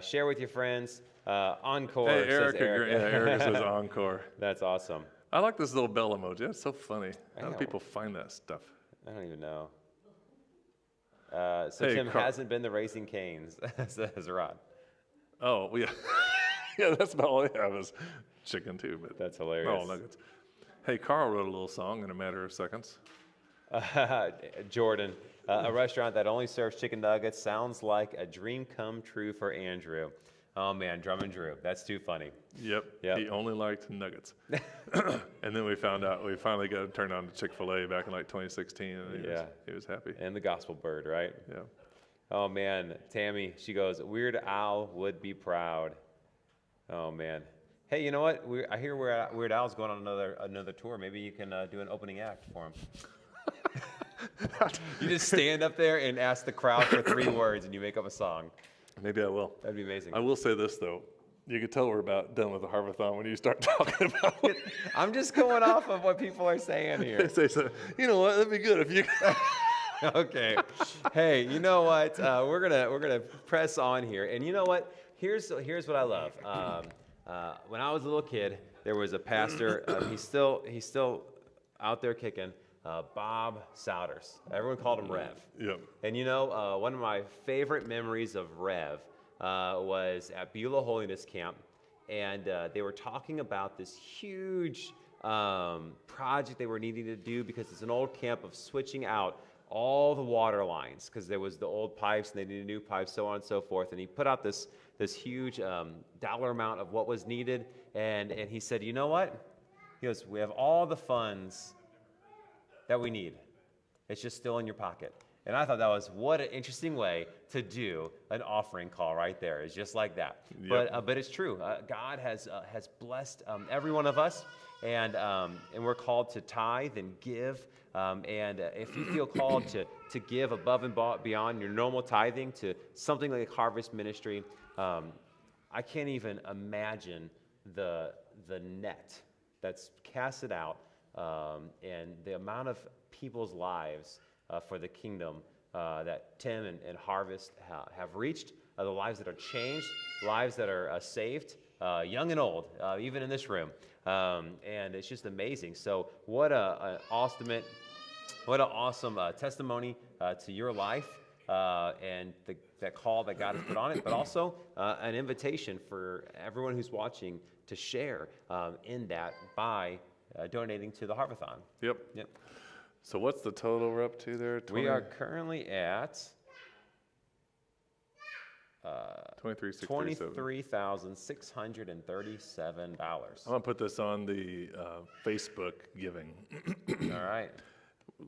Share with your friends. Encore. Hey, says Erica. Eric. Yeah, Erica says encore. That's awesome. I like this little bell emoji. That's so funny. How do know. people find that stuff? I don't even know. So Hey, Tim hasn't been the Raising Canes, says Rod. Oh, yeah. Yeah, that's about all they have is chicken, too. But That's hilarious. all nuggets. Hey, Carl wrote a little song in a matter of seconds. Jordan, a restaurant that only serves chicken nuggets sounds like a dream come true for Andrew. Oh man, Drummond Drew, that's too funny. Yep. He only liked nuggets. And then we found out, we finally got turned on to Chick-fil-A back in like 2016, and he was happy. And the Gospel Bird, right? Yeah. Oh man, Tammy, she goes, Weird Al would be proud. Oh man. Hey, you know what? I hear Weird Al's going on another tour. Maybe you can do an opening act for him. You just stand up there and ask the crowd for 3 words, and you make up a song. Maybe I will. That'd be amazing. I will say this, though. You can tell we're about done with the Harv-A-Thon when you start talking about it. I'm just going off of what people are saying here. They say so. You know what? That'd be good if you. Okay. Hey, you know what? We're gonna press on here, and you know what? Here's what I love. When I was a little kid, there was a pastor. He's still out there kicking. Bob Souders. Everyone called him Rev. Yep. And you know, one of my favorite memories of Rev was at Beulah Holiness Camp, and they were talking about this huge project they were needing to do because it's an old camp of switching out all the water lines because there was the old pipes and they needed new pipes, so on and so forth. And he put out this huge dollar amount of what was needed, and he said, you know what? He goes, we have all the funds that we need. It's just still in your pocket. And I thought that was what an interesting way to do an offering call right there. It's just like that. Yep. But it's true. God has blessed every one of us, and we're called to tithe and give. And if you feel called to give above and beyond your normal tithing to something like Harvest Ministry, I can't even imagine the net that's casted out. And the amount of people's lives for the kingdom that Tim and Harvest have reached, the lives that are changed, lives that are saved, young and old, even in this room. And it's just amazing. So what an awesome testimony to your life and that call that God has put on it, but also an invitation for everyone who's watching to share in that by donating to the Harv-A-Thon. Yep. So what's the total we're up to there? 20? We are currently at $23,637. I'm gonna put this on the Facebook giving. All right.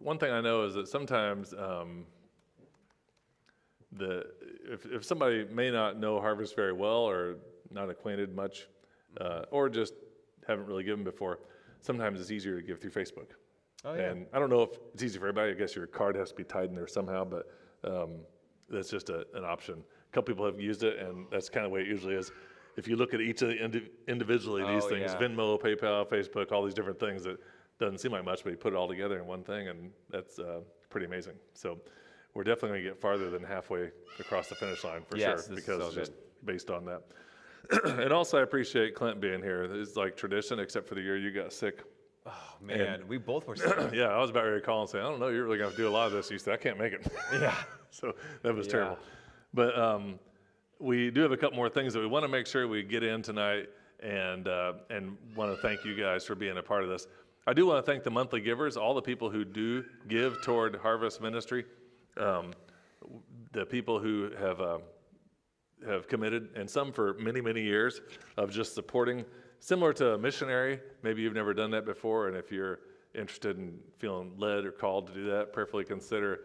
One thing I know is that sometimes if somebody may not know Harvest very well or not acquainted much, or just haven't really given before, sometimes it's easier to give through Facebook. Oh, yeah. And I don't know if it's easy for everybody. I guess your card has to be tied in there somehow, but that's just an option. A couple people have used it, and that's kind of the way it usually is. If you look at each of the individually, these things, Venmo, PayPal, Facebook, all these different things, it doesn't seem like much, but you put it all together in one thing, and that's pretty amazing. So we're definitely going to get farther than halfway across the finish line for sure, because just based on that. And also, I appreciate Clint being here. It's like tradition, except for the year you got sick. Oh, man, we both were sick. Yeah, I was about ready to call and say, I don't know, you're really going to have to do a lot of this. You said, I can't make it. Yeah. So that was terrible. But we do have a couple more things that we want to make sure we get in tonight, and want to thank you guys for being a part of this. I do want to thank the monthly givers, all the people who do give toward Harvest Ministry, the people who have committed, and some for many, many years, of just supporting. Similar to a missionary, maybe you've never done that before, and if you're interested in feeling led or called to do that, prayerfully consider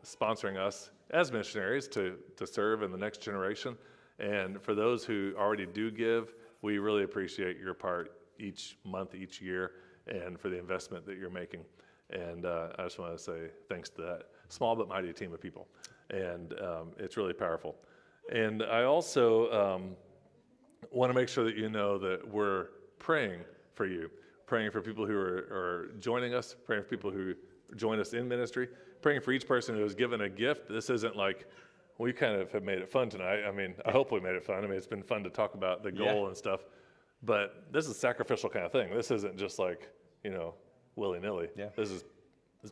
sponsoring us as missionaries to serve in the next generation. And for those who already do give, we really appreciate your part each month, each year, and for the investment that you're making. And I just want to say thanks to that small but mighty team of people. And it's really powerful. And I also want to make sure that you know that we're praying for you, praying for people who are joining us, praying for people who join us in ministry, praying for each person who has given a gift. This isn't like we kind of have made it fun tonight. I mean, I hope we made it fun. I mean, it's been fun to talk about the goal and stuff. But this is a sacrificial kind of thing. This isn't just like, willy-nilly. Yeah. This is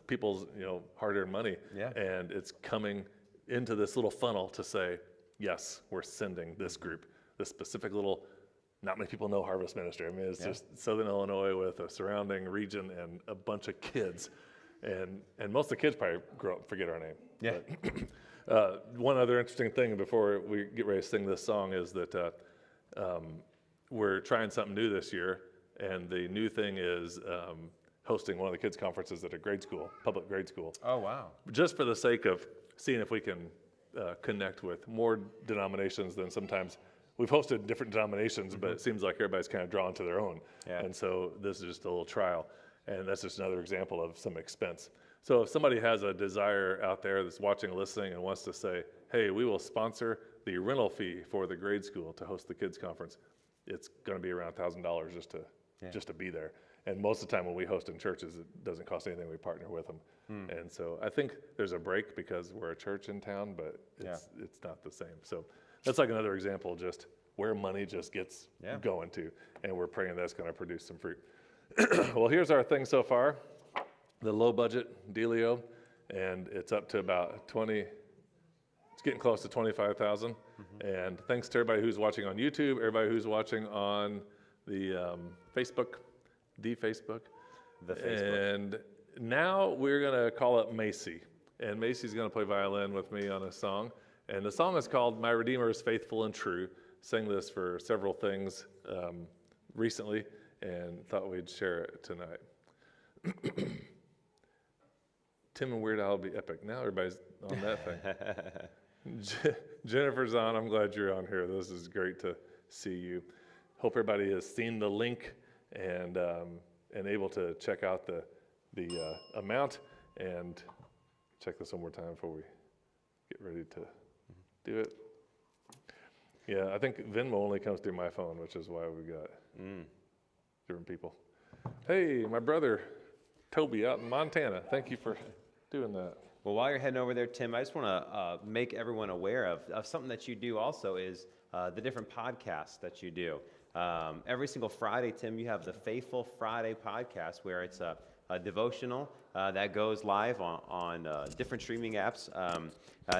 people's, hard-earned money. Yeah. And it's coming into this little funnel to say, yes, we're sending this group, this specific little, not many people know Harvest Ministry. I mean, it's just Southern Illinois with a surrounding region and a bunch of kids. And most of the kids probably grow up and forget our name. Yeah. But, one other interesting thing before we get ready to sing this song is that we're trying something new this year. And the new thing is hosting one of the kids' conferences at a grade school, public grade school. Oh, wow. Just for the sake of seeing if we can connect with more denominations than sometimes. We've hosted different denominations, but it seems like everybody's kind of drawn to their own. Yeah. And so this is just a little trial. And that's just another example of some expense. So if somebody has a desire out there that's watching, listening, and wants to say, hey, we will sponsor the rental fee for the grade school to host the kids' conference, it's going to be around $1,000 just to be there. And most of the time when we host in churches, it doesn't cost anything. We partner with them. And so I think there's a break because we're a church in town, but it's not the same. So that's like another example, just where money just gets going to. And we're praying that's going to produce some fruit. Well, here's our thing so far, the low budget dealio, and it's up to about 20, it's getting close to 25,000. And thanks to everybody who's watching on YouTube, everybody who's watching on the Facebook. And now we're going to call up Macy. And Macy's going to play violin with me on a song. And the song is called My Redeemer is Faithful and True. Sang this for several things recently and thought we'd share it tonight. Tim and Weird Al will be epic. Now everybody's on that thing. Jennifer's on. I'm glad you're on here. This is great to see you. Hope everybody has seen the link and able to check out the amount, and check this one more time before we get ready to do it. Yeah, I think Venmo only comes through my phone, which is why we got different people. Hey, my brother Toby out in Montana. Thank you for doing that. Well, while you're heading over there, Tim, I just want to make everyone aware of something that you do also is the different podcasts that you do. Every single Friday, Tim, you have the Faithful Friday podcast where it's a devotional that goes live on different streaming apps.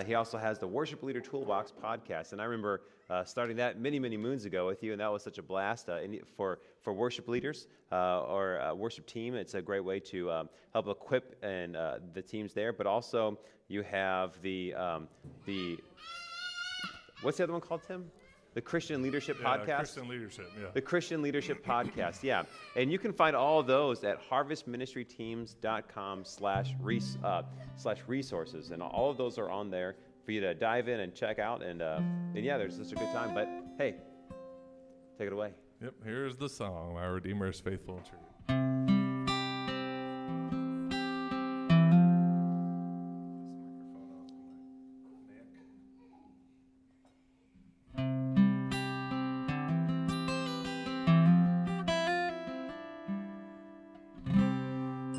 He also has the Worship Leader Toolbox podcast, and I remember starting that many, many moons ago with you, and that was such a blast for worship leaders or worship team. It's a great way to help equip and the teams there, but also you have the what's the other one called, Tim? The Christian Leadership Podcast? Christian Leadership, yeah. The Christian Leadership Podcast, yeah. And you can find all of those at harvestministryteams.com/resources. And all of those are on there for you to dive in and check out. And yeah, there's just a good time. But hey, take it away. Yep, here's the song, My Redeemer is Faithful and True.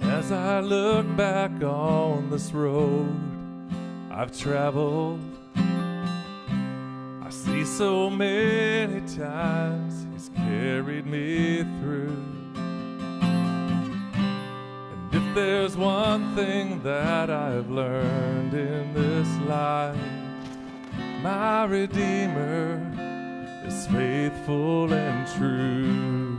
As I look back on this road I've traveled, I see so many times He's carried me through. And if there's one thing that I've learned in this life, my Redeemer is faithful and true.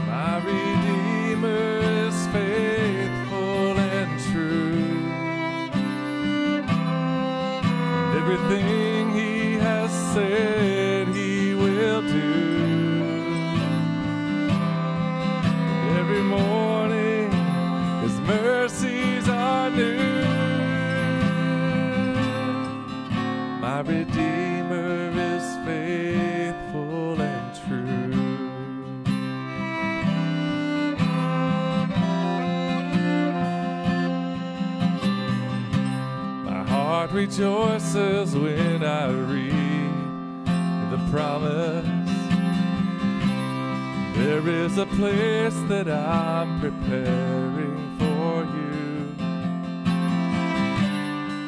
My Redeemer is faithful and true. And everything He has said He will do. And every morning His mercies are new. My Redeemer is faithful and true. Heart rejoices when I read the promise. There is a place that I'm preparing for you.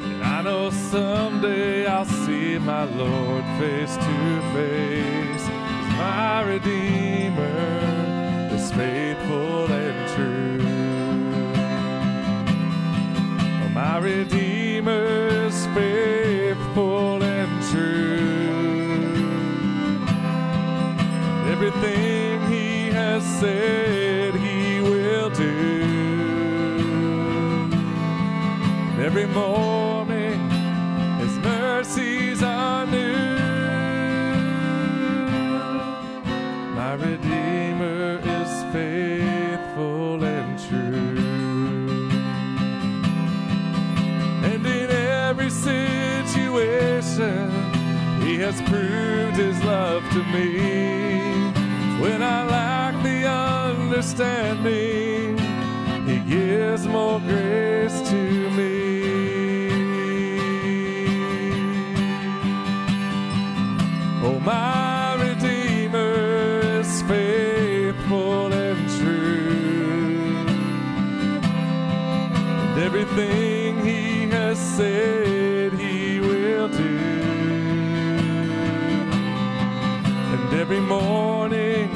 And I know someday I'll see my Lord face to face. 'Cause my Redeemer is faithful and true. Oh, my Redeemer is faithful and true. Everything he has said he will do. And every morning his mercies are new. My Redeemer is faithful and true. And in every situation he has proved his love to me. When I lack the understanding, he gives more grace to me. Oh, my Redeemer is faithful and true. And everything he has said he will do. And every morning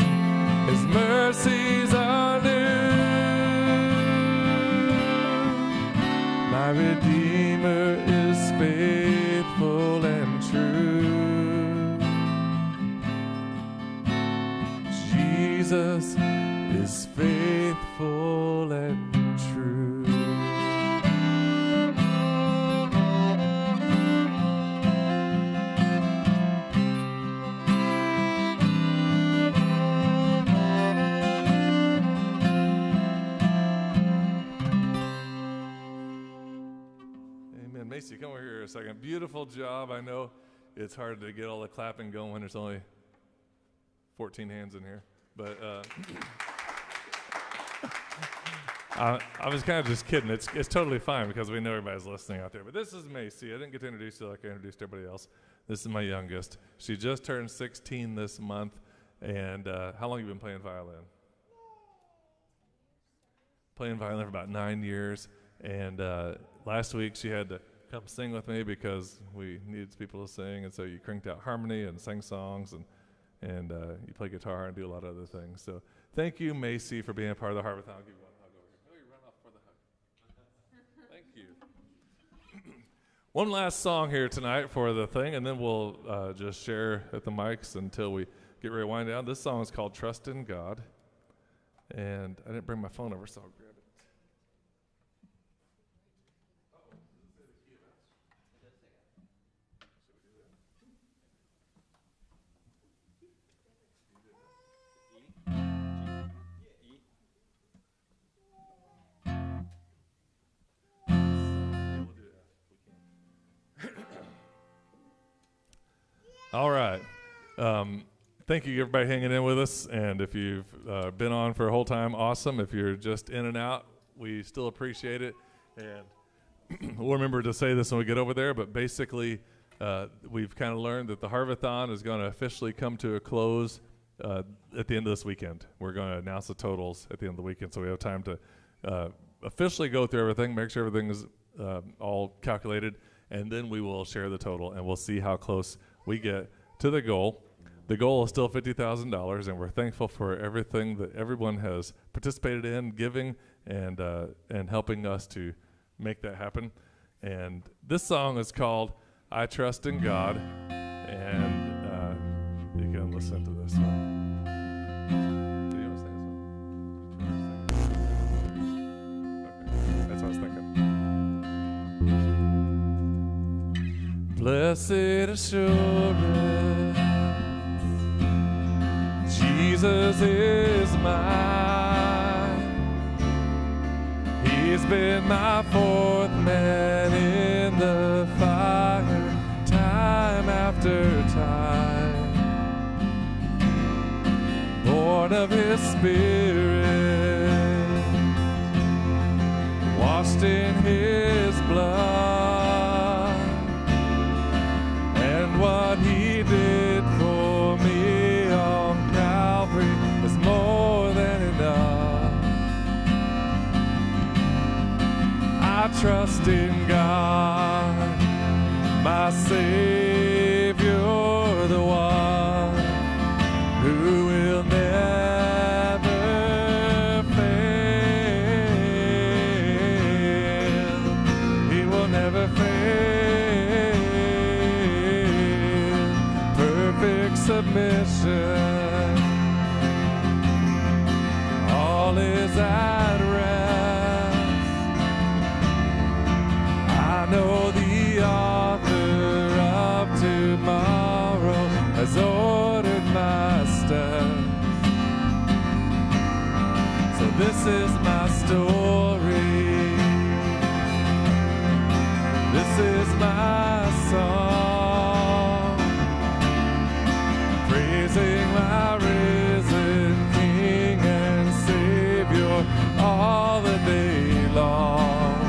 his mercies are new. My Redeemer is faithful and true. Jesus is faithful and true. Macy, come over here a second. Beautiful job. I know it's hard to get all the clapping going when there's only 14 hands in here, but I was kind of just kidding. It's totally fine because we know everybody's listening out there. But this is Macy. I didn't get to introduce you like I introduced everybody else. This is my youngest. She just turned 16 this month. And how long have you been playing violin? Playing violin for about 9 years. And last week she had to come sing with me because we needed people to sing, and so you cranked out harmony and sang songs, and you play guitar and do a lot of other things. So thank you, Macy, for being a part of the Harv-A-Thon. I'll give you one hug over here. Oh, you run off for the hug. Thank you. One last song here tonight for the thing, and then we'll just share at the mics until we get ready to wind down. This song is called Trust in God, and I didn't bring my phone over, so I'll grab it. All right. Thank you, everybody, hanging in with us. And if you've been on for a whole time, awesome. If you're just in and out, we still appreciate it. And we'll remember to say this when we get over there. But basically, we've kind of learned that the Harv-A-Thon is going to officially come to a close at the end of this weekend. We're going to announce the totals at the end of the weekend, so we have time to officially go through everything, make sure everything is all calculated, and then we will share the total, and we'll see how close we get to the goal. The goal is still $50,000, and we're thankful for everything that everyone has participated in, giving, and helping us to make that happen. And this song is called I Trust in God, and you can listen to this one. Do you want to sing this one? Okay, that's what I was thinking. Blessed assurance, Jesus is mine. He's been my fourth man in the fire, time after time. Born of His Spirit, washed in His blood, and what He did for me on Calvary is more than enough. I trust in God, Savior, the one who will never fail. He will never fail. Perfect submission, all is at rest. I know the author of tomorrow has ordered my steps. So this is my story. This is my song, praising my risen King and Savior all the day long.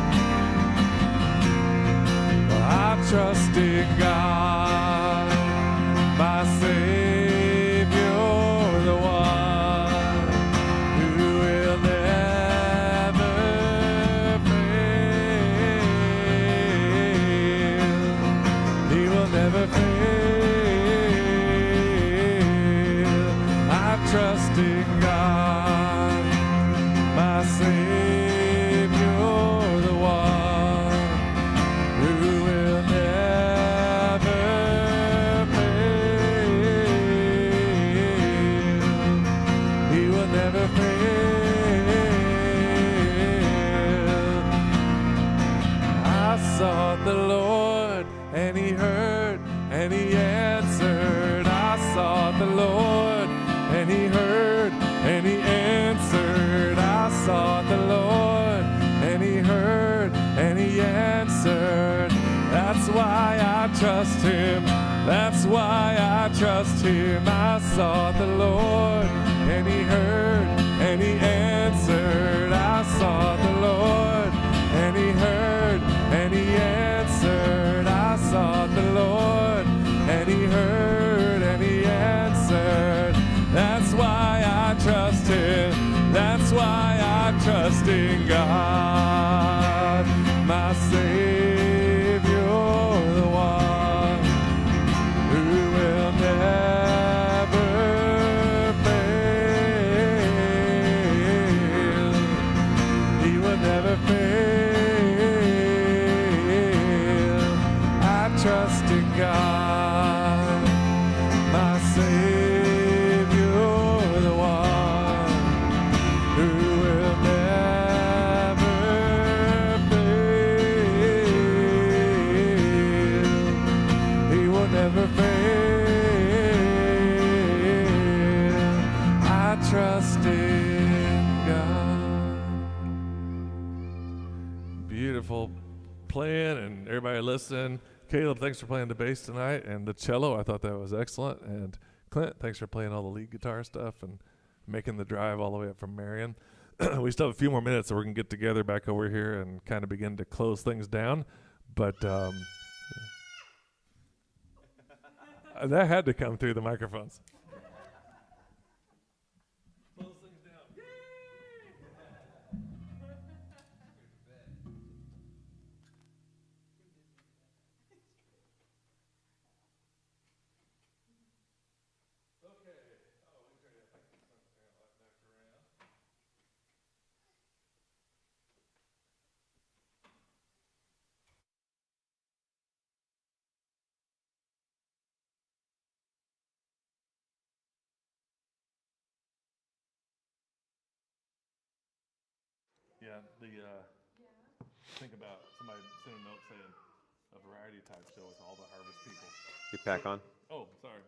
I trust in God, my Savior, the one who will never fail. He will never fail. I trust in God, my Savior, the one who will never fail. He will never fail. I sought the Lord, and He heard, and He answered. I sought the Lord, and He heard, and He answered. I sought the Lord, and He heard, and He answered. That's why I trust Him. That's why I trust Him. I sought the Lord, and He heard, and He answered. I sought the Lord, and He heard, and He answered. I sought the Lord, and He heard, and He answered. That's why I trust Him. That's why I trust in God, my Savior, the one who will never fail. He will never fail. I trust in God, my Savior, the one who will never fail. He will never fail. I trust in God. Beautiful playing, and everybody listen. Caleb, thanks for playing the bass tonight and the cello. I thought that was excellent. And Clint, thanks for playing all the lead guitar stuff and making the drive all the way up from Marion. We still have a few more minutes, so we're going to get together back over here and kind of begin to close things down. But that had to come through the microphones. Close things down. Yeah, think about somebody sent a note saying a variety type show with all the Harvest people. You pack on. Oh, sorry.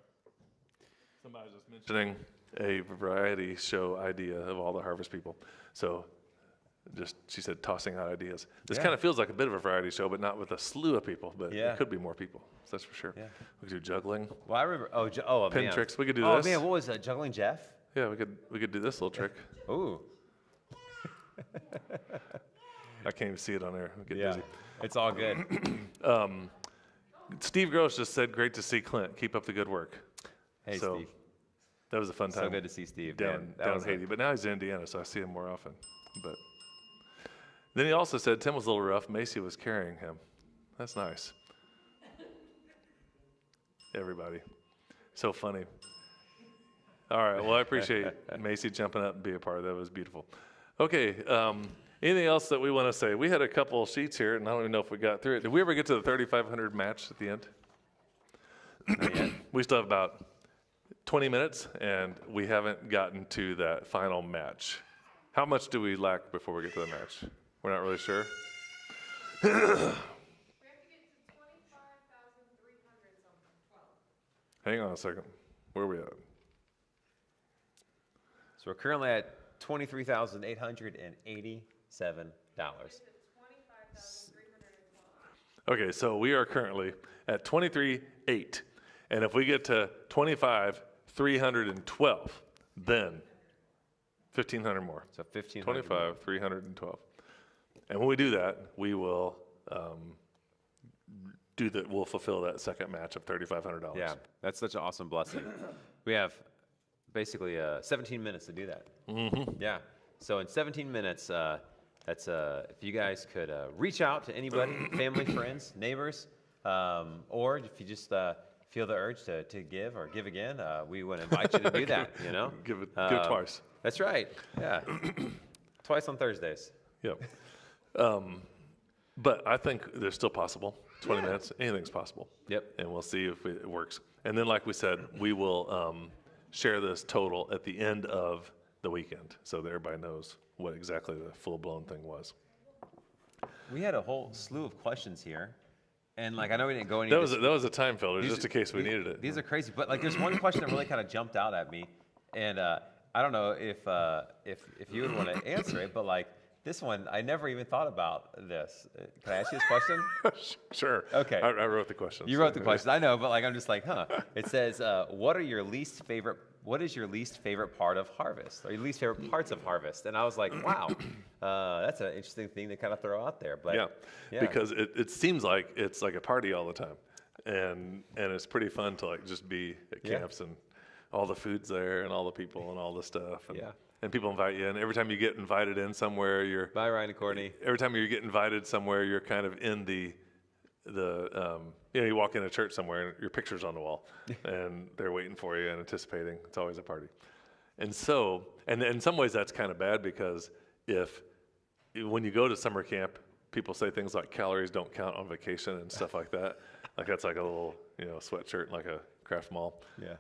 Somebody was just mentioning a variety show idea of all the Harvest people. So she said tossing out ideas. This kind of feels like a bit of a variety show, but not with a slew of people, but it could be more people. So that's for sure. Yeah. We could do juggling. Well, I remember, pin man. tricks. We could do oh, this. Oh man, what was that? Juggling Jeff? Yeah, we could do this little trick. Ooh. I can't even see it on there. I get dizzy. It's all good. Steve Gross just said, "Great to see Clint. Keep up the good work." Hey, Steve. That was a fun time. So good to see Steve down in Haiti. But now he's in Indiana, so I see him more often. But then he also said Tim was a little rough. Macy was carrying him. That's nice. everybody. So funny. All right. Well, I appreciate Macy jumping up and being a part of that. It was beautiful. Okay. Anything else that we want to say? We had a couple of sheets here, and I don't even know if we got through it. Did we ever get to the 3,500 match at the end? Not yet. We still have about 20 minutes, and we haven't gotten to that final match. How much do we lack before we get to the match? We're not really sure. We have to get to 25,300 something. 12. Hang on a second. Where are we at? So we're currently at $23,887. Okay, so we are currently at 23,800. And if we get to 25,312, then 1,500 more. So 1,500. 25,312. And when we do that, we will we'll fulfill that second match of $3,500. Yeah, that's such an awesome blessing. We have basically 17 minutes to do that. Mm-hmm. Yeah. So in 17 minutes, that's if you guys could reach out to anybody, family, friends, neighbors, or if you just feel the urge to give or give again, we want to invite you to do that. You know, give it twice. That's right. Yeah, twice on Thursdays. Yep. But I think there's still possible. 20 minutes, anything's possible. Yep. And we'll see if it works. And then, like we said, we will share this total at the end of the weekend so that everybody knows what exactly the full-blown thing was. We had a whole slew of questions here. And like I know we didn't go any. That was a time filler, just in case we needed it. These are crazy, but like there's one question that really kind of jumped out at me, and I don't know if you would want to answer it, but like this one, I never even thought about this. Can I ask you this question? Sure. Okay. I wrote the question. You wrote the question. I know, but like I'm just like, huh? It says, what is your least favorite part of Harvest, or your least favorite parts of Harvest? And I was like, wow, that's an interesting thing to kind of throw out there. But yeah. Because it seems like it's like a party all the time, and it's pretty fun to like just be at camps and all the food's there and all the people and all the stuff. And, and people invite you in. Every time you get invited in somewhere, you're bye Ryan and Courtney. Every time you get invited somewhere, you're kind of in the you walk into church somewhere and your picture's on the wall and they're waiting for you and anticipating. It's always a party. And so, and in some ways that's kind of bad because when you go to summer camp, people say things like calories don't count on vacation and stuff like that. Like that's like a little, sweatshirt, like a Craft Mall. Yeah.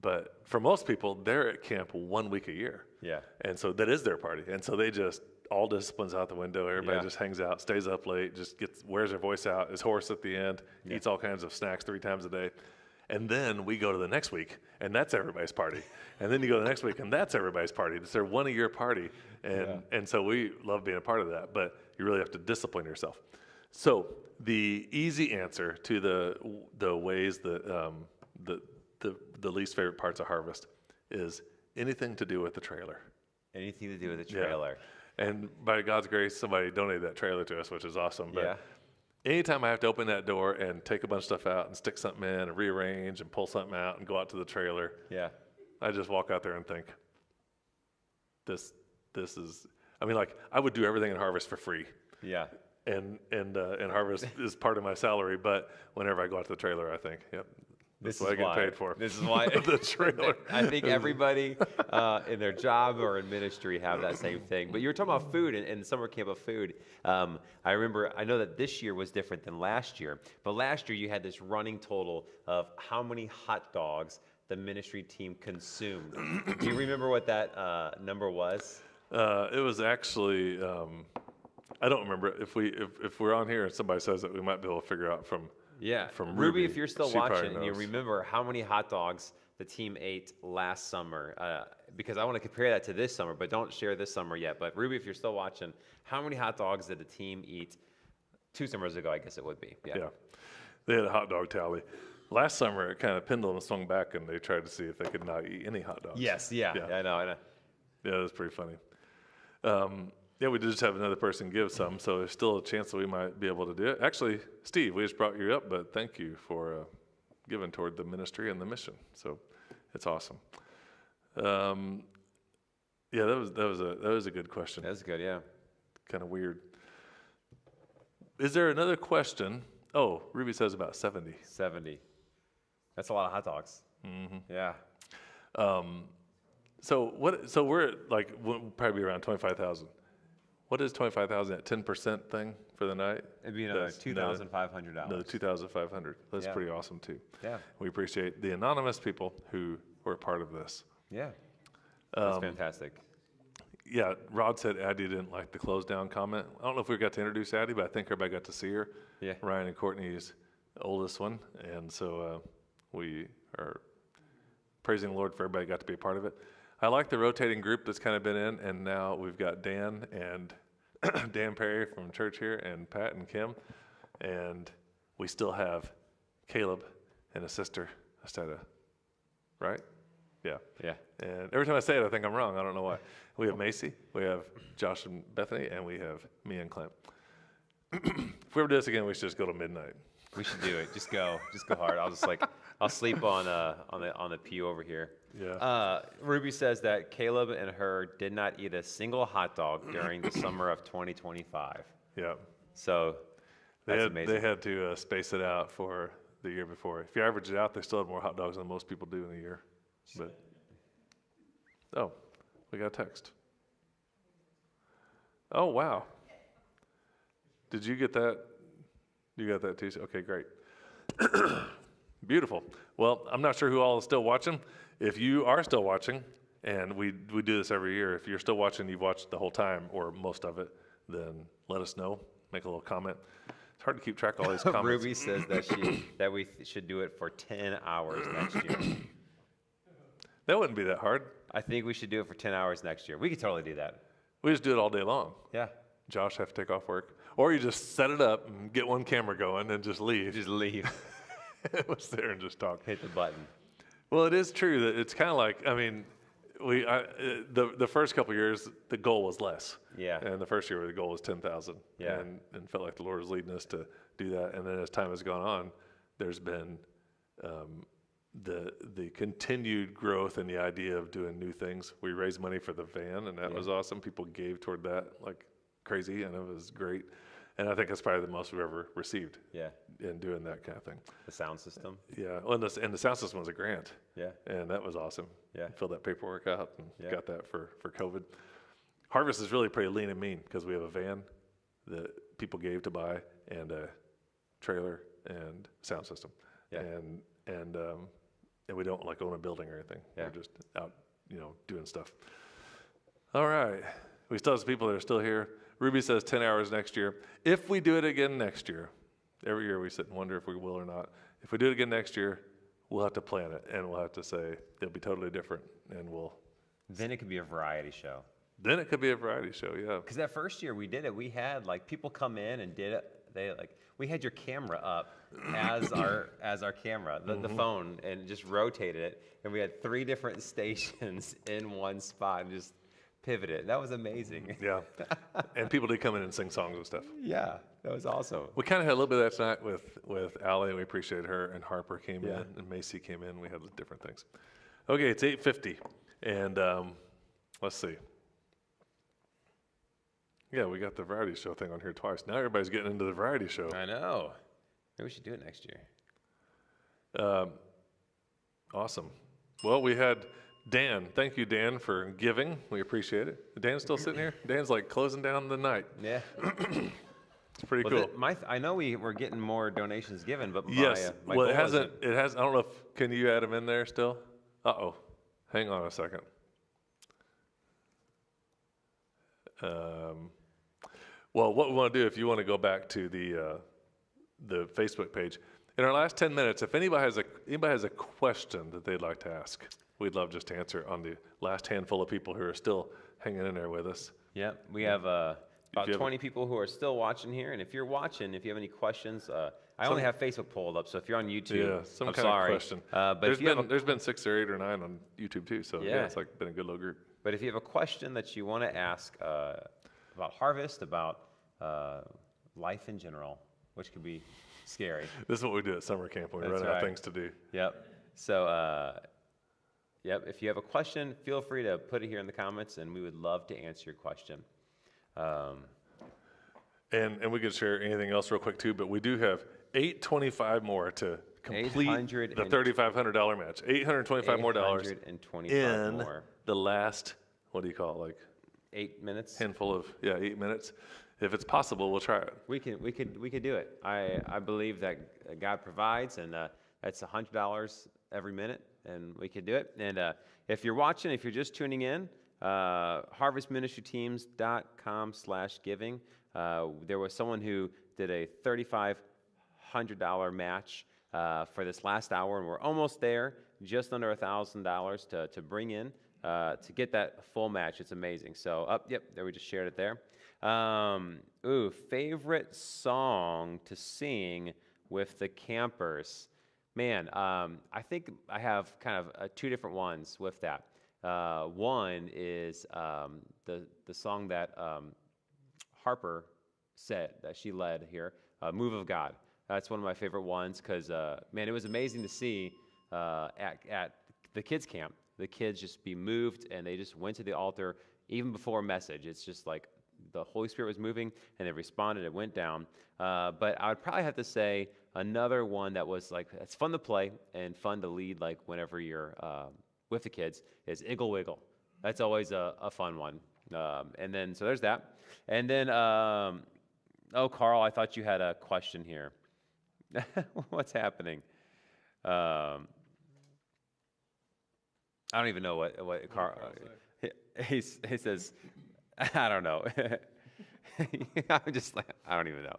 But for most people, they're at camp 1 week a year. Yeah. And so that is their party. And so they just, all discipline's out the window. Everybody just hangs out, stays up late, just wears their voice out, is hoarse at the end, eats all kinds of snacks 3 times a day. And then we go to the next week, and that's everybody's party. And then you go to the next week, and that's everybody's party. It's their 1 a year party. And so we love being a part of that, but you really have to discipline yourself. So the easy answer to the ways that the least favorite parts of Harvest is anything to do with the trailer. Anything to do with the trailer. Yeah. And by God's grace, somebody donated that trailer to us, which is awesome. But anytime I have to open that door and take a bunch of stuff out and stick something in and rearrange and pull something out and go out to the trailer, I just walk out there and think, this is, I mean, like, I would do everything in Harvest for free. Yeah. And Harvest is part of my salary, but whenever I go out to the trailer, I think, this is what I get paid for. This is why the trailer. I think everybody in their job or in ministry have that same thing. But you were talking about food and summer camp of food. I know that this year was different than last year. But last year you had this running total of how many hot dogs the ministry team consumed. Do you remember what that number was? It was actually, I don't remember. If we're on here and somebody says it, we might be able to figure out from Ruby, if you're still watching and you remember how many hot dogs the team ate last summer, because I want to compare that to this summer, but don't share this summer yet. But Ruby, if you're still watching, how many hot dogs did the team eat 2 summers ago? I guess it would be. Yeah. They had a hot dog tally. Last summer, it kind of pendulum swung back, and they tried to see if they could not eat any hot dogs. Yes, yeah. I know. Yeah, it was pretty funny. We did just have another person give some, so there's still a chance that we might be able to do it. Actually, Steve, we just brought you up, but thank you for giving toward the ministry and the mission. So it's awesome. That was a good question. That's good, yeah. Kind of weird. Is there another question? Oh, Ruby says about 70. 70. That's a lot of hot dogs. Mm-hmm. Yeah. So we're at, like, we'll probably be around 25,000. What is 25,000 at 10% thing for the night? It'd be another $2,500. Another 2,500. That's Yeah. pretty awesome too. Yeah. We appreciate the anonymous people who were a part of this. Yeah. That's fantastic. Yeah, Rod said Addie didn't like the close down comment. I don't know if we got to introduce Addie, but I think everybody got to see her. Yeah. Ryan and Courtney's oldest one, and so we are praising the Lord for everybody got to be a part of it. I like the rotating group that's kind of been in, and now we've got Dan and Dan Perry from church here, and Pat and Kim, and we still have Caleb and a sister, Estetta, right? Yeah. Yeah. And every time I say it, I think I'm wrong. I don't know why. We have Macy, we have Josh and Bethany, and we have me and Clint. If we ever do this again, we should just go to midnight. We should do it. Just go hard. I'll sleep on the pew over here. Yeah. Ruby says that Caleb and her did not eat a single hot dog during the summer of 2025. Yeah. So that's amazing. They had to space it out for the year before. If you average it out, they still had more hot dogs than most people do in a year. But we got a text. Oh, wow. Did you get that? You got that too? Okay, great. Beautiful. Well, I'm not sure who all is still watching. If you are still watching, and we do this every year, if you're still watching, you've watched the whole time or most of it, then let us know. Make a little comment. It's hard to keep track of all these comments. Ruby says that we should do it for 10 hours next year. That wouldn't be that hard. I think we should do it for 10 hours next year. We could totally do that. We just do it all day long. Yeah. Josh have to take off work. Or you just set it up and get one camera going and just leave. Just leave. We'll sit there and just talk. Hit the button. Well, it is true that it's kind of like, I mean, the first couple of years, the goal was less. Yeah. And the first year, the goal was 10,000. Yeah. And felt like the Lord was leading us to do that. And then as time has gone on, there's been the continued growth and the idea of doing new things. We raised money for the van, and that was awesome. People gave toward that like crazy, and it was great. And I think that's probably the most we've ever received. Yeah. In doing that kind of thing. The sound system. Yeah. Well, and the sound system was a grant. Yeah. And that was awesome. Yeah. Filled that paperwork out and got that for COVID. Harvest is really pretty lean and mean because we have a van that people gave to buy and a trailer and sound system. Yeah. And we don't like own a building or anything. Yeah. We're just out, doing stuff. All right. We still have some people that are still here. Ruby says 10 hours next year. If we do it again next year, every year we sit and wonder if we will or not. If we do it again next year, we'll have to plan it, and we'll have to say it'll be totally different, and Then it could be a variety show. Then it could be a variety show, yeah. Because that first year we did it, we had like people come in and did it. We had your camera up as our camera, the phone, and just rotated it, and we had 3 different stations in one spot and just pivoted. That was amazing. Yeah. And people did come in and sing songs and stuff. Yeah, that was awesome. We kind of had a little bit of that tonight with Allie, and we appreciated her, and Harper came in, and Macy came in. We had different things. Okay, it's 8:50, and let's see. Yeah, we got the variety show thing on here twice. Now everybody's getting into the variety show. I know. Maybe we should do it next year. Awesome. Well, we had Dan. Thank you, Dan, for giving. We appreciate it. Dan's still sitting here? Dan's like closing down the night. Yeah. It's pretty cool. I know we're getting more donations given, but yes. my Well, goal it hasn't. It has. I don't know if can you add them in there still? Uh-oh. Hang on a second. Well, what we want to do, if you want to go back to the Facebook page, in our last 10 minutes, if anybody has a question that they'd like to ask, we'd love just to answer on the last handful of people who are still hanging in there with us. Yeah, we have about 20 people who are still watching here, and if you're watching, if you have any questions, I only have Facebook pulled up, so if you're on YouTube, some I'm kind sorry. of question. But there's been 6 or 8 or 9 on YouTube too, so yeah, it's like been a good little group. But if you have a question that you want to ask about Harvest, about life in general, which could be scary. This is what we do at summer camp when we run out of things to do. Yep. So, if you have a question, feel free to put it here in the comments, and we would love to answer your question. And we could share anything else real quick too, but we do have 8:25 more to complete 800 the $3,500 match. $825 more dollars in more. the last, what do you call it, like 8 minutes? handful of, 8 minutes. If it's possible, we'll try it. We could do it. I believe that God provides, and that's $100 every minute, and we could do it. And if you're watching, if you're just tuning in, harvestministryteams.com/giving. There was someone who did a $3,500 match for this last hour, and we're almost there, just under $1,000 to bring in to get that full match. It's amazing. So, there we just shared it there. Favorite song to sing with the campers. Man, I think I have kind of two different ones with that. One is the song that Harper said, that she led here, Move of God. That's one of my favorite ones because, man, it was amazing to see at the kids' camp, the kids just be moved, and they just went to the altar even before a message. It's just like the Holy Spirit was moving, and they responded. It went down. But I would probably have to say another one that was like, it's fun to play and fun to lead, like whenever you're with the kids, is Iggle Wiggle. That's always a fun one. And then, so there's that. And then, Carl, I thought you had a question here. What's happening? I don't even know what Carl, he says, I don't know. I'm just like, I don't even know.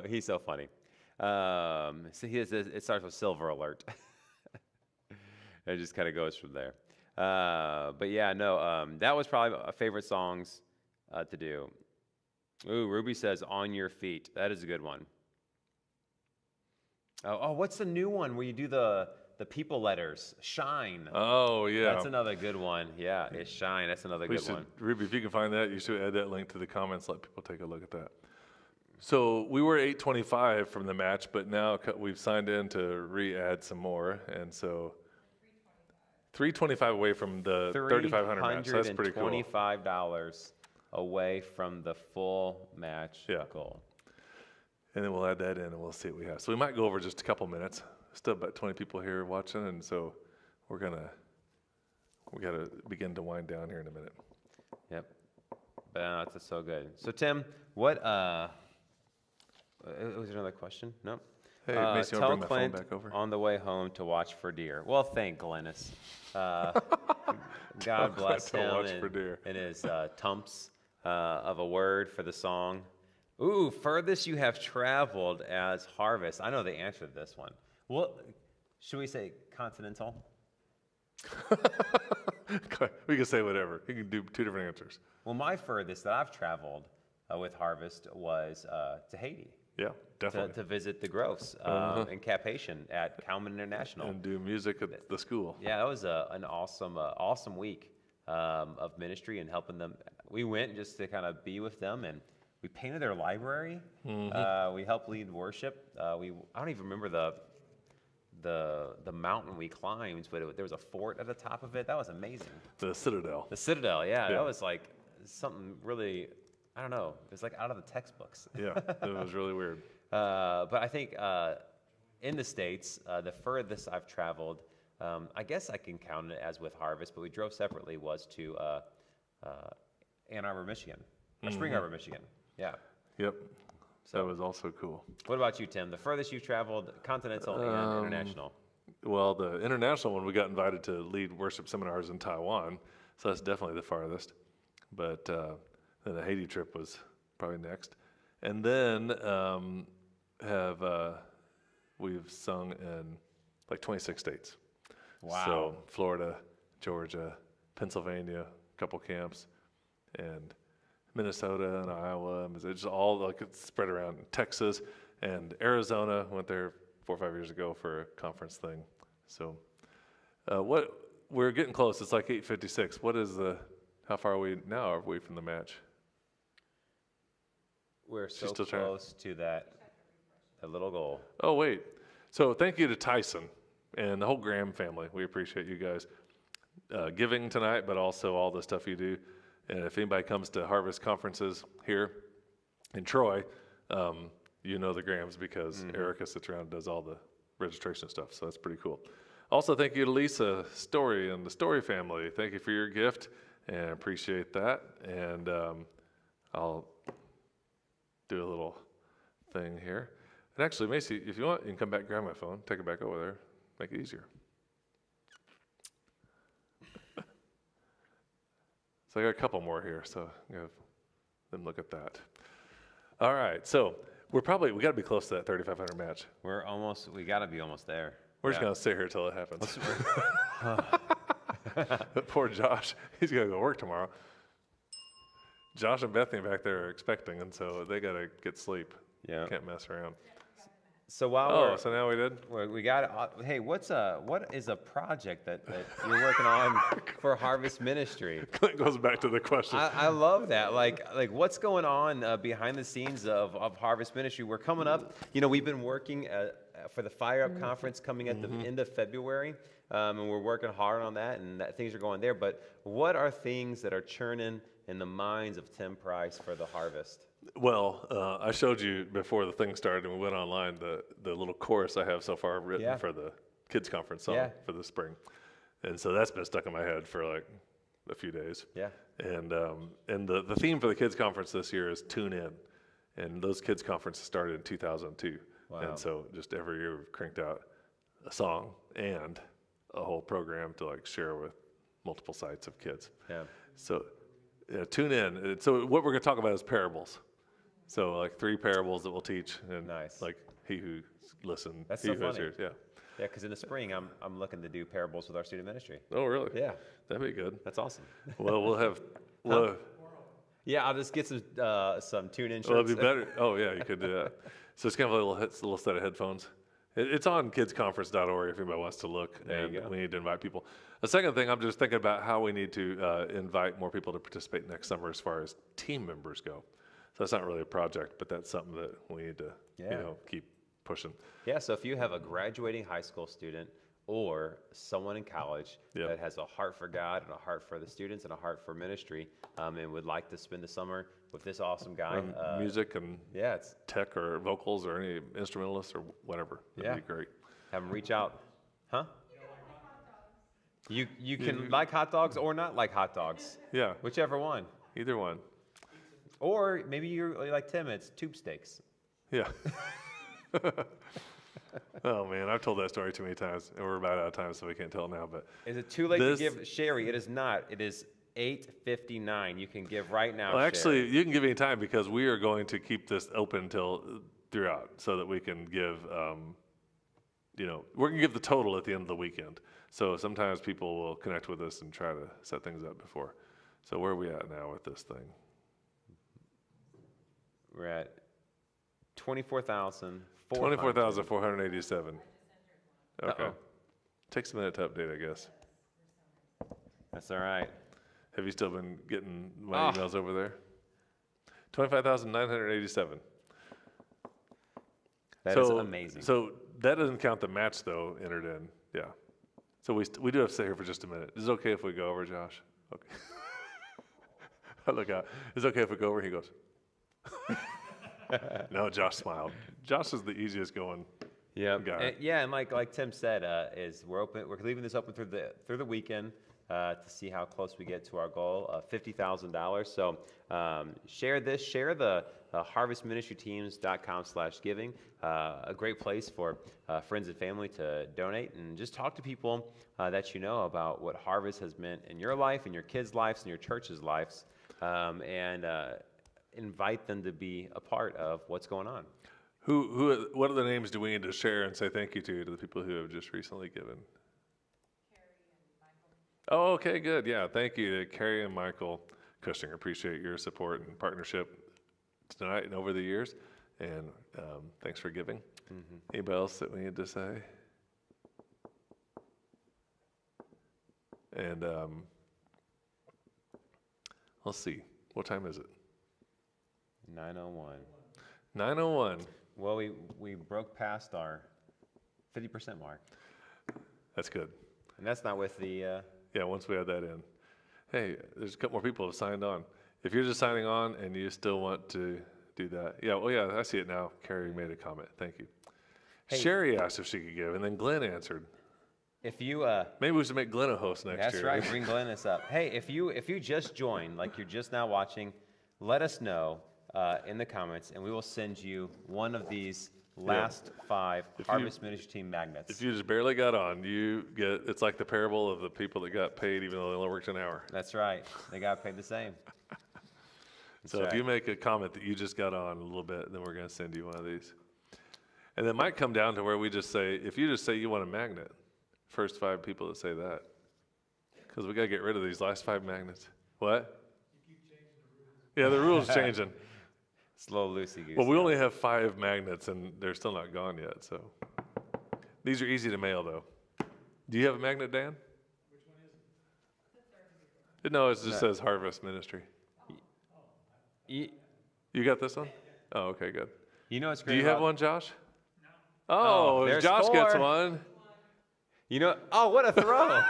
He's so funny. So it starts with silver alert. It just kind of goes from there. But yeah, no, that was probably my favorite songs to do. Ooh, Ruby says, On Your Feet. That is a good one. Oh, what's the new one where you do the people letters? Shine. Oh, yeah. That's another good one. Yeah, it's Shine. That's another good one. Ruby, if you can find that, you should add that link to the comments. Let people take a look at that. So we were 825 from the match, but now we've signed in to re-add some more. And so 325 away from the 3,500 match. So that's pretty cool. $325 away from the full match goal. And then we'll add that in, and we'll see what we have. So we might go over just a couple minutes. Still about 20 people here watching, and so we got to begin to wind down here in a minute. Yep. But that's so good. So Tim, what? Was there another question? No. Hey, Mason, tell bring my Clint phone back over? on the way home to watch for deer. Well, thank Glennis. God bless him and his tumps of a word for the song. Ooh, furthest you have traveled as Harvest. I know the answer to this one. Well, should we say continental? We can say whatever. You can do two different answers. Well, my furthest that I've traveled with Harvest was to Haiti. Yeah, definitely. To visit the Groves in Cap-Haitian at Kalman International. And do music at the school. Yeah, that was an awesome week of ministry and helping them. We went just to kind of be with them, and we painted their library. Mm-hmm. We helped lead worship. I don't even remember the mountain we climbed, but there was a fort at the top of it. That was amazing. The Citadel. The Citadel, yeah. That was like something really, I don't know. It was like out of the textbooks. Yeah, it was really weird. But I think in the States, the furthest I've traveled, I guess I can count it as with Harvest, but we drove separately, was to Ann Arbor, Michigan, or Spring Arbor, Michigan. Yeah. Yep. So that was also cool. What about you, Tim? The furthest you've traveled, continental and international? Well, the international one, we got invited to lead worship seminars in Taiwan, so that's definitely the farthest. But then the Haiti trip was probably next. And then we've sung in like 26 states. Wow. So Florida, Georgia, Pennsylvania, a couple camps, and Minnesota and Iowa. It's just all like it's spread around. Texas and Arizona. Went there 4 or 5 years ago for a conference thing. So we're getting close. It's like 8:56. How far are we from the match? We're so close to that little goal. Oh, wait. So thank you to Tyson and the whole Graham family. We appreciate you guys giving tonight, but also all the stuff you do. And if anybody comes to Harvest conferences here in Troy, you know the Grahams because Erica sits around and does all the registration stuff. So that's pretty cool. Also, thank you to Lisa Story and the Story family. Thank you for your gift, and appreciate that. And I'll do a little thing here. And actually, Macy, if you want, you can come back, grab my phone, take it back over there, make it easier. So I got a couple more here, so have them look at that. All right, so we got to be close to that 3,500 match. We got to be almost there. We're just going to sit here till it happens. Poor Josh, he's going to go work tomorrow. Josh and Bethany back there are expecting, and so they got to get sleep. Yeah. Can't mess around. So while so now we did? We got hey, what is a project that you're working on for Harvest Ministry? That goes back to the question. I love that. Like what's going on behind the scenes of Harvest Ministry? We're coming up. We've been working for the Fire Up Conference coming at the end of February, and we're working hard on that, and things are going there. But what are things that are churning in the minds of Tim Price for the Harvest? Well, I showed you before the thing started and we went online the little chorus I have so far written for the kids conference song for the spring, and so that's been stuck in my head for like a few days. Yeah. And the theme for the kids conference this year is Tune In, and those kids conferences started in 2002. Wow. And so just every year we've cranked out a song and a whole program to like share with multiple sites of kids. Yeah. So tune in. So what we're going to talk about is parables. So like 3 parables that we'll teach, and nice. Like he who listens, that's he so who funny. hears. Yeah. Yeah, because in the spring I'm looking to do parables with our student ministry. Oh, really? Yeah. That'd be good. That's awesome. Well, we'll have. Yeah, I'll just get some tune-in shirts. Well, it'd be better. Oh, yeah, you could do that. So it's kind of a little set of headphones. It's on kidsconference.org if anybody wants to look. There and you go. we need to invite people. The second thing, I'm just thinking about how we need to invite more people to participate next summer as far as team members go. So that's not really a project, but that's something that we need to keep pushing. Yeah, so if you have a graduating high school student or someone in college that has a heart for God and a heart for the students and a heart for ministry, and would like to spend the summer with this awesome guy. Music and it's tech or vocals or any instrumentalists or whatever. That'd be great. Have them reach out. Huh? You can like hot dogs or not like hot dogs. Yeah. Whichever one. Either one. Or maybe you're like Tim, it's tube steaks. Yeah. Oh man, I've told that story too many times, and we're about out of time, so we can't tell now. But is it too late to give Sherry? It is not. It is 8:59. You can give right now. Well, actually, you can give any time because we are going to keep this open throughout, so that we can give. We're gonna give the total at the end of the weekend. So sometimes people will connect with us and try to set things up before. So where are we at now with this thing? We're at 24,000. 24,487. Okay. Takes a minute to update, I guess. That's all right. Have you still been getting my emails over there? 25,987. That is amazing. So that doesn't count the match, though, entered in. Yeah. So we do have to stay here for just a minute. Is it okay if we go over, Josh? Okay. I look out. Is it okay if we go over? He goes. No, Josh smiled. Josh is the easiest going guy. And like Tim said, is we're open. We're leaving this open through the weekend to see how close we get to our goal of $50,000. So share this. Share the harvestministryteams.com/giving. A great place for friends and family to donate, and just talk to people that you know about what Harvest has meant in your life, in your kids' lives, in your church's lives, and invite them to be a part of what's going on. What other names do we need to share and say thank you to the people who have just recently given? Carrie and Michael. Oh, okay, good. Yeah, thank you to Carrie and Michael Cushing. Appreciate your support and partnership tonight and over the years. And thanks for giving. Mm-hmm. Anybody else that we need to say? And let's see. What time is it? 9:01. 9:01. Well, we broke past our 50% mark. That's good. And that's not with the... once we add that in. Hey, there's a couple more people who have signed on. If you're just signing on and you still want to do that. I see it now. Carrie made a comment. Thank you. Sherry asked if she could give, and then Glenn answered. If you maybe we should make Glenn a host next year. That's right. Bring Glenn this up. Hey, if you just joined, like you're just now watching, let us know in the comments, and we will send you one of these last 5 Harvest Ministry Team magnets. If you just barely got on, you get. It's like the parable of the people that got paid even though they only worked an hour. That's right. They got paid the same. So if you make a comment that you just got on a little bit, then we're going to send you one of these. And it might come down to where we just say, if you just say you want a magnet, first 5 people that say that, because we got to get rid of these last 5 magnets. What? You keep changing the rules. Yeah, the rules changing. It's a little loosey-goosey. Well, we only have 5 magnets, and they're still not gone yet. So these are easy to mail, though. Do you have a magnet, Dan? Which one is it? No, it just says Harvest Ministry. You got this one? Oh, okay, good. You know what's great? Do you have one, Josh? No. Oh, there's Josh 4. gets one. You know, what a throw.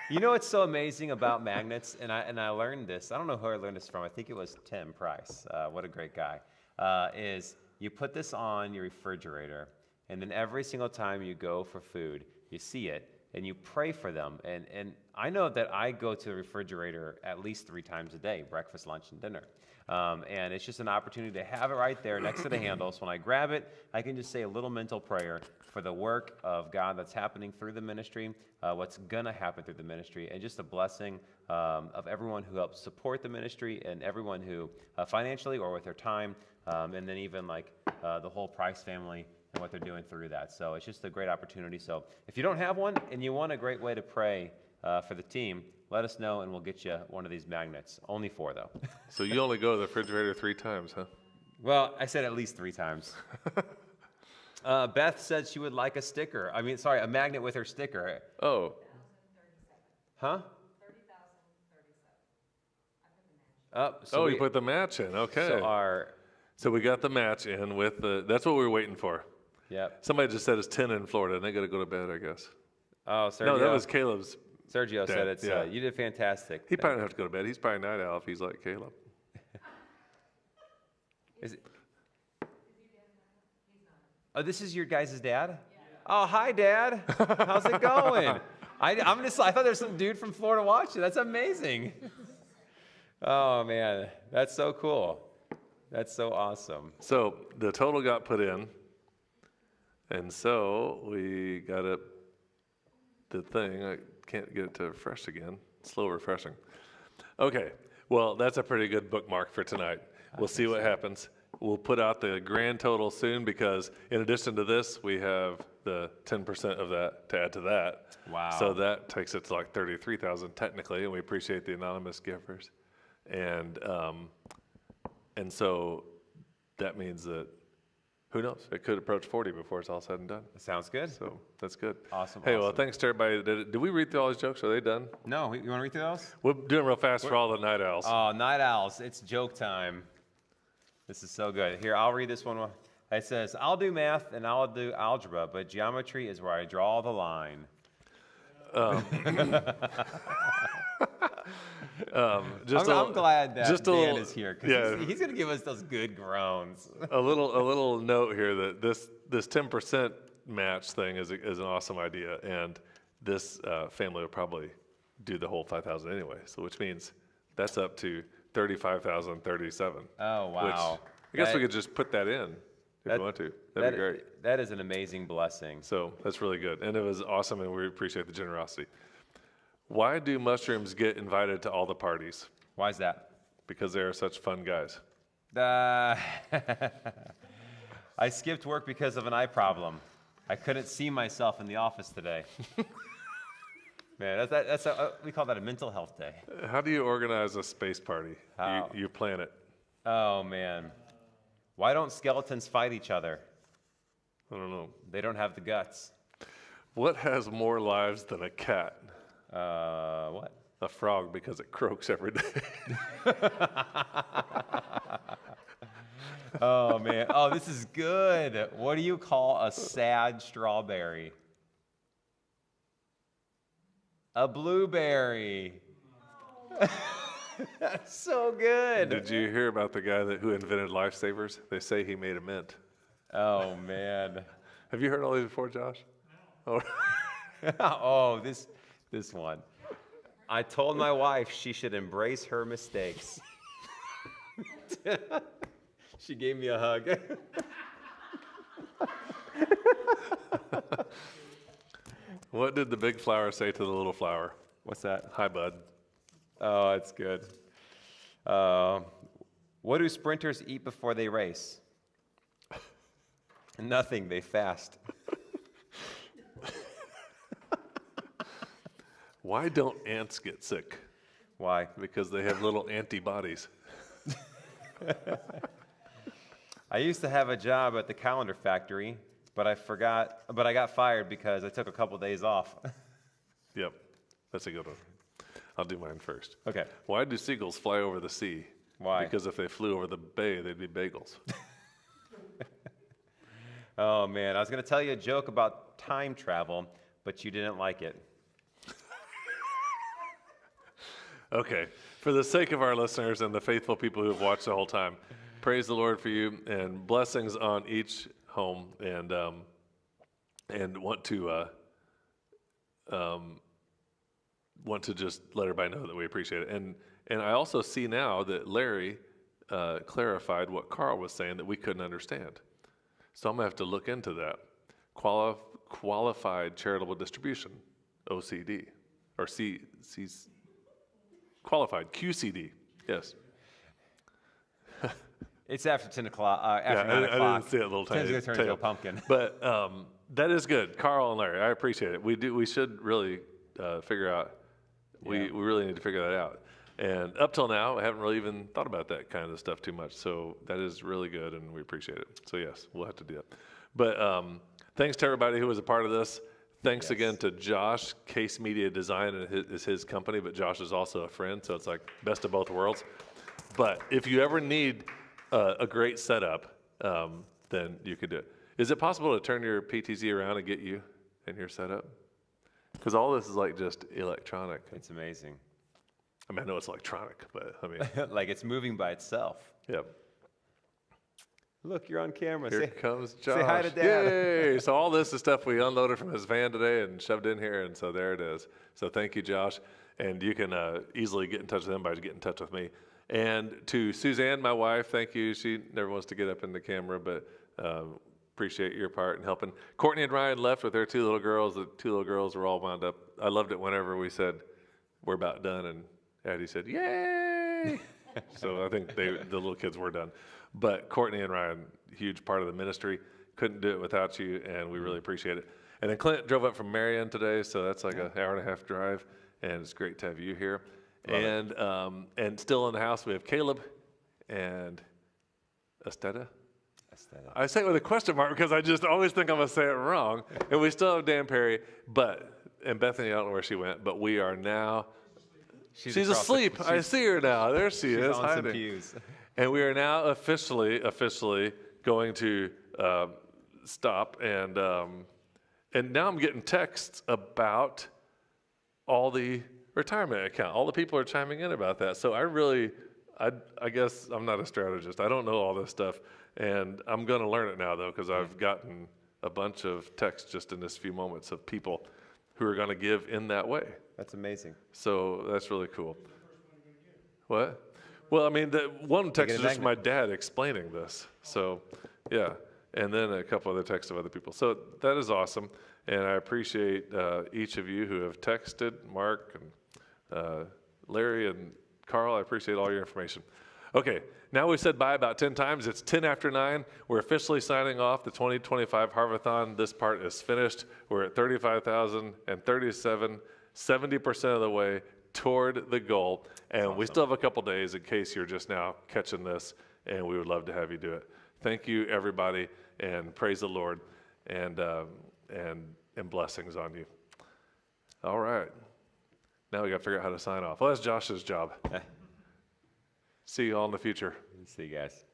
You know what's so amazing about magnets, and I learned this. I don't know who I learned this from. I think it was Tim Price. What a great guy. Is you put this on your refrigerator, and then every single time you go for food, you see it, and you pray for them. And I know that I go to the refrigerator at least 3 times a day, breakfast, lunch, and dinner. And it's just an opportunity to have it right there next to the handle. So when I grab it, I can just say a little mental prayer for the work of God that's happening through the ministry, what's going to happen through the ministry, and just a blessing of everyone who helps support the ministry and everyone who financially or with their time, and then even like the whole Price family and what they're doing through that. So it's just a great opportunity. So if you don't have one and you want a great way to pray for the team, let us know and we'll get you one of these magnets. Only 4, though. So you only go to the refrigerator 3 times, huh? Well, I said at least 3 times. Beth said she would like a sticker. A magnet with her sticker. Oh. Huh? 30,037. You put the match in. Okay. So we got the match in with the. That's what we were waiting for. Yep. Somebody just said it's 10 in Florida, and they got to go to bed, I guess. Oh, Sergio. No, that was Caleb's. Sergio dad. said it's. You did fantastic. He probably don't have to go to bed. He's probably night owl if he's like Caleb. Is it? Oh, this is your guys' dad? Yeah. Oh, hi, Dad. How's it going? I thought there was some dude from Florida watching. That's amazing. Oh, man. That's so cool. That's so awesome. So the total got put in, and so we got up the thing. I can't get it to refresh again. Slow refreshing. Okay. Well, that's a pretty good bookmark for tonight. We'll see what happens. We'll put out the grand total soon because in addition to this, we have the 10% of that to add to that. Wow. So that takes it to like 33,000 technically, and we appreciate the anonymous givers. And so that means that, who knows, it could approach 40 before it's all said and done. Sounds good. So that's good. Awesome. Hey, well, thanks to everybody that did it. Did we read through all these jokes? Are they done? No, you want to read through those? We're doing real fast for all the night owls. Oh, night owls. It's joke time. This is so good. Here, I'll read this one. It says, I'll do math and I'll do algebra, but geometry is where I draw the line. I'm glad that Dan is here because he's going to give us those good groans. a little note here that this 10% match thing is an awesome idea, and this family will probably do the whole 5,000 anyway. So which means that's up to 35,037. Oh wow! Which I guess we could just put that in if you want to. That'd be great. That is an amazing blessing. So that's really good, and it was awesome, and we appreciate the generosity. Why do mushrooms get invited to all the parties? Why is that? Because they are such fun guys. I skipped work because of an eye problem. I couldn't see myself in the office today. Man, we call that a mental health day. How do you organize a space party? You plan it. Oh, man. Why don't skeletons fight each other? I don't know. They don't have the guts. What has more lives than a cat? What? A frog, because it croaks every day. Oh, man. Oh, this is good. What do you call a sad strawberry? A blueberry. That's so good. Did you hear about the guy who invented lifesavers? They say he made a mint. Oh, man. Have you heard all these before, Josh? No. Oh, this one. I told my wife she should embrace her mistakes. She gave me a hug. What did the big flower say to the little flower? What's that? Hi, bud. Oh, that's good. What do sprinters eat before they race? Nothing, they fast. Why don't ants get sick? Why? Because they have little antibodies. I used to have a job at the calendar factory, but I got fired because I took a couple days off. Yep, that's a good one. I'll do mine first. Okay. Why do seagulls fly over the sea? Why? Because if they flew over the bay, they'd be bagels. Oh, man. I was going to tell you a joke about time travel, but you didn't like it. Okay. For the sake of our listeners and the faithful people who have watched the whole time, praise the Lord for you and blessings on each home, and want to just let everybody know that we appreciate it. And I also see now that Larry clarified what Carl was saying that we couldn't understand. So I'm going to have to look into that. Qualified Charitable Distribution, OCD, or C's qualified, QCD, yes. It's after 10 o'clock. After 9 I o'clock. didn't see it, little tiny. Tim's going to turn into a pumpkin. But that is good. Carl and Larry, I appreciate it. We should really figure out, we really need to figure that out. And up till now, I haven't really even thought about that kind of stuff too much. So that is really good, and we appreciate it. So yes, we'll have to do that. But thanks to everybody who was a part of this. Thanks again to Josh. Case Media Design is his company, but Josh is also a friend, so it's like best of both worlds. But if you ever need a great setup, then you could do it. Is it possible to turn your PTZ around and get you in your setup? Because all this is like just electronic. It's amazing. I mean, I know it's electronic, but I mean. Like it's moving by itself. Yep. Look, you're on camera. Here comes Josh. Say hi to Dad. Yay! So all this is stuff we unloaded from his van today and shoved in here, and so there it is. So thank you, Josh. And you can easily get in touch with him by getting in touch with me. And to Suzanne, my wife, thank you. She never wants to get up in the camera, but appreciate your part in helping. Courtney and Ryan left with their two little girls. The two little girls were all wound up. I loved it whenever we said, we're about done, and Addie said, yay! So I think the little kids were done. But Courtney and Ryan, huge part of the ministry. Couldn't do it without you, and we really appreciate it. And then Clint drove up from Marion today, so that's like an hour and a half drive, and it's great to have you here. And still in the house, we have Caleb and Estetta. I say it with a question mark because I just always think I'm going to say it wrong. And we still have Dan Perry, and Bethany, I don't know where she went, but we are now. She's asleep. I see her now. There she is. On some pews. And we are now officially going to stop. And now I'm getting texts about all the retirement account. All the people are chiming in about that. So I guess I'm not a strategist. I don't know all this stuff. And I'm going to learn it now, though, because I've gotten a bunch of texts just in this few moments of people who are going to give in that way. That's amazing. So that's really cool. What? Well, I mean, the one text is just my dad explaining this. So, yeah. And then a couple other texts of other people. So that is awesome. And I appreciate each of you who have texted, Mark and Larry and Carl. I appreciate all your information. Okay, now we've said bye about 10 times. It's 10 after 9. We're officially signing off the 2025 Harv-A-Thon. This part is finished. We're at 35,037, 70% of the way toward the goal. And awesome. We still have a couple days in case you're just now catching this, and we would love to have you do it. Thank you, everybody, and praise the Lord, and blessings on you. All right. Now we got to figure out how to sign off. Well, that's Josh's job. See you all in the future. See you guys.